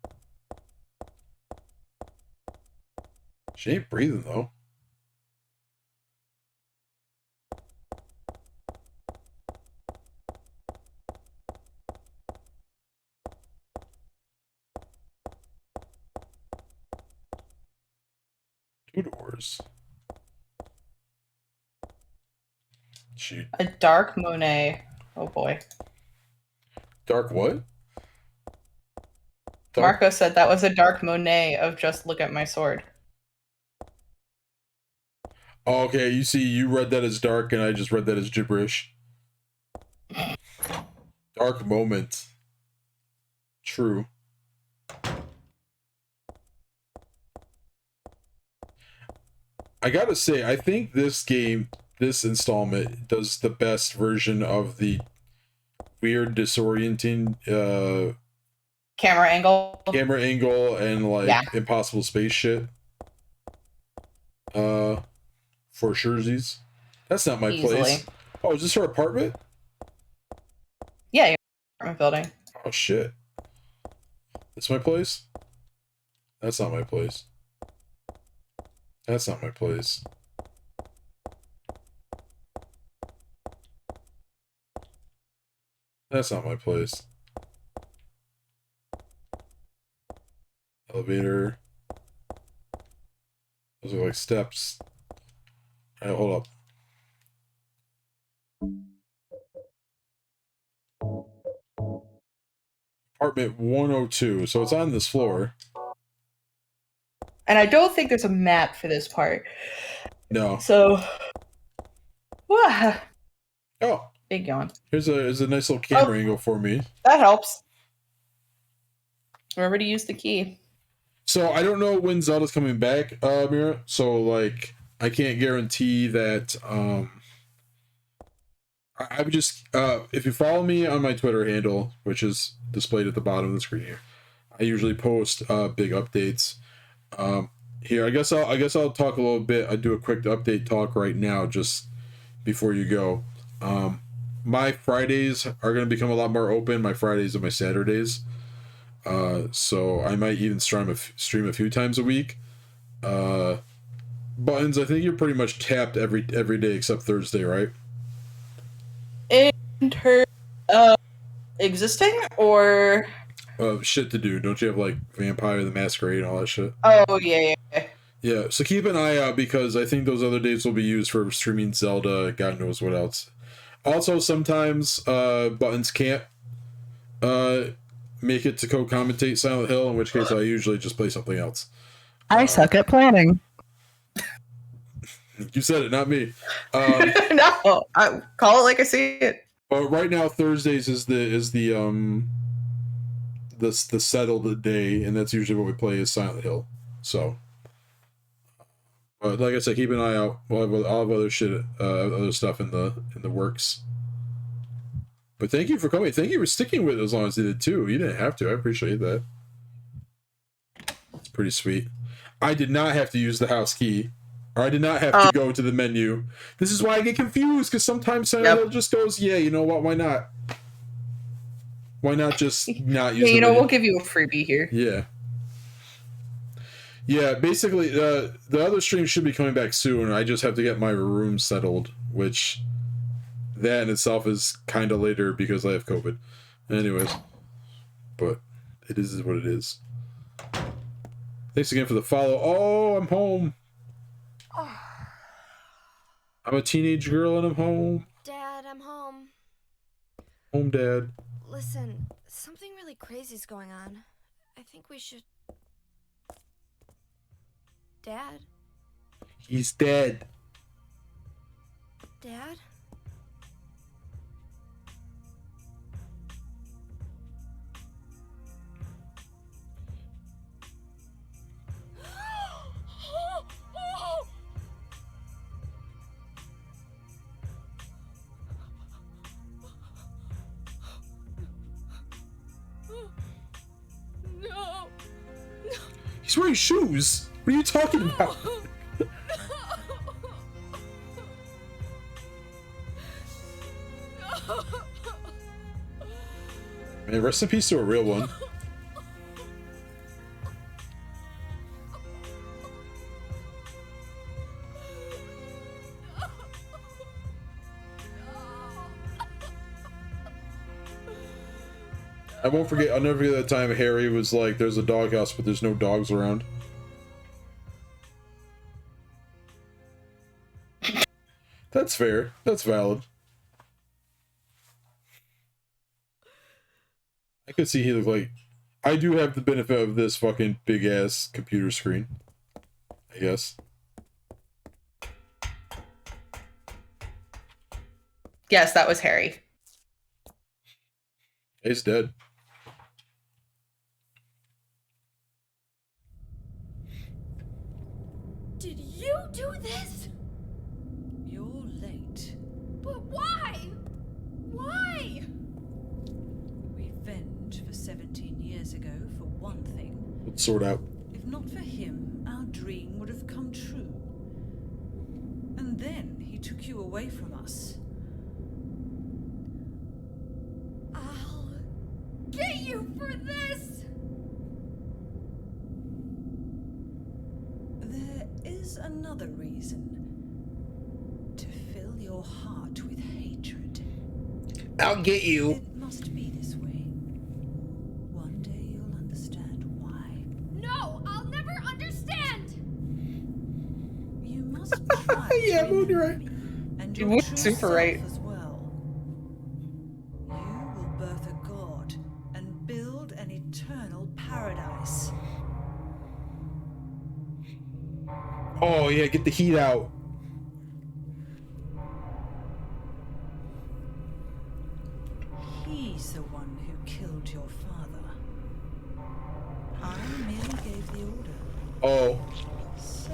Speaker 2: She ain't breathing though. Two doors. Shoot.
Speaker 1: A dark Monet. Oh boy.
Speaker 2: Dark what? Dark?
Speaker 1: Marco said that was a dark Monet of just look at my sword.
Speaker 2: Oh, okay, you see, you read that as dark, and I just read that as gibberish. Dark moment. True. I gotta say, I think this game, this installment, does the best version of the weird, disorienting
Speaker 1: Camera angle.
Speaker 2: and like impossible space shit. For surezies. That's not my
Speaker 1: Easily.
Speaker 2: place. Oh, is this her apartment?
Speaker 1: Yeah, your apartment building.
Speaker 2: Oh shit. This my place? That's not my place. That's not my place. That's not my place. Elevator. Those are like steps. Alright, hold up. Apartment 102. So it's on this floor.
Speaker 1: And I don't think there's a map for this part.
Speaker 2: No.
Speaker 1: So,
Speaker 2: Oh,
Speaker 1: big yawn.
Speaker 2: here's a nice little camera angle for me.
Speaker 1: That helps. Remember to use the key.
Speaker 2: So I don't know when Zelda's coming back, Mira. So like, I can't guarantee that. I would just if you follow me on my Twitter handle, which is displayed at the bottom of the screen here, I usually post big updates. Here, I guess I'll talk a little bit. I do a quick update talk right now, just before you go. My Fridays are going to become a lot more open. My Fridays and my Saturdays. So I might even stream a few times a week. Buttons, I think you're pretty much tapped every day except Thursday, right?
Speaker 1: In terms of existing or
Speaker 2: Shit to do. Don't you have like Vampire the Masquerade and all that shit?
Speaker 1: oh yeah.
Speaker 2: Yeah, so keep an eye out because I think those other dates will be used for streaming Zelda, God knows what else. Also, sometimes Buttons can't make it to co-commentate Silent Hill, in which case I usually just play something else.
Speaker 1: I suck at planning.
Speaker 2: You said it, not me.
Speaker 1: No, I call it like I see it.
Speaker 2: But right now, Thursdays is the settled day, and that's usually what we play is Silent Hill. So, but like I said, keep an eye out. I'll have other shit, other stuff in the works. But thank you for coming. Thank you for sticking with it as long as you did too. You didn't have to. I appreciate that. It's pretty sweet. I did not have to use the house key. Or I did not have to go to the menu. This is why I get confused, because sometimes Silent Hill just goes, yeah, you know what, why not? Why not just not use
Speaker 1: Yeah, you know,
Speaker 2: video?
Speaker 1: we'll give you a freebie here.
Speaker 2: Yeah. Yeah, basically, the other stream should be coming back soon. I just have to get my room settled, which that in itself is kind of later because I have COVID. Anyways, but it is what it is. Thanks again for the follow. Oh, I'm home. I'm a teenage girl and I'm home.
Speaker 3: Dad, I'm home.
Speaker 2: Home, Dad.
Speaker 3: Listen, something really crazy's going on. I think we should... Dad?
Speaker 2: He's dead.
Speaker 3: Dad? No.
Speaker 2: He's wearing shoes. What are you talking about? Man, rest in peace to a real one. I won't forget, I'll never forget that time Harry was like, there's a doghouse, but there's no dogs around. That's fair. That's valid. I could see he looked like... I do have the benefit of this fucking big-ass computer screen. I guess.
Speaker 1: Yes, that was Harry.
Speaker 2: He's dead.
Speaker 3: Did you do this?
Speaker 6: You're late.
Speaker 3: But why? Why?
Speaker 6: Revenge for 17 years ago, for one thing.
Speaker 2: Let's sort out.
Speaker 6: If not for him, our dream would have come true. And then he took you away from us.
Speaker 3: I'll get you for this!
Speaker 6: There is another reason. To fill your heart with hatred.
Speaker 2: I'll get you.
Speaker 6: It must be this way. One day you'll understand why.
Speaker 3: No, I'll never understand!
Speaker 6: You must try
Speaker 2: Yeah,
Speaker 6: to
Speaker 2: Moon, you're
Speaker 6: remember
Speaker 2: right.
Speaker 6: me and
Speaker 1: You
Speaker 6: your
Speaker 1: were
Speaker 6: true
Speaker 1: super
Speaker 6: self
Speaker 1: right.
Speaker 6: as well. You will birth a god and build an eternal paradise.
Speaker 2: Oh, yeah, get the heat out.
Speaker 6: He's the one who killed your father. I merely gave the order.
Speaker 2: Oh.
Speaker 6: So,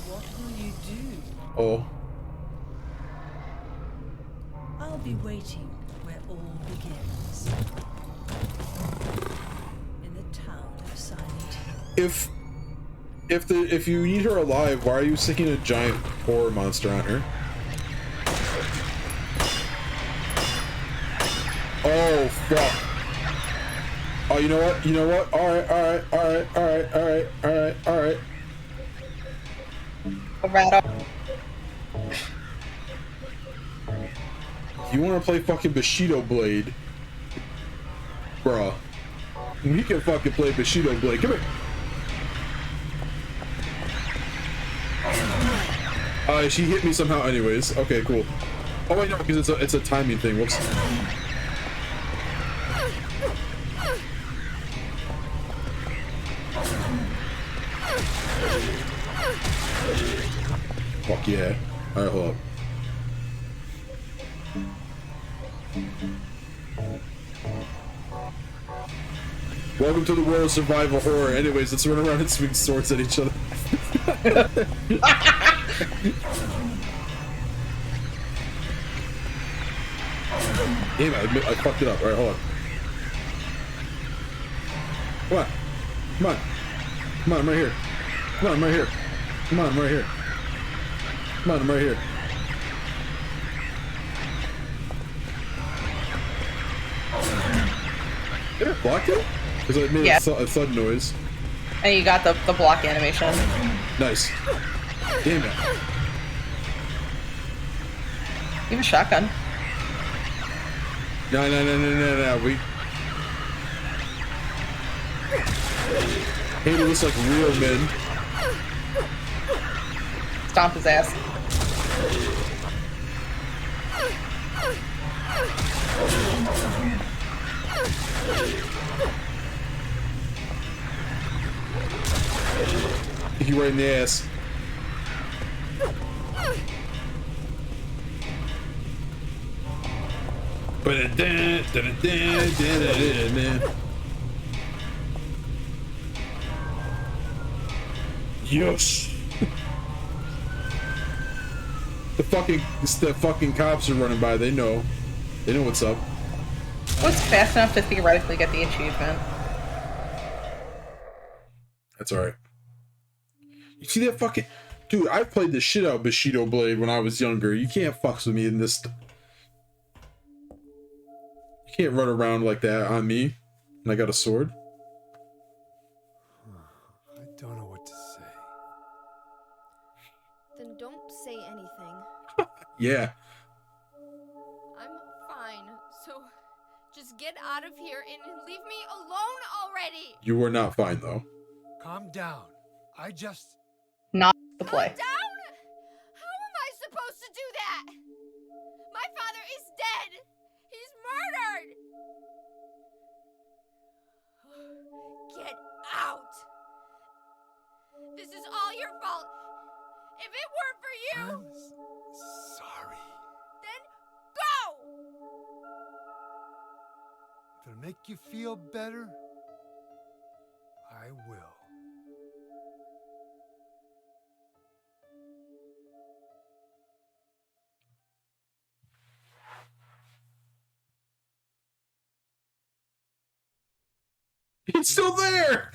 Speaker 6: what will you do?
Speaker 2: Oh.
Speaker 6: I'll be waiting where all begins. In the town of Silent Hill.
Speaker 2: If you need her alive, why are you sticking a giant horror monster on her? Oh fuck. Oh, you know what? You know what? Alright.
Speaker 1: A rat.
Speaker 2: You wanna play fucking Bushido Blade? Bruh. We can fucking play Bushido Blade. Come here. She hit me somehow anyways. Okay, cool. Oh wait, no, because it's a timing thing. Whoops. Fuck yeah. Alright, hold up. Welcome to the world of survival horror. Anyways, let's run around and swing swords at each other. Damn, I fucked it up. Alright, hold on. Come on. Come on. Come on, I'm right here. Come on, I'm right here. Come on, I'm right here. Come on, I'm right here. Blocked it? Because it made
Speaker 1: Yeah.
Speaker 2: a thud noise.
Speaker 1: And you got the block animation.
Speaker 2: Nice. Damn it.
Speaker 1: You have a shotgun.
Speaker 2: No. We handle this like real men.
Speaker 1: Stomp his ass.
Speaker 2: Kick you right in the ass. Yes. The fucking cops are running by. They know what's up.
Speaker 1: What's fast enough to theoretically get the achievement?
Speaker 2: That's alright. You see that fucking... Dude, I played the shit out of Bushido Blade when I was younger. You can't fuck with me in this... You can't run around like that on me. And I got a sword.
Speaker 7: I don't know what to say.
Speaker 3: Then don't say anything.
Speaker 2: Yeah.
Speaker 3: I'm fine, so just get out of here and leave me alone already!
Speaker 2: You were not fine, though.
Speaker 7: Calm down. I just...
Speaker 1: Not the play.
Speaker 3: Calm down? How am I supposed to do that? My father is dead! He's murdered! Get out! This is all your fault! If it weren't for you,
Speaker 7: I'm sorry.
Speaker 3: then go!
Speaker 7: If it'll make you feel better, I will.
Speaker 2: It's still there!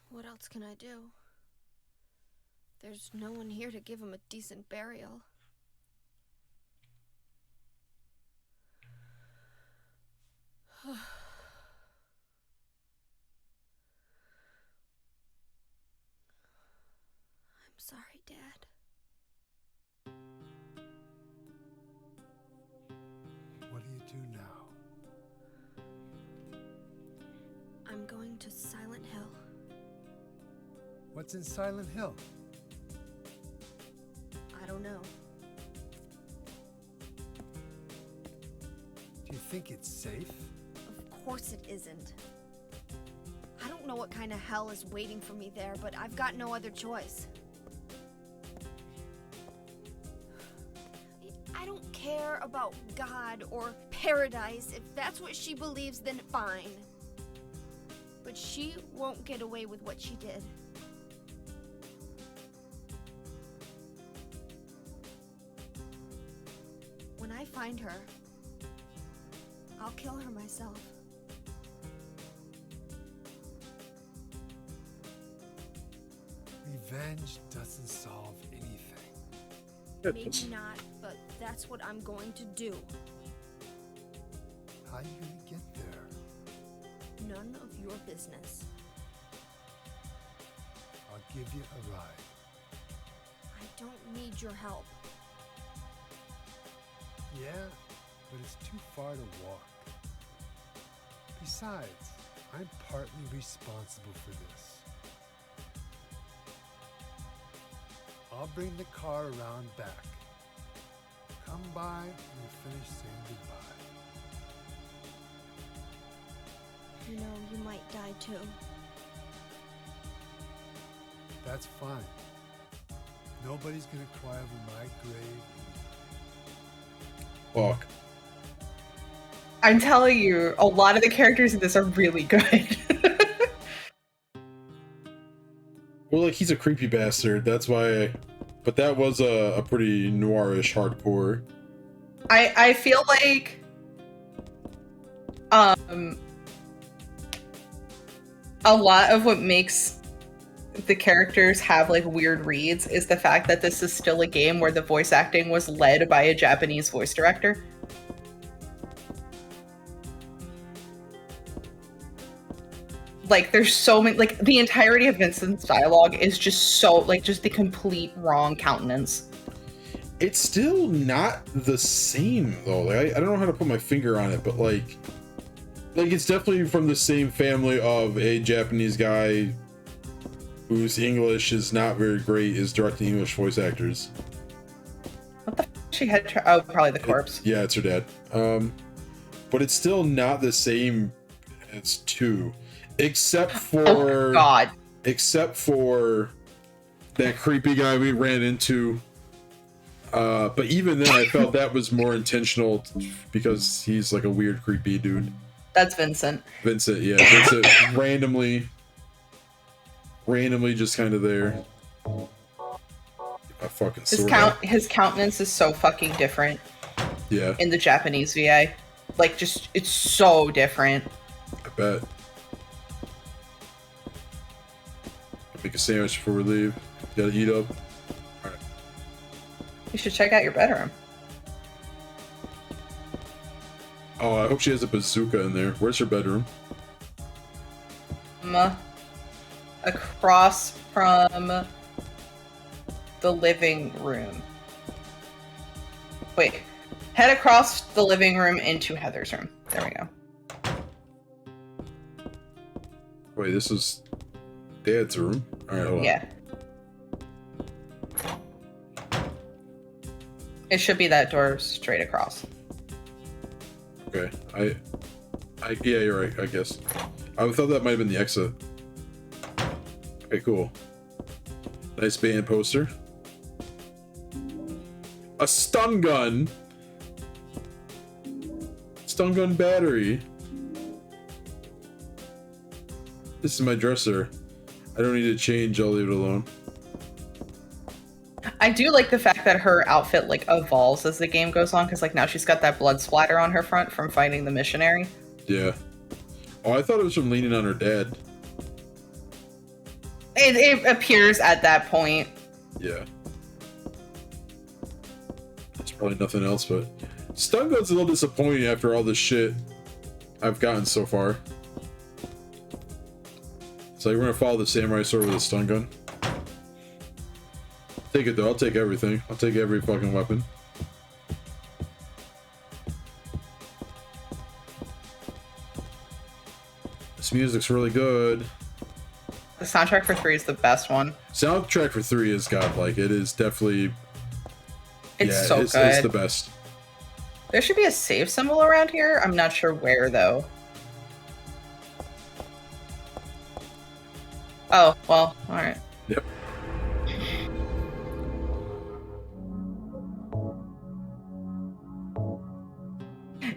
Speaker 3: What else can I do? There's no one here to give him a decent burial. I'm sorry, Dad.
Speaker 7: What do you do now?
Speaker 3: I'm going to Silent Hill.
Speaker 7: What's in Silent Hill?
Speaker 3: I don't know.
Speaker 7: Do you think it's safe?
Speaker 3: Of course it isn't. I don't know what kind of hell is waiting for me there, but I've got no other choice. I don't care about God or paradise. If that's what she believes, then fine. But she won't get away with what she did. When I find her, I'll kill her myself.
Speaker 7: Revenge doesn't solve anything.
Speaker 3: Maybe not, but that's what I'm going to do.
Speaker 7: How are you gonna get there?
Speaker 3: None of your business.
Speaker 7: I'll give you a ride.
Speaker 3: I don't need your help.
Speaker 7: Yeah, but it's too far to walk. Besides, I'm partly responsible for this. I'll bring the car around back. Come by and we'll finish saying goodbye.
Speaker 3: You know, you might die too.
Speaker 7: That's fine. Nobody's gonna cry over my grave.
Speaker 2: Fuck.
Speaker 1: I'm telling you, a lot of the characters in this are really good.
Speaker 2: Well, like, he's a creepy bastard. That's why... But that was a pretty noirish hardcore.
Speaker 1: I feel like a lot of what makes the characters have like weird reads is the fact that this is still a game where the voice acting was led by a Japanese voice director. Like, there's so many, like, the entirety of Vincent's dialogue is just so, like, just the complete wrong countenance.
Speaker 2: It's still not the same though. Like, I don't know how to put my finger on it, but like it's definitely from the same family of a Japanese guy whose English is not very great is directing English voice actors.
Speaker 1: What the f*** she had? Oh, probably the corpse.
Speaker 2: Yeah, it's her dad. But it's still not the same as 2, except for
Speaker 1: Oh God.
Speaker 2: except for that creepy guy we ran into. But even then, I felt that was more intentional because he's like a weird, creepy dude.
Speaker 1: That's Vincent.
Speaker 2: Vincent, yeah, Vincent randomly just kind of there. A fucking sword.
Speaker 1: His countenance is so fucking different.
Speaker 2: Yeah.
Speaker 1: In the Japanese VA, like, just it's so different.
Speaker 2: I bet. Make a sandwich before we leave. Gotta eat up. All right.
Speaker 1: You should check out your bedroom.
Speaker 2: Oh, I hope she has a bazooka in there. Where's her bedroom?
Speaker 1: Across from the living room. Wait. Head across the living room into Heather's room. There we go.
Speaker 2: Wait, this is Dad's room? Alright, hold on.
Speaker 1: Yeah. It should be that door straight across.
Speaker 2: Okay. Yeah, you're right, I guess. I thought that might have been the exit. Okay, cool. Nice band poster. A stun gun! Stun gun battery. This is my dresser. I don't need to change, I'll leave it alone.
Speaker 1: I do like the fact that her outfit, like, evolves as the game goes on, because, like, now she's got that blood splatter on her front from fighting the missionary.
Speaker 2: Yeah. Oh, I thought it was from leaning on her dad.
Speaker 1: It appears at that point.
Speaker 2: Yeah. There's probably nothing else, but stun gun's a little disappointing after all the shit I've gotten so far. So we're gonna follow the samurai sword with a stun gun. Take it though, I'll take everything. I'll take every fucking weapon. This music's really good.
Speaker 1: The soundtrack for 3 is the best one.
Speaker 2: Soundtrack for 3 is godlike. It is definitely...
Speaker 1: It's so good.
Speaker 2: It's the best.
Speaker 1: There should be a save symbol around here. I'm not sure where, though. Oh, well, alright.
Speaker 2: Yep.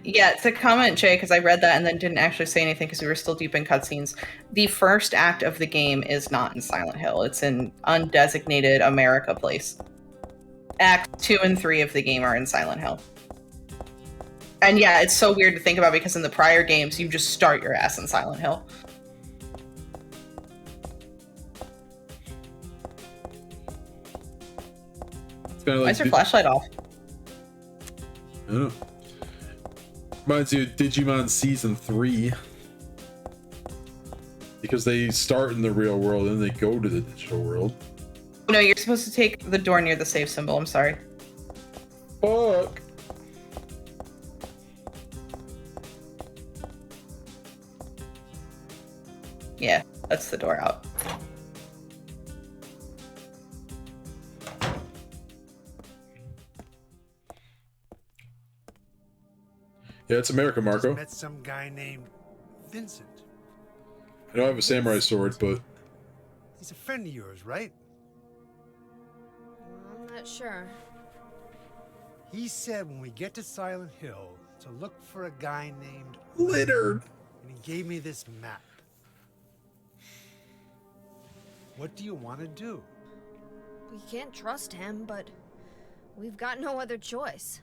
Speaker 1: Yeah, to comment, Jay, because I read that and then didn't actually say anything because we were still deep in cutscenes. The first act of the game is not in Silent Hill. It's in undesignated America place. Act 2 and 3 of the game are in Silent Hill. And yeah, it's so weird to think about because in the prior games, you just start your ass in Silent Hill.
Speaker 2: It's kind of like
Speaker 1: Why is your flashlight off?
Speaker 2: I don't know. Reminds you of Digimon Season 3. Because they start in the real world and they go to the digital world.
Speaker 1: No, you're supposed to take the door near the save symbol. I'm sorry.
Speaker 2: Fuck.
Speaker 1: Yeah, that's the door out.
Speaker 2: Yeah, it's America, Marco.
Speaker 7: Met some guy named Vincent.
Speaker 2: I know I have a samurai sword, but...
Speaker 7: He's a friend of yours, right?
Speaker 3: I'm not sure.
Speaker 7: He said when we get to Silent Hill to look for a guy named
Speaker 2: Littered.
Speaker 7: And he gave me this map. What do you want to do?
Speaker 3: We can't trust him, but we've got no other choice.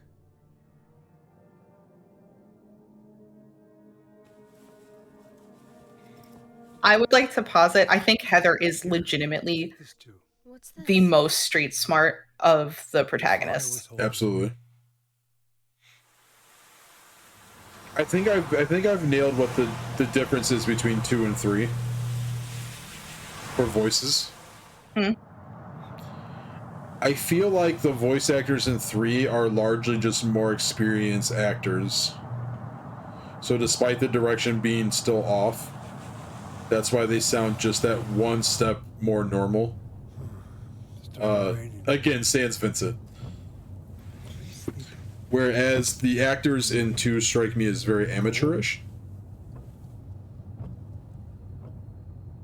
Speaker 1: I would like to posit, I think Heather is legitimately
Speaker 7: This too.
Speaker 3: What's this?
Speaker 1: the most street smart of the protagonists.
Speaker 2: Absolutely. I think I've nailed what the difference is between 2 and 3. for voices.
Speaker 1: Hmm.
Speaker 2: I feel like the voice actors in 3 are largely just more experienced actors. So despite the direction being still off, that's why they sound just that one step more normal.
Speaker 7: Started raining.
Speaker 2: Again, sans Vincent.
Speaker 7: Please sleep.
Speaker 2: Whereas the actors in 2 strike me as very amateurish.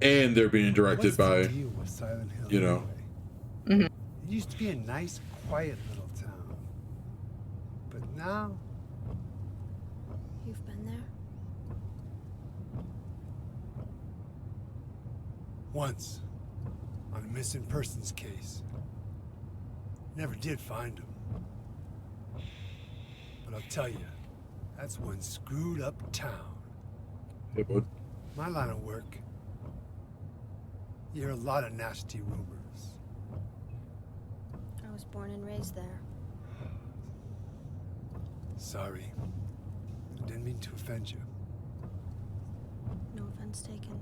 Speaker 2: And they're being directed
Speaker 7: What's the
Speaker 2: by,
Speaker 7: deal with Silent Hill
Speaker 2: you know.
Speaker 7: anyway? It used to be a nice, quiet little town. But now,
Speaker 3: You've been there?
Speaker 7: once, on a missing persons case. Never did find him. But I'll tell you, that's one screwed up town.
Speaker 2: Hey, bud.
Speaker 7: My line of work, you hear a lot of nasty rumors.
Speaker 3: I was born and raised there.
Speaker 7: Sorry. I didn't mean to offend you.
Speaker 3: No offense taken.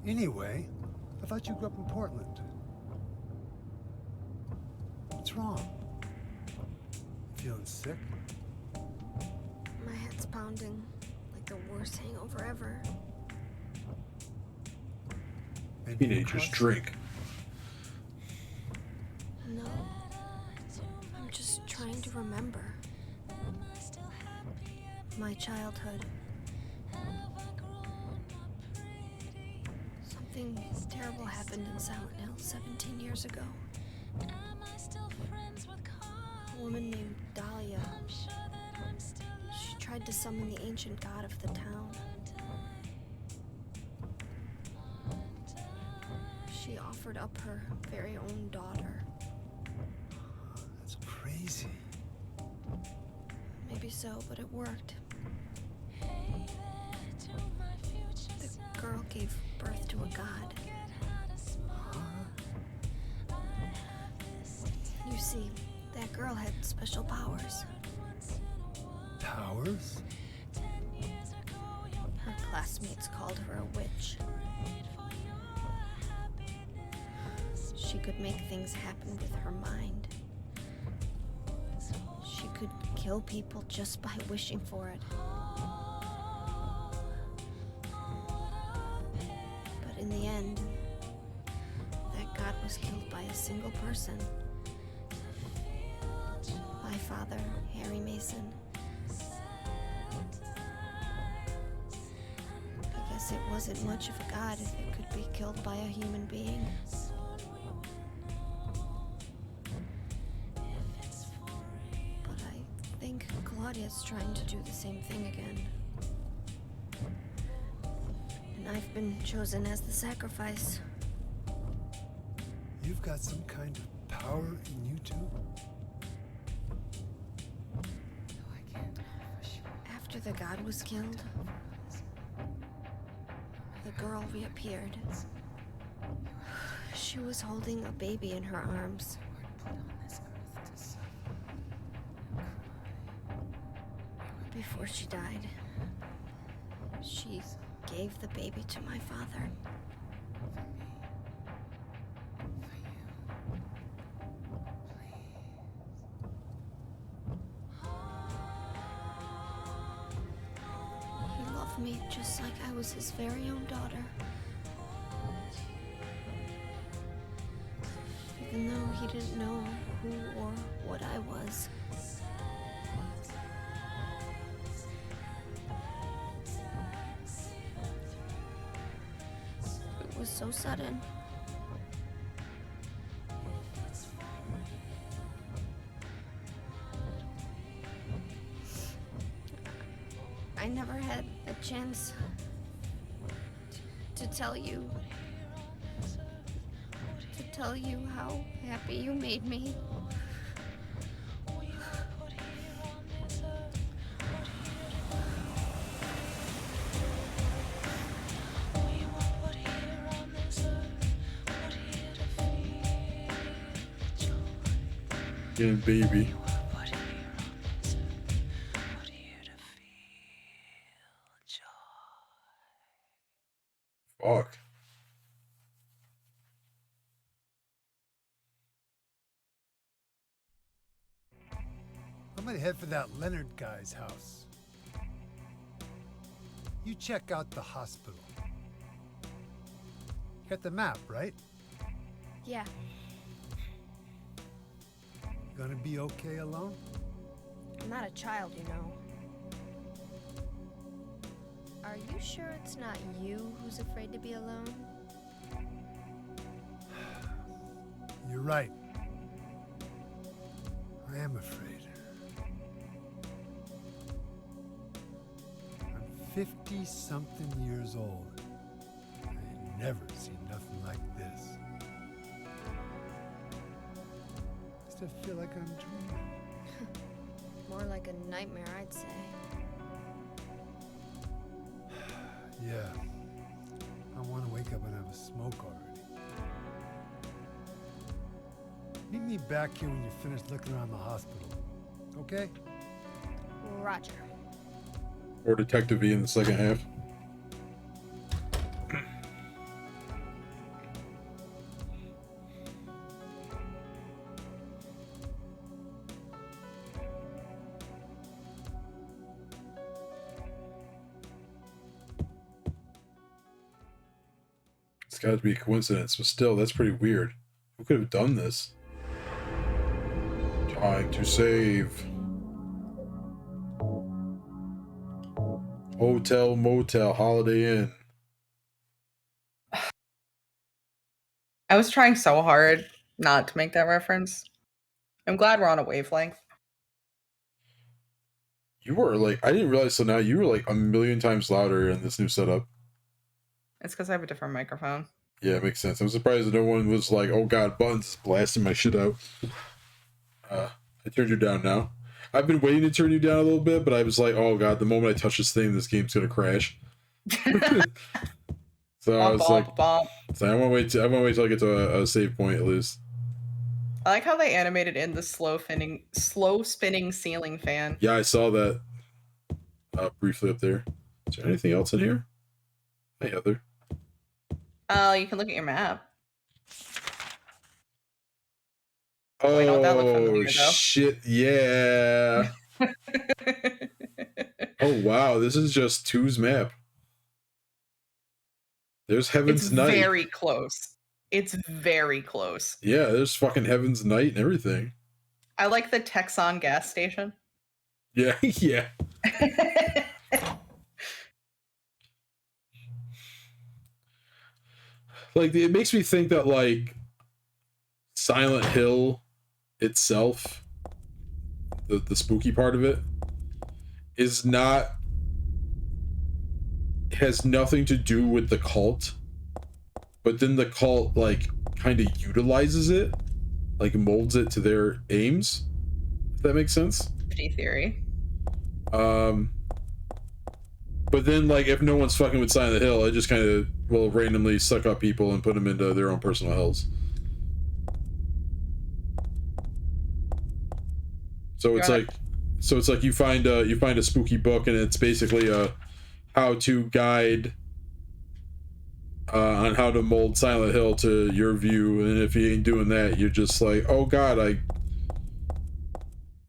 Speaker 7: Anyway, I thought you grew up in Portland. What's wrong? Feeling sick?
Speaker 3: My head's pounding like the worst hangover ever.
Speaker 7: Maybe you
Speaker 2: Teenagers
Speaker 7: caught
Speaker 2: drink.
Speaker 3: No. I'm just trying to remember. My childhood. Something terrible happened in Silent Hill 17 years ago. A woman named Dahlia. She tried to summon the ancient god of the town. She offered up her very own daughter.
Speaker 7: That's crazy.
Speaker 3: Maybe so, but it worked. The girl gave birth to a god. You see, that girl had special powers.
Speaker 7: Powers?
Speaker 3: Her classmates called her a witch. She could make things happen with her mind. She could kill people just by wishing for it. But in the end, that god was killed by a single person. My father, Harry Mason. I guess it wasn't much of a god if it could be killed by a human being. But I think Claudia's trying to do the same thing again. And I've been chosen as the sacrifice.
Speaker 7: You've got some kind of power in you too?
Speaker 3: After the god was killed, the girl reappeared. She was holding a baby in her arms. Before she died, she gave the baby to my father. He loved me just like I was his very own daughter. Even though he didn't know who or what I was. It was so sudden. I never had a chance to tell you how happy you made me.
Speaker 2: Again, baby. Fuck.
Speaker 7: I'm gonna head for that Leonard guy's house. You check out the hospital. You got the map, right?
Speaker 3: Yeah,
Speaker 7: You gonna be okay alone?
Speaker 3: I'm not a child, you know. Are you sure it's not you who's afraid to be alone?
Speaker 7: You're right. I am afraid. I'm 50-something years old. I ain't never seen nothing like this. I still feel like I'm dreaming.
Speaker 3: More like a nightmare, I'd say.
Speaker 7: Yeah. I want to wake up and have a smoke already. Meet me back here when you're finished looking around the hospital. Okay?
Speaker 3: Roger.
Speaker 2: Or Detective V in the second half. It's got to be a coincidence, but still, that's pretty weird. Who could have done this? Trying to save. Hotel, motel, Holiday Inn.
Speaker 1: I was trying so hard not to make that reference. I'm glad we're on a wavelength.
Speaker 2: You were like, I didn't realize till now, you were like a million times louder in this new setup.
Speaker 1: It's because I have a different microphone.
Speaker 2: Yeah, it makes sense. I'm surprised that no one was like, oh god, Buttons is blasting my shit out. I turned you down now. I've been waiting to turn you down a little bit, but I was like, oh god, the moment I touch this thing, this game's gonna crash. So I was like, so I want to wait till I get to a save point at least.
Speaker 1: I like how they animated in the slow spinning ceiling fan.
Speaker 2: Yeah, I saw that briefly up there. Is there anything else in here? Hey, Heather.
Speaker 1: You can look at your map.
Speaker 2: Oh,
Speaker 1: Wait, don't that look familiar, though?
Speaker 2: Shit, yeah. Oh, wow, this is just 2's map. There's Heaven's Night.
Speaker 1: It's very close. It's very close.
Speaker 2: Yeah, there's fucking Heaven's Night and everything.
Speaker 1: I like the Texon gas station.
Speaker 2: Yeah, yeah. Like, it makes me think that, like, Silent Hill itself, the spooky part of it, has nothing to do with the cult, but then the cult, like, kind of utilizes it, like, molds it to their aims, if that makes sense.
Speaker 1: Theory.
Speaker 2: But then, like, if no one's fucking with Silent Hill, it just kind of will randomly suck up people and put them into their own personal hells. So it's like you find a spooky book, and it's basically a how-to guide on how to mold Silent Hill to your view, and if you ain't doing that, you're just like, oh god, I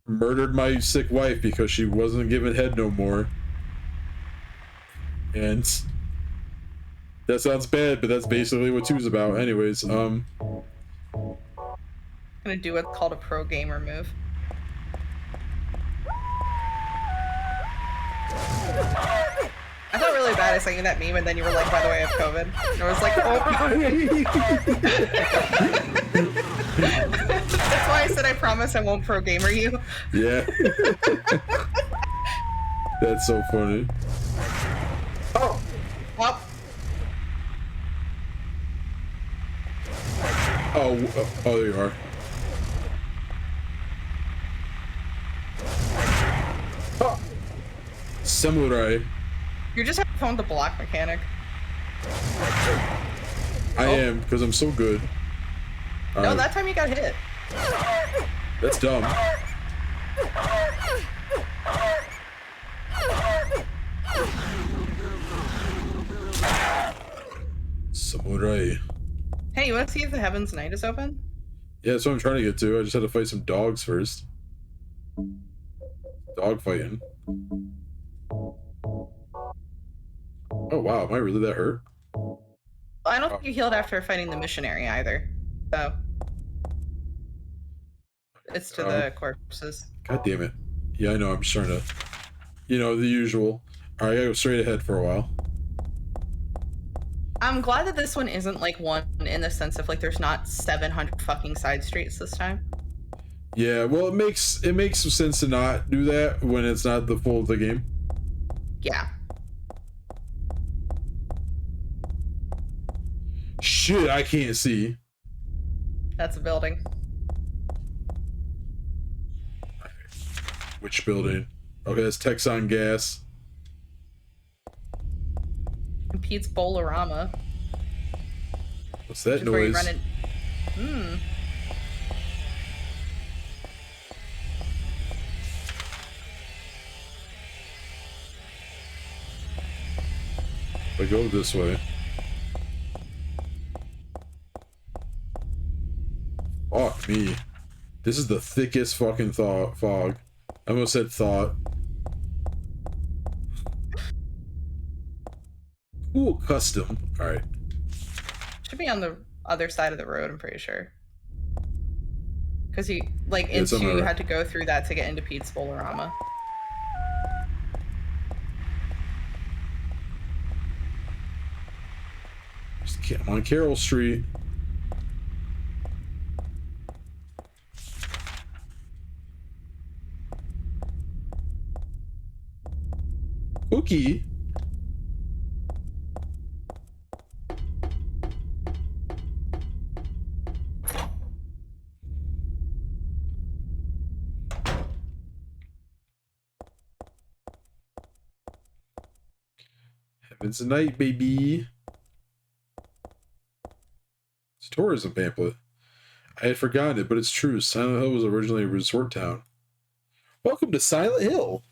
Speaker 2: murdered my sick wife because she wasn't giving head no more. And that sounds bad, but that's basically what 2's about. Anyways,
Speaker 1: I'm gonna do what's called a pro gamer move. I felt really bad at saying that meme, and then you were like, by the way, I have COVID. And I was like, oh. That's why I said I promise I won't pro gamer you.
Speaker 2: Yeah. That's so funny.
Speaker 1: Oh. Well.
Speaker 2: Oh, there you are. Oh. Samurai.
Speaker 1: You're just having fun with the block mechanic.
Speaker 2: I am, because I'm so good.
Speaker 1: No, that time you got hit.
Speaker 2: That's dumb. Samurai.
Speaker 1: Hey, you want to see if the Heaven's Night is open?
Speaker 2: Yeah, that's what I'm trying to get to. I just had to fight some dogs first. Dog fighting. Oh wow, am I really that hurt?
Speaker 1: I don't think you healed after fighting the missionary either. So it's to the corpses.
Speaker 2: God damn it. Yeah, I know, I'm just trying to, you know, the usual. Alright, I gotta go straight ahead for a while.
Speaker 1: I'm glad that this one isn't like one in the sense of like there's not 700 fucking side streets this time.
Speaker 2: Yeah, well, it makes some sense to not do that when it's not the full of the game.
Speaker 1: Yeah.
Speaker 2: Shit, I can't see.
Speaker 1: That's a building.
Speaker 2: Which building? Okay, that's Texon Gas.
Speaker 1: And Pete's Bowl-orama.
Speaker 2: What's that
Speaker 1: Which is where you
Speaker 2: noise?
Speaker 1: run in...
Speaker 2: If I go this way. Fuck me. This is the thickest fucking fog. I almost said thought. Cool custom. Alright.
Speaker 1: Should be on the other side of the road, I'm pretty sure. Because you, like,
Speaker 2: It's on the
Speaker 1: you
Speaker 2: right.
Speaker 1: had to go through that to get into Pete's Bowl-orama.
Speaker 2: I'm on Carroll Street. Cookie? Heaven's Night, baby. It's a tourism pamphlet. I had forgotten it, but it's true. Silent Hill was originally a resort town. Welcome to Silent Hill.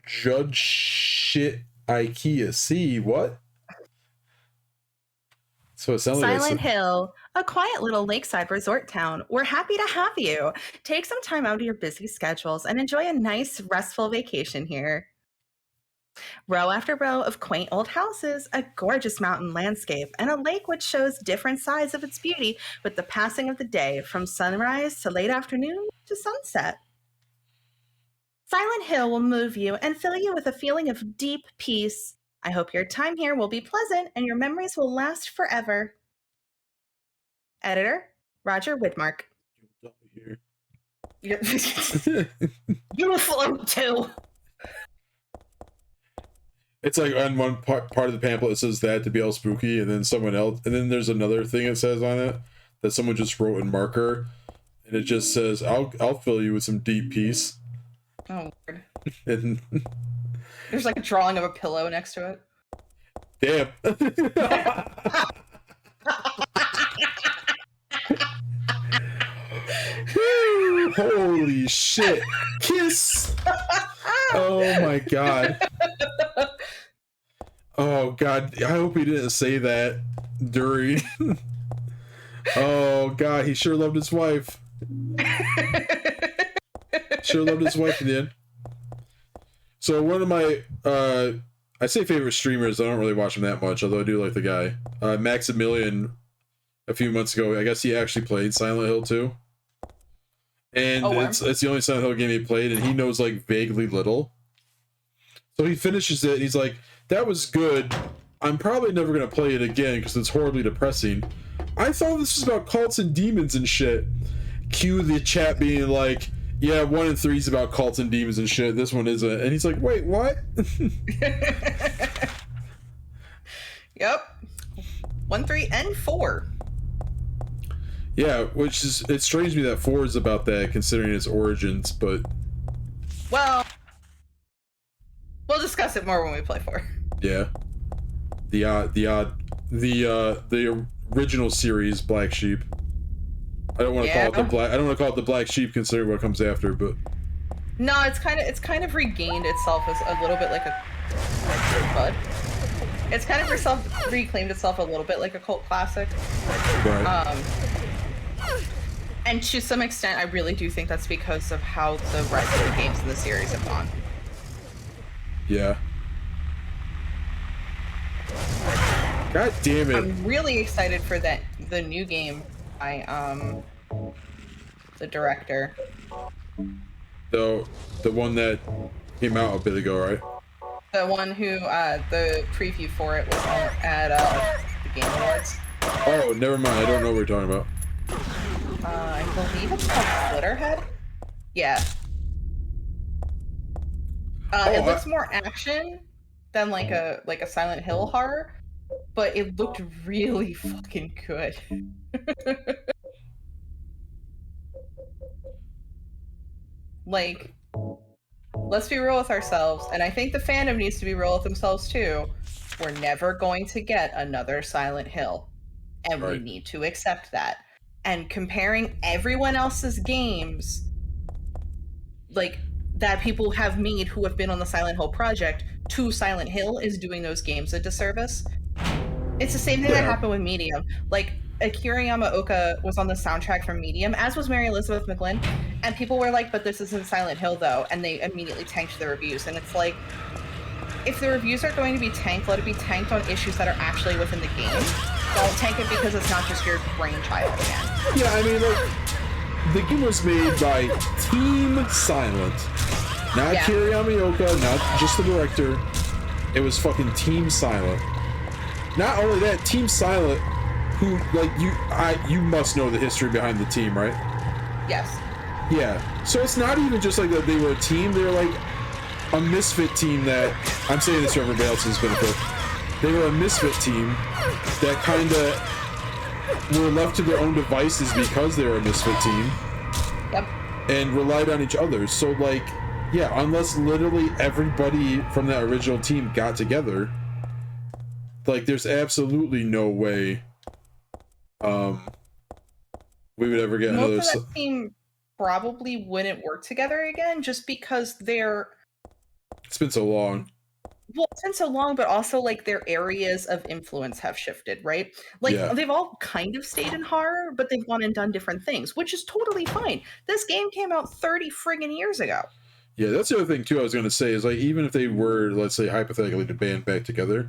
Speaker 2: Judge shit IKEA. See what? So it sounds like
Speaker 8: Silent Hill, a quiet little lakeside resort town. We're happy to have you. Take some time out of your busy schedules and enjoy a nice, restful vacation here. Row after row of quaint old houses, a gorgeous mountain landscape, and a lake which shows different sides of its beauty with the passing of the day from sunrise to late afternoon to sunset. Silent Hill will move you and fill you with a feeling of deep peace. I hope your time here will be pleasant and your memories will last forever. Editor, Roger Widmark.
Speaker 1: You will float too.
Speaker 2: It's like on one part of the pamphlet it says that to be all spooky, and then someone else, and then there's another thing it says on it that someone just wrote in marker, and it just says, "I'll fill you with some deep peace."
Speaker 1: Oh, weird.
Speaker 2: And
Speaker 1: There's like a drawing of a pillow next to it.
Speaker 2: damn. Holy shit! Kiss. Oh my god. Oh god, I hope he didn't say that during. Oh god, he sure loved his wife. Sure loved his wife in the end. So one of my, I say favorite streamers, I don't really watch him that much, although I do like the guy. Maximilian, a few months ago, I guess he actually played Silent Hill 2. And it's the only Silent Hill game he played, and he knows like vaguely little. So he finishes it, and he's like, that was good. I'm probably never going to play it again because it's horribly depressing. I thought this was about cults and demons and shit. Cue the chat being like, yeah, 1 and 3 is about cults and demons and shit. This one isn't. And he's like, wait, what?
Speaker 1: Yep. 1, 3, and 4.
Speaker 2: Yeah, which is, it strains me that 4 is about that considering its origins, but
Speaker 1: Well, we'll discuss it more when we play 4.
Speaker 2: yeah. The original series, Black Sheep. I don't want to call it the black. I don't want to call it the black sheep, considering what comes after. But
Speaker 1: no, it's kind of regained itself as a little bit like a bud. It's kind of reclaimed itself a little bit like a cult classic.
Speaker 2: right.
Speaker 1: And to some extent, I really do think that's because of how the rest of the games in the series have gone.
Speaker 2: Yeah. God damn it!
Speaker 1: I'm really excited for the new game by the director.
Speaker 2: The one that came out a bit ago, right?
Speaker 1: The one who the preview for it was at the Game Awards.
Speaker 2: Oh, never mind. I don't know what we're talking about.
Speaker 1: I believe it's called Glitterhead. Yeah. It looks more action than like a Silent Hill horror, but it looked really fucking good. Like, let's be real with ourselves, and I think the fandom needs to be real with themselves too. We're never going to get another Silent Hill, and we need to accept that. And comparing everyone else's games, like, that people have made who have been on the Silent Hill project to Silent Hill is doing those games a disservice. It's the same thing that happened with Medium. Like, Akira Yamaoka was on the soundtrack for Medium, as was Mary Elizabeth McGlynn, and people were like, but this isn't Silent Hill though, and they immediately tanked the reviews. And it's like, if the reviews are going to be tanked, let it be tanked on issues that are actually within the game. Don't tank it because it's not just your brainchild again.
Speaker 2: Yeah, I mean, like, the game was made by Team Silent. Not Akira Yamaoka, not just the director. It was fucking Team Silent. Not only that, Team Silent, who, like, you must know the history behind the team, right?
Speaker 1: Yes.
Speaker 2: Yeah. So it's not even just like that they were a team, they were like a misfit team that, I'm saying this for everybody else's benefit, they were a misfit team that kind of were left to their own devices because they were a misfit team.
Speaker 1: Yep.
Speaker 2: And relied on each other. So, like, yeah, unless literally everybody from that original team got together, like, there's absolutely no way we would ever get another.
Speaker 1: Most of that team probably wouldn't work together again, just because
Speaker 2: it's been so long.
Speaker 1: Well, it's been so long, but also, like, their areas of influence have shifted, right? Like, they've all kind of stayed in horror, but they've gone and done different things, which is totally fine. This game came out 30 friggin' years ago.
Speaker 2: Yeah, that's the other thing, too, I was going to say, is, like, even if they were, let's say, hypothetically, to band back together,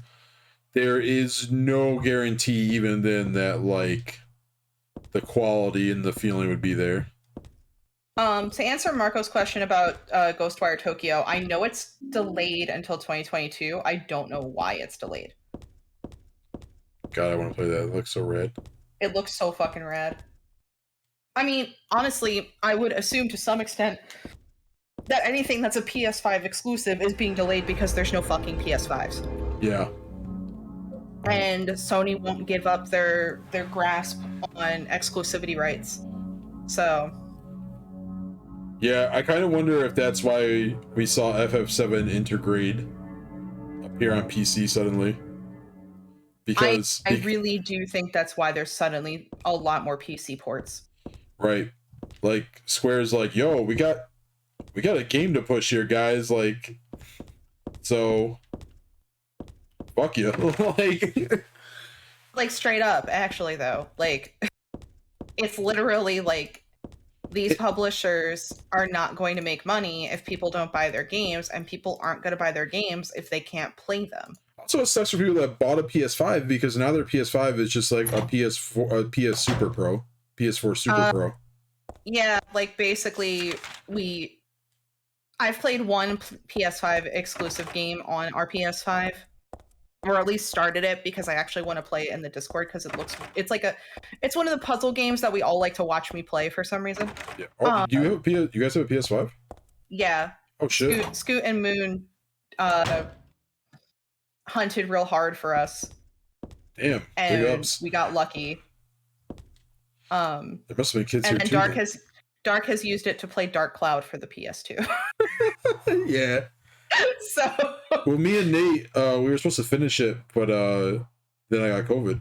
Speaker 2: there is no guarantee even then that, like, the quality and the feeling would be there.
Speaker 1: To answer Marco's question about Ghostwire Tokyo, I know it's delayed until 2022. I don't know why it's delayed.
Speaker 2: God, I want to play that. It looks so rad.
Speaker 1: It looks so fucking rad. I mean, honestly, I would assume to some extent that anything that's a PS5 exclusive is being delayed because there's no fucking PS5s.
Speaker 2: Yeah.
Speaker 1: And Sony won't give up their grasp on exclusivity rights. So...
Speaker 2: yeah, I kind of wonder if that's why we saw FF7 Intergrade appear on PC suddenly. Because
Speaker 1: I really do think that's why there's suddenly a lot more PC ports.
Speaker 2: Right. Like, Square's like, yo, we got a game to push here, guys. Like, so fuck you.
Speaker 1: Like, straight up, actually, though. Like, it's literally like, these publishers are not going to make money if people don't buy their games, and people aren't going to buy their games if they can't play them.
Speaker 2: Also, it sucks for people that bought a PS5 because now their PS5 is just like a PS4, a PS Super Pro, PS4 Super Pro.
Speaker 1: Yeah, like, basically, I've played one PS5 exclusive game on our PS5, or at least started it because I actually want to play it in the Discord because it's one of the puzzle games that we all like to watch me play for some reason.
Speaker 2: Yeah. Oh, you guys have a PS5?
Speaker 1: Yeah.
Speaker 2: Oh shit.
Speaker 1: Scoot and Moon hunted real hard for us.
Speaker 2: Damn.
Speaker 1: And
Speaker 2: Big ups.
Speaker 1: we got lucky.
Speaker 2: There must have been kids here
Speaker 1: and
Speaker 2: too.
Speaker 1: Dark has used it to play Dark Cloud for the PS2.
Speaker 2: Yeah.
Speaker 1: So
Speaker 2: well, me and Nate, we were supposed to finish it, but then I got COVID.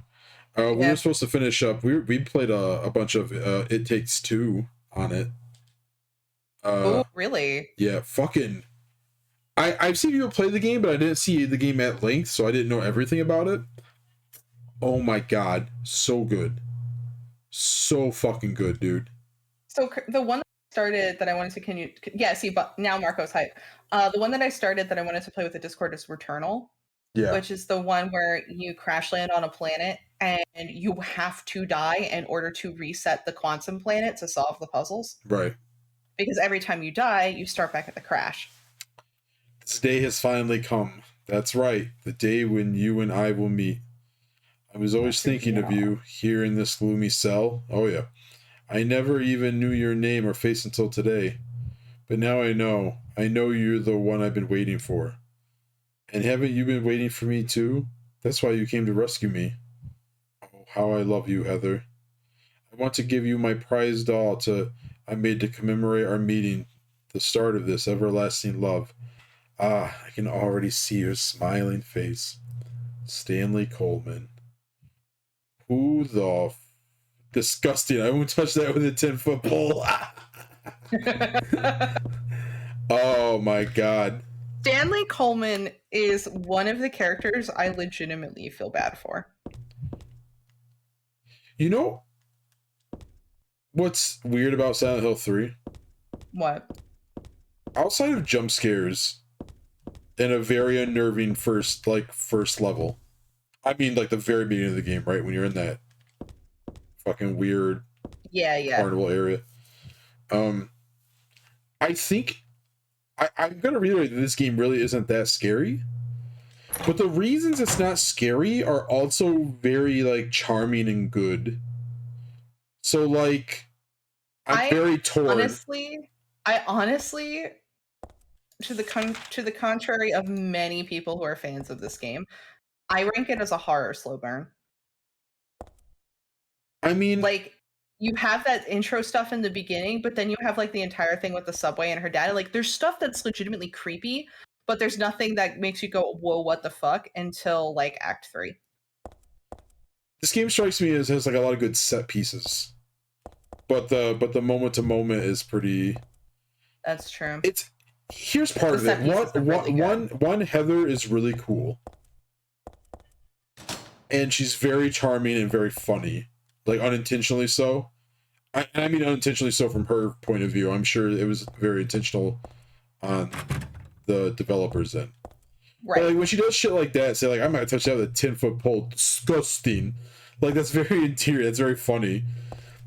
Speaker 2: We
Speaker 1: Yeah.
Speaker 2: were supposed to finish up. We played a bunch of It Takes Two on it.
Speaker 1: Oh, really?
Speaker 2: Yeah, fucking. I've seen people play the game, but I didn't see the game at length, so I didn't know everything about it. Oh my god, so good, so fucking good, dude.
Speaker 1: So the one that I started that I wanted to continue, yeah. See, but now Marco's hype. The one that I started that I wanted to play with the Discord is Returnal,
Speaker 2: Yeah,
Speaker 1: which is the one where you crash land on a planet and you have to die in order to reset the quantum planet to solve the puzzles.
Speaker 2: right.
Speaker 1: Because every time you die, you start back at the crash.
Speaker 2: This day has finally come. That's right, the day when you and I will meet. I was always thinking of you here in this gloomy cell. Oh yeah. I never even knew your name or face until today. But now I know. I know you're the one I've been waiting for. And haven't you been waiting for me too? That's why you came to rescue me. Oh, how I love you, Heather. I want to give you my prized doll I made to commemorate our meeting, the start of this everlasting love. Ah, I can already see your smiling face. Stanley Coleman. Who the disgusting. I won't touch that with a 10-foot pole. Oh my god.
Speaker 1: Stanley Coleman is one of the characters I legitimately feel bad for.
Speaker 2: You know what's weird about Silent Hill 3?
Speaker 1: What?
Speaker 2: Outside of jump scares and a very unnerving first level. I mean, like the very beginning of the game, right? When you're in that fucking weird carnival area. I think I'm gonna reiterate that this game really isn't that scary. But the reasons it's not scary are also very like charming and good. So like I'm very torn.
Speaker 1: I honestly to the contrary of many people who are fans of this game, I rank it as a horror slow burn.
Speaker 2: I mean,
Speaker 1: like you have that intro stuff in the beginning, but then you have like the entire thing with the subway and her dad. Like there's stuff that's legitimately creepy, but there's nothing that makes you go, whoa, what the fuck, until like Act 3.
Speaker 2: This game strikes me as has like a lot of good set pieces. But the moment to moment is pretty.
Speaker 1: That's true.
Speaker 2: Here's part of it. One Heather is really cool. And she's very charming and very funny. Like unintentionally so. I mean unintentionally so from her point of view. I'm sure it was very intentional on the developers end. Right. But like when she does shit like that, say like I'm not gonna touch that with a 10-foot pole. Disgusting. Like that's very interior. That's very funny.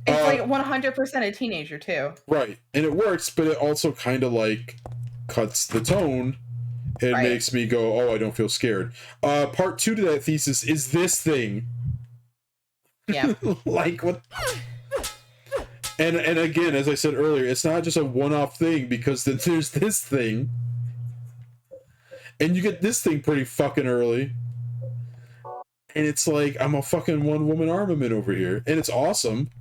Speaker 1: It's like 100% a teenager too.
Speaker 2: Right. And it works, but it also kind of like cuts the tone and makes me go, oh, I don't feel scared. Part 2 to that thesis is this thing.
Speaker 1: Yeah.
Speaker 2: Like what? And again, as I said earlier, it's not just a one-off thing because then there's this thing. And you get this thing pretty fucking early. And it's like, I'm a fucking one-woman armament over here. And it's awesome.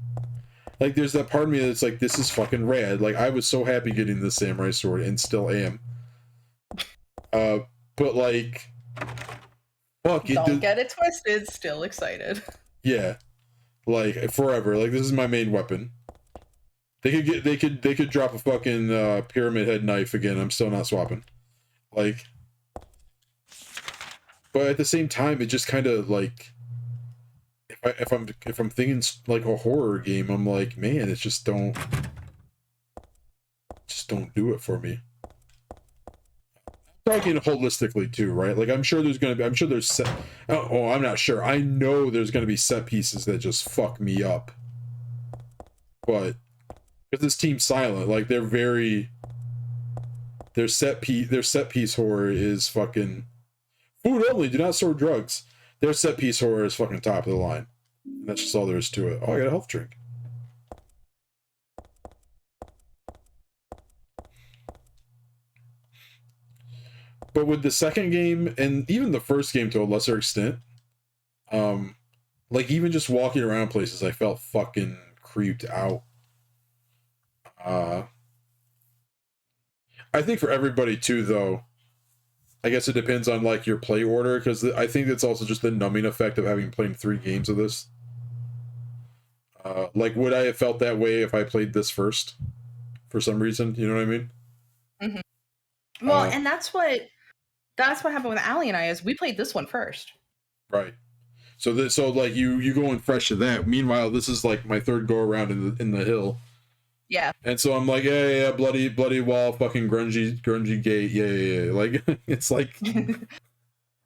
Speaker 2: Like, there's that part of me that's like, this is fucking rad. Like, I was so happy getting the samurai sword and still am. But like, fuck.
Speaker 1: Don't get it twisted. Still excited.
Speaker 2: Yeah. Like, forever. Like, this is my main weapon. They could drop a fucking pyramid head knife again. I'm still not swapping. Like, but at the same time, it just kind of like, if I'm thinking like a horror game, I'm like, man, it's just don't do it for me. I'm talking holistically too, right? Like, I'm sure there's set. Oh, I'm not sure. I know there's gonna be set pieces that just fuck me up, but. Because this Team Silent, like their set piece horror is fucking food only. Do not store drugs. Their set piece horror is fucking top of the line. And that's just all there is to it. Oh, I got a health drink. But with the second game and even the first game to a lesser extent, like even just walking around places, I felt fucking creeped out. I think for everybody too, though, I guess it depends on like your play order, because I think it's also just the numbing effect of having played 3 games of this. Like, would I have felt that way if I played this first? For some reason, you know what I mean?
Speaker 8: Mm-hmm. Well, and that's what happened with Allie and I. Is we played this one first,
Speaker 2: right? So like you go in fresh to that. Meanwhile, this is like my third go around in the hill.
Speaker 8: Yeah.
Speaker 2: And so I'm like, yeah, bloody wall, fucking grungy gate, yeah. Like it's like,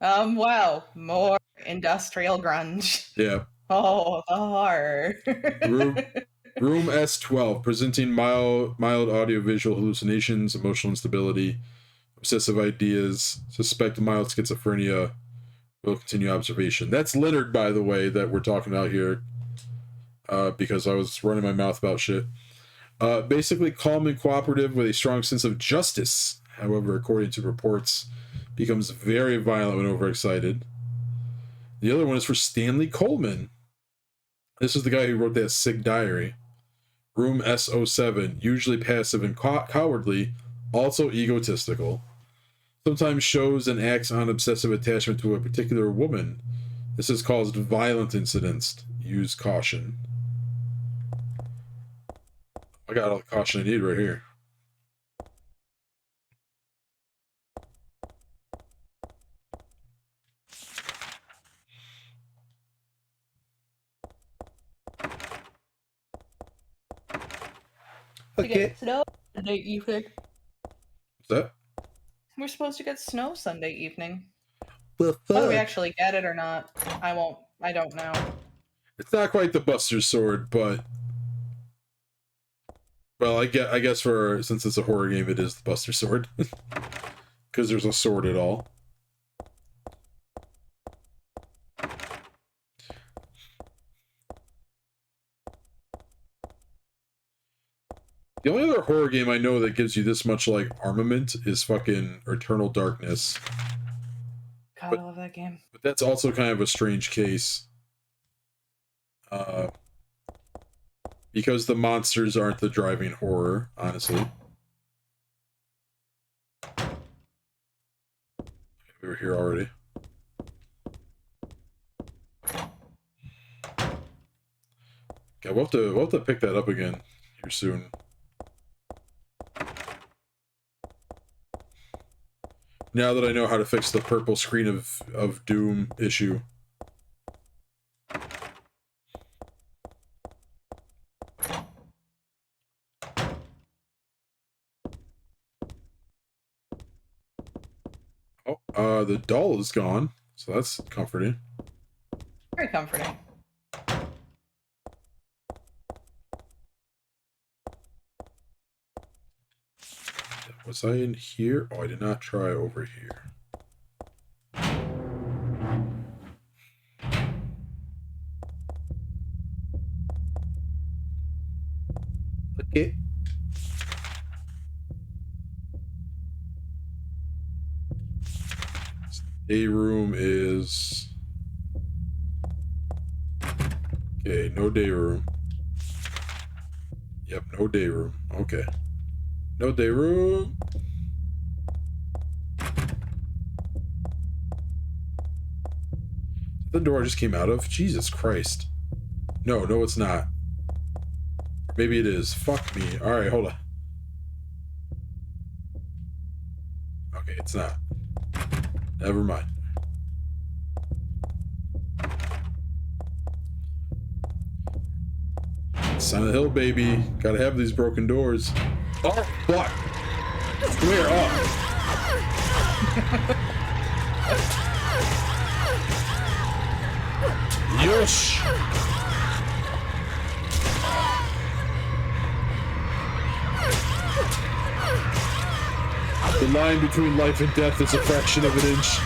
Speaker 8: wow, more industrial grunge.
Speaker 2: yeah.
Speaker 8: Oh, the horror.
Speaker 2: Room S12, presenting mild audiovisual hallucinations, emotional instability, obsessive ideas, suspect mild schizophrenia, will continue observation. That's Leonard, by the way, that we're talking about here, because I was running my mouth about shit. Basically calm and cooperative with a strong sense of justice. However, according to reports, becomes very violent when overexcited. The other one is for Stanley Coleman. This is the guy who wrote that sick diary. Room S07, usually passive and cowardly, also egotistical. Sometimes shows and acts on obsessive attachment to a particular woman. This has caused violent incidents. Use caution. I got all the caution I need right here.
Speaker 8: Okay. Snow Sunday evening.
Speaker 2: What's that?
Speaker 8: We're supposed to get snow Sunday evening.
Speaker 2: The fuck?
Speaker 8: Whether we actually get it or not, I don't know.
Speaker 2: It's not quite the Buster Sword, but well, I guess since it's a horror game, it is the Buster Sword because there's a sword at all. The only other horror game I know that gives you this much like armament is fucking Eternal Darkness.
Speaker 8: God, I love that game.
Speaker 2: But that's also kind of a strange case. Because the monsters aren't the driving horror, honestly. We were here already. Okay, we'll have to pick that up again here soon. Now that I know how to fix the purple screen of Doom issue. Oh, the doll is gone, so that's comforting.
Speaker 8: Very comforting.
Speaker 2: Was I in here? Oh, I did not try over here. Okay. Day room is... Okay, no day room. Yep, no day room. Okay. No day room. The door I just came out of? Jesus Christ. No, it's not. Maybe it is. Fuck me. Alright, hold on. Okay, it's not. Never mind. Silent Hill, baby. Gotta have these broken doors. Oh, fuck. Square up. Yosh. The line between life and death is a fraction of an inch.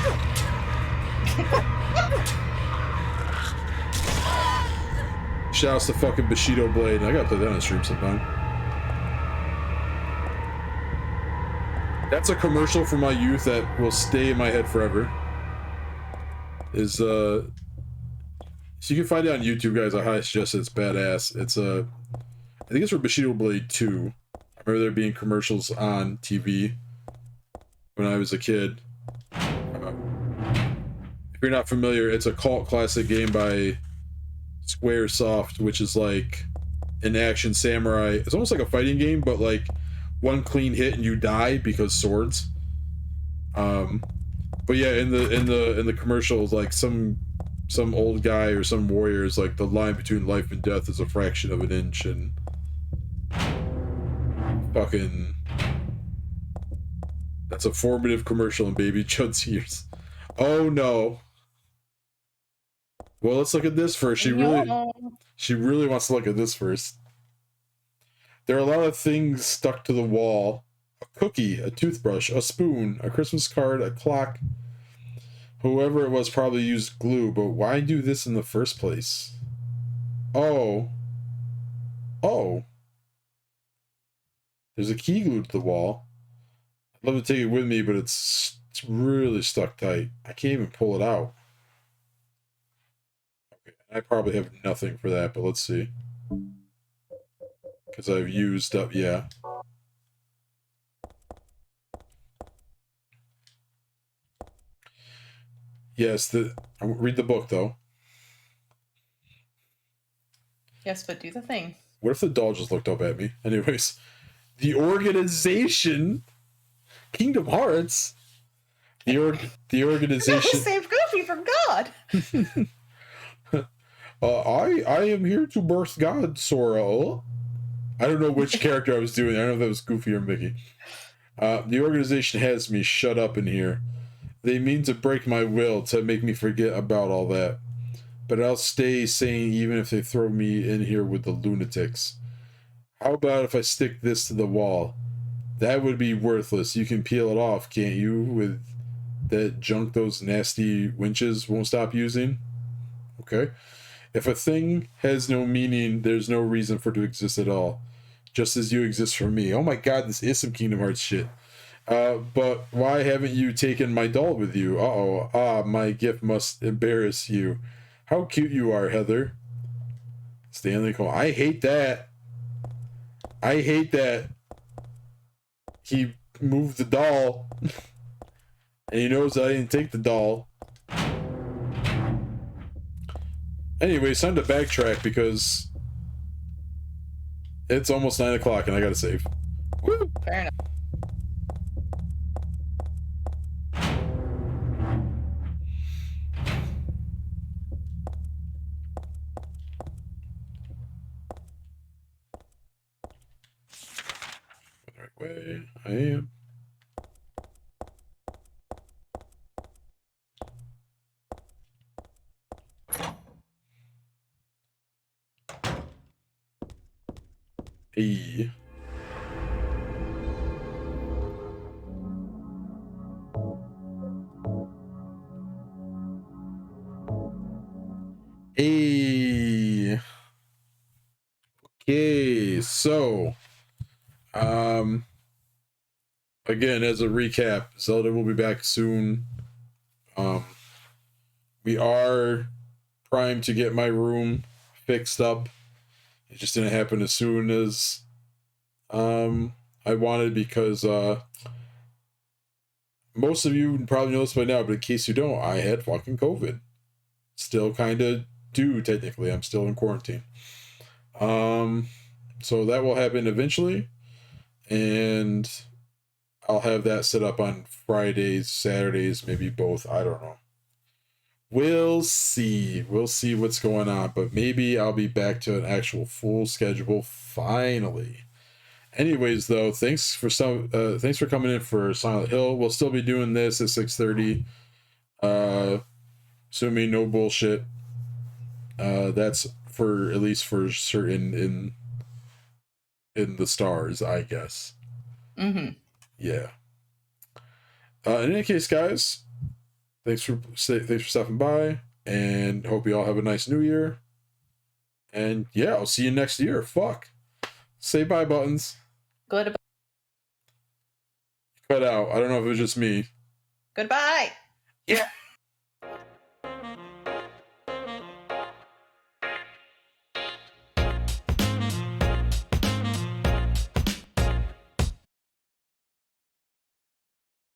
Speaker 2: Shouts to fucking Bushido Blade. I gotta play that on stream sometime. That's a commercial from my youth that will stay in my head forever. So you can find it on YouTube, guys. I highly suggest it. It's badass. I think it's for Bushido Blade 2. I remember there being commercials on TV when I was a kid. If you're not familiar, it's a cult classic game by Squaresoft, which is like an action samurai. It's almost like a fighting game, but like one clean hit and you die because swords. But yeah, in the commercials, like some old guy or some warrior is like, the line between life and death is a fraction of an inch, and fucking, that's a formative commercial in Baby Chud's years. Oh no. Well, let's look at this first. She really wants to look at this first. There are a lot of things stuck to the wall. A cookie, a toothbrush, a spoon, a Christmas card, a clock. Whoever it was probably used glue, but why do this in the first place? Oh. There's a key glued to the wall. I'd love to take it with me, but it's really stuck tight. I can't even pull it out. Okay, I probably have nothing for that, but let's see. Because I've used up, yeah. Yes, read the book, though.
Speaker 1: Yes, but do the thing.
Speaker 2: What if the doll just looked up at me? Anyways, the organization, Kingdom Hearts, the organization.
Speaker 1: Save Goofy from God.
Speaker 2: I am here to birth God, Sora. I don't know which character I was doing. I don't know if that was Goofy or Mickey. The organization has me shut up in here. They mean to break my will to make me forget about all that. But I'll stay sane even if they throw me in here with the lunatics. How about if I stick this to the wall? That would be worthless. You can peel it off, can't you? With that junk those nasty winches won't stop using? Okay. If a thing has no meaning, there's no reason for it to exist at all. Just as you exist for me. Oh my god, this is some Kingdom Hearts shit. But why haven't you taken my doll with you? My gift must embarrass you. How cute you are, Heather. Stanley Cole. I hate that. He moved the doll. And he knows I didn't take the doll. Anyway, it's time to backtrack because it's almost 9 o'clock and I gotta save. Woo!
Speaker 1: Fair enough.
Speaker 2: The right way. I am. Hey. Hey. Okay, so again, as a recap, Zelda will be back soon. We are primed to get my room fixed up. It just didn't happen as soon as I wanted because most of you probably know this by now, but in case you don't, I had fucking COVID. Still kind of do, technically. I'm still in quarantine. So that will happen eventually, and I'll have that set up on Fridays, Saturdays, maybe both. I don't know. We'll see. We'll see what's going on, but maybe I'll be back to an actual full schedule finally. Anyways, though, thanks for coming in for Silent Hill. We'll still be doing this at 6:30. Assuming no bullshit. That's for at least for certain in the stars, I guess.
Speaker 1: Mm-hmm.
Speaker 2: Yeah. In any case, guys, thanks for stopping by, and hope you all have a nice New Year. And yeah, I'll see you next year. Fuck. Say bye, Buttons.
Speaker 1: Goodbye.
Speaker 2: Cut out. I don't know if it was just me.
Speaker 1: Goodbye.
Speaker 2: Yeah.